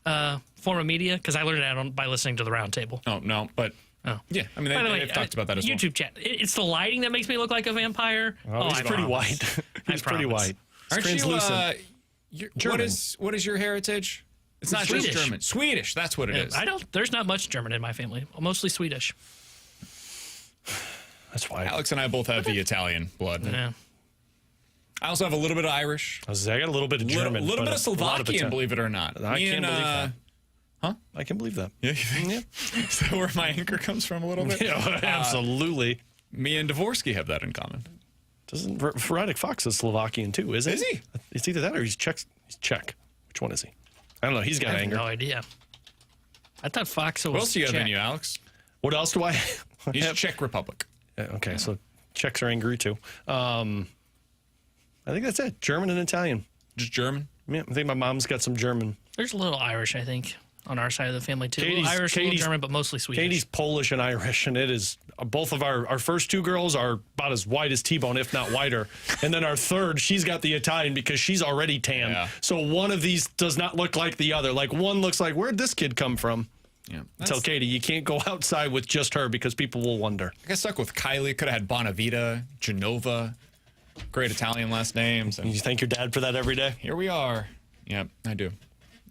form of media? Because I learned that by listening to the round table. Oh, no, but yeah, I mean, By the way, they've talked about that as well. YouTube chat. It's the lighting that makes me look like a vampire. He's I pretty promise. white. He's pretty promise. white. He's Aren't translucent. you, German. what is your heritage? It's not Swedish. just German. Swedish, that's what it is. There's not much German in my family. Mostly Swedish. That's why. Alex and I both have the Italian blood. Yeah. I also have a little bit of Irish. I got a little bit of German. A little but bit of a lot Slovakian, Italian. believe it or not. I Me can't and, believe that. Huh? I can believe that. Yeah, you think? Is that where my anchor comes from a little bit? Yeah, absolutely. Me and Dvorsky have that in common. Doesn't Ferrario Fox is Slovakian too, isn't Is he? It's either that or he's Czech. He's Czech. Which one is he? I don't know. He's got I have anger. no idea. I thought Fox was What else do you have Czech. in you, Alex? What else do I He's have? Czech Republic. Okay, so Czechs are angry too. I think that's it. German and Italian. Just German? Yeah, I think my mom's got some German. There's a little Irish, I think, on our side of the family too. Katie's- Irish, a little Katie's- German, but mostly Swedish. Katie's Polish and Irish, and it is both of our first two girls are about as white as T-bone, if not whiter. And then our third, she's got the Italian because she's already tan. Yeah. So one of these does not look like the other. Like one looks like, where'd this kid come from? Yeah. Tell Katie, you can't go outside with just her because people will wonder. I got stuck with Kylie. Could have had Bonavita, Genova. Great Italian last names. And You thank your dad for that every day? here we are. Yep, I do.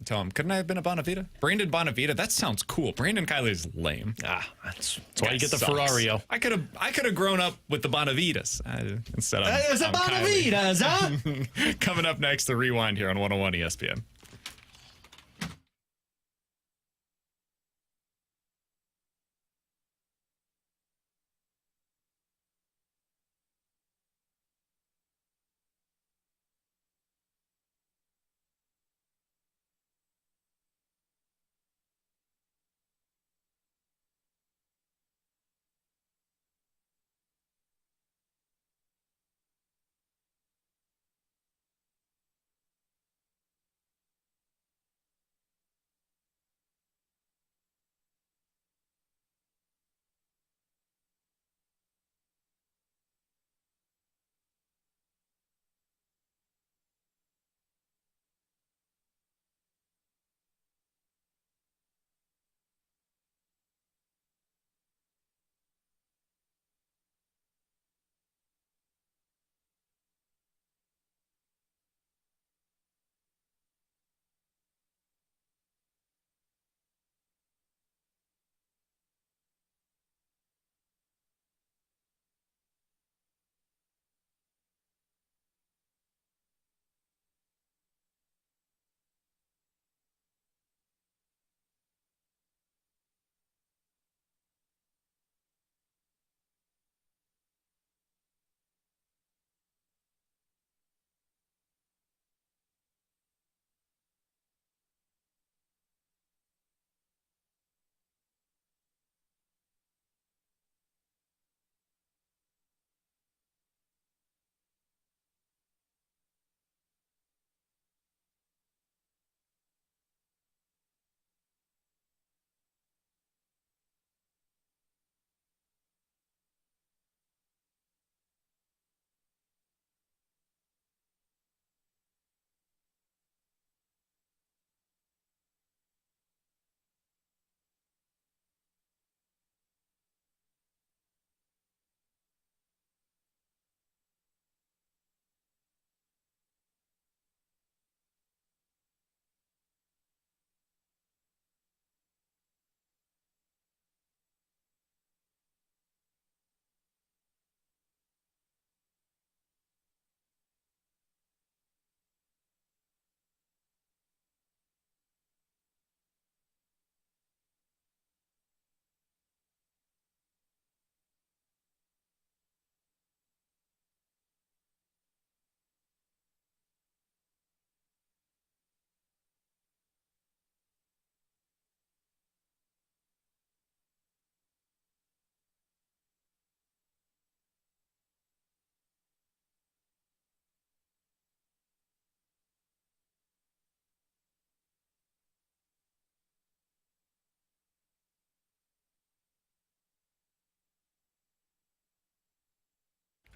Tell him, couldn't I have been a Bonavita? Brandon Bonavita, that sounds cool. Brandon Kylie is lame. That's why you get the sucks. Ferrario. I could have grown up with the Bonavitas instead of It's a Bonavitas, huh? Coming up next, the Rewind here on 101 ESPN.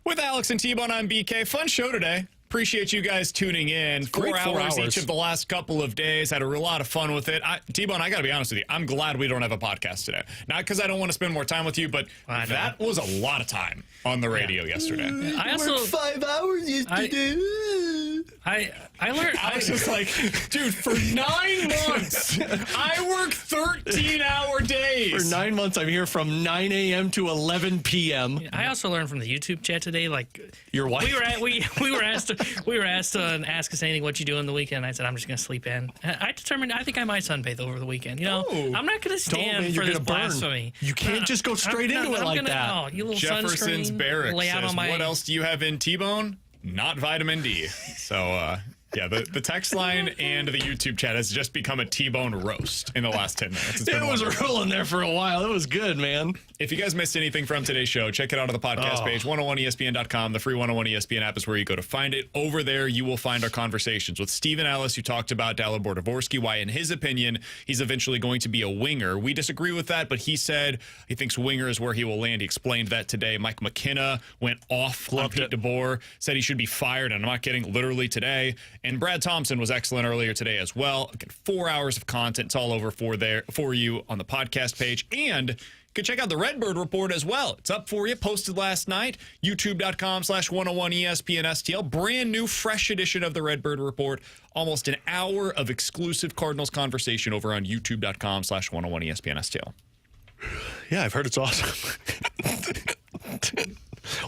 With Alex and T-Bone, I'm BK. Fun show today. Appreciate you guys tuning in. Four hours each of the last couple of days. Had a lot of fun with it. T-Bone, I got to be honest with you. I'm glad we don't have a podcast today. Not because I don't want to spend more time with you, but that was a lot of time on the radio yesterday. I also worked 5 hours yesterday. I learned. I was just like, dude, for 9 months, I work 13-hour days. For 9 months, I'm here from 9 a.m. to 11 p.m. I also learned from the YouTube chat today. Like your wife, we were asked to ask us anything what you do on the weekend. I said I'm just gonna sleep in. I determined I think I might sunbathe over the weekend. You know, I'm not gonna stand for this blasphemy. You can't just go straight into it like that. Oh, you little Jefferson's sunscreen, Barracks lay out says, on my. what else do you have in T-Bone? Not vitamin D. So, yeah, the text line and the YouTube chat has just become a T-Bone roast in the last 10 minutes. It was rolling there for a while. It was good, man. If you guys missed anything from today's show, check it out on the podcast page, 101ESPN.com. The free 101 ESPN app is where you go to find it. Over there, you will find our conversations with Stephen Ellis, who talked about Dalibor Dvorsky, why, in his opinion, he's eventually going to be a winger. We disagree with that, but he said he thinks winger is where he will land. He explained that today. Mike McKenna went off on Pete DeBoer, said he should be fired, and I'm not kidding, literally today. And Brad Thompson was excellent earlier today as well. Again, 4 hours of content. It's all over for you on the podcast page. And you can check out the Redbird Report as well. It's up for you, posted last night, youtube.com/101ESPN-STL. Brand new, fresh edition of the Redbird Report. Almost an hour of exclusive Cardinals conversation over on youtube.com/101ESPN-STL. Yeah, I've heard it's awesome.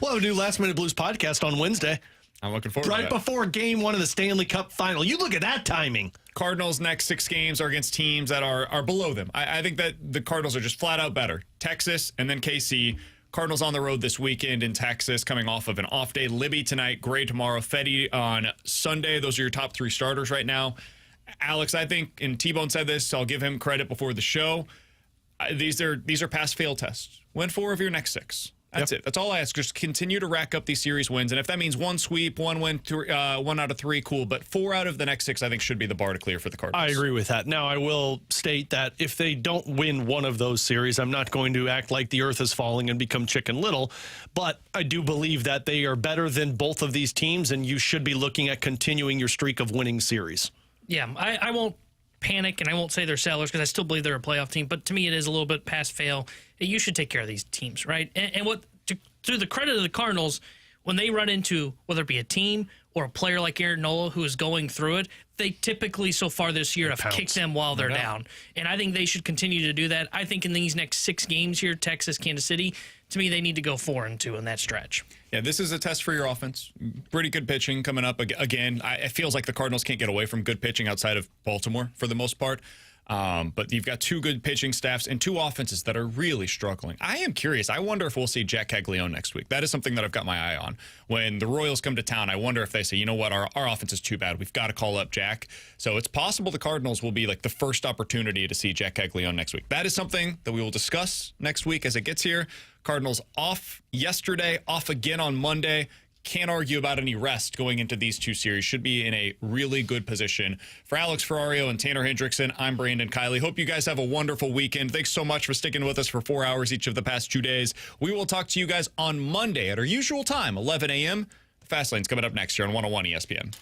We'll have a new Last Minute Blues podcast on Wednesday. I'm looking forward to that. Right before Game 1 of the Stanley Cup Final. You look at that timing. Cardinals' next 6 games are against teams that are below them. I think that the Cardinals are just flat out better. Texas and then KC. Cardinals on the road this weekend in Texas, coming off of an off day. Libby tonight, Gray tomorrow, Fetty on Sunday. Those are your top 3 starters right now. Alex, I think, and T-Bone said this, so I'll give him credit before the show. These are pass-fail tests. Win 4 of your next 6. That's it. That's all I ask. Just continue to rack up these series wins. And if that means 1 sweep, 1 win, 1 out of 3, cool. But 4 out of the next 6, I think, should be the bar to clear for the Cardinals. I agree with that. Now, I will state that if they don't win one of those series, I'm not going to act like the earth is falling and become Chicken Little. But I do believe that they are better than both of these teams, and you should be looking at continuing your streak of winning series. Yeah, I won't panic, and I won't say they're sellers because I still believe they're a playoff team. But to me, it is a little bit pass-fail. You should take care of these teams, right? And what to the credit of the Cardinals, when they run into, whether it be a team or a player like Aaron Nola who is going through it, they typically so far this year have kicked them while they're down. And I think they should continue to do that. I think in these next 6 games here, Texas, Kansas City, to me, they need to go 4-2 in that stretch. Yeah, this is a test for your offense. Pretty good pitching coming up again. It feels like the Cardinals can't get away from good pitching outside of Baltimore for the most part. But you've got 2 good pitching staffs and 2 offenses that are really struggling. I am curious. I wonder if we'll see Jack Caglione next week. That is something that I've got my eye on. When the Royals come to town, I wonder if they say, you know what, our offense is too bad. We've got to call up Jack. So it's possible the Cardinals will be like the first opportunity to see Jack Caglione next week. That is something that we will discuss next week as it gets here. Cardinals off yesterday, off again on Monday. Can't argue about any rest going into these 2 series. Should be in a really good position. For Alex Ferrario and Tanner Hendrickson, I'm Brandon Kiley. Hope you guys have a wonderful weekend. Thanks so much for sticking with us for 4 hours each of the past 2 days. We will talk to you guys on Monday at our usual time, 11 a.m. The Fast Lane's coming up next year on 101 ESPN.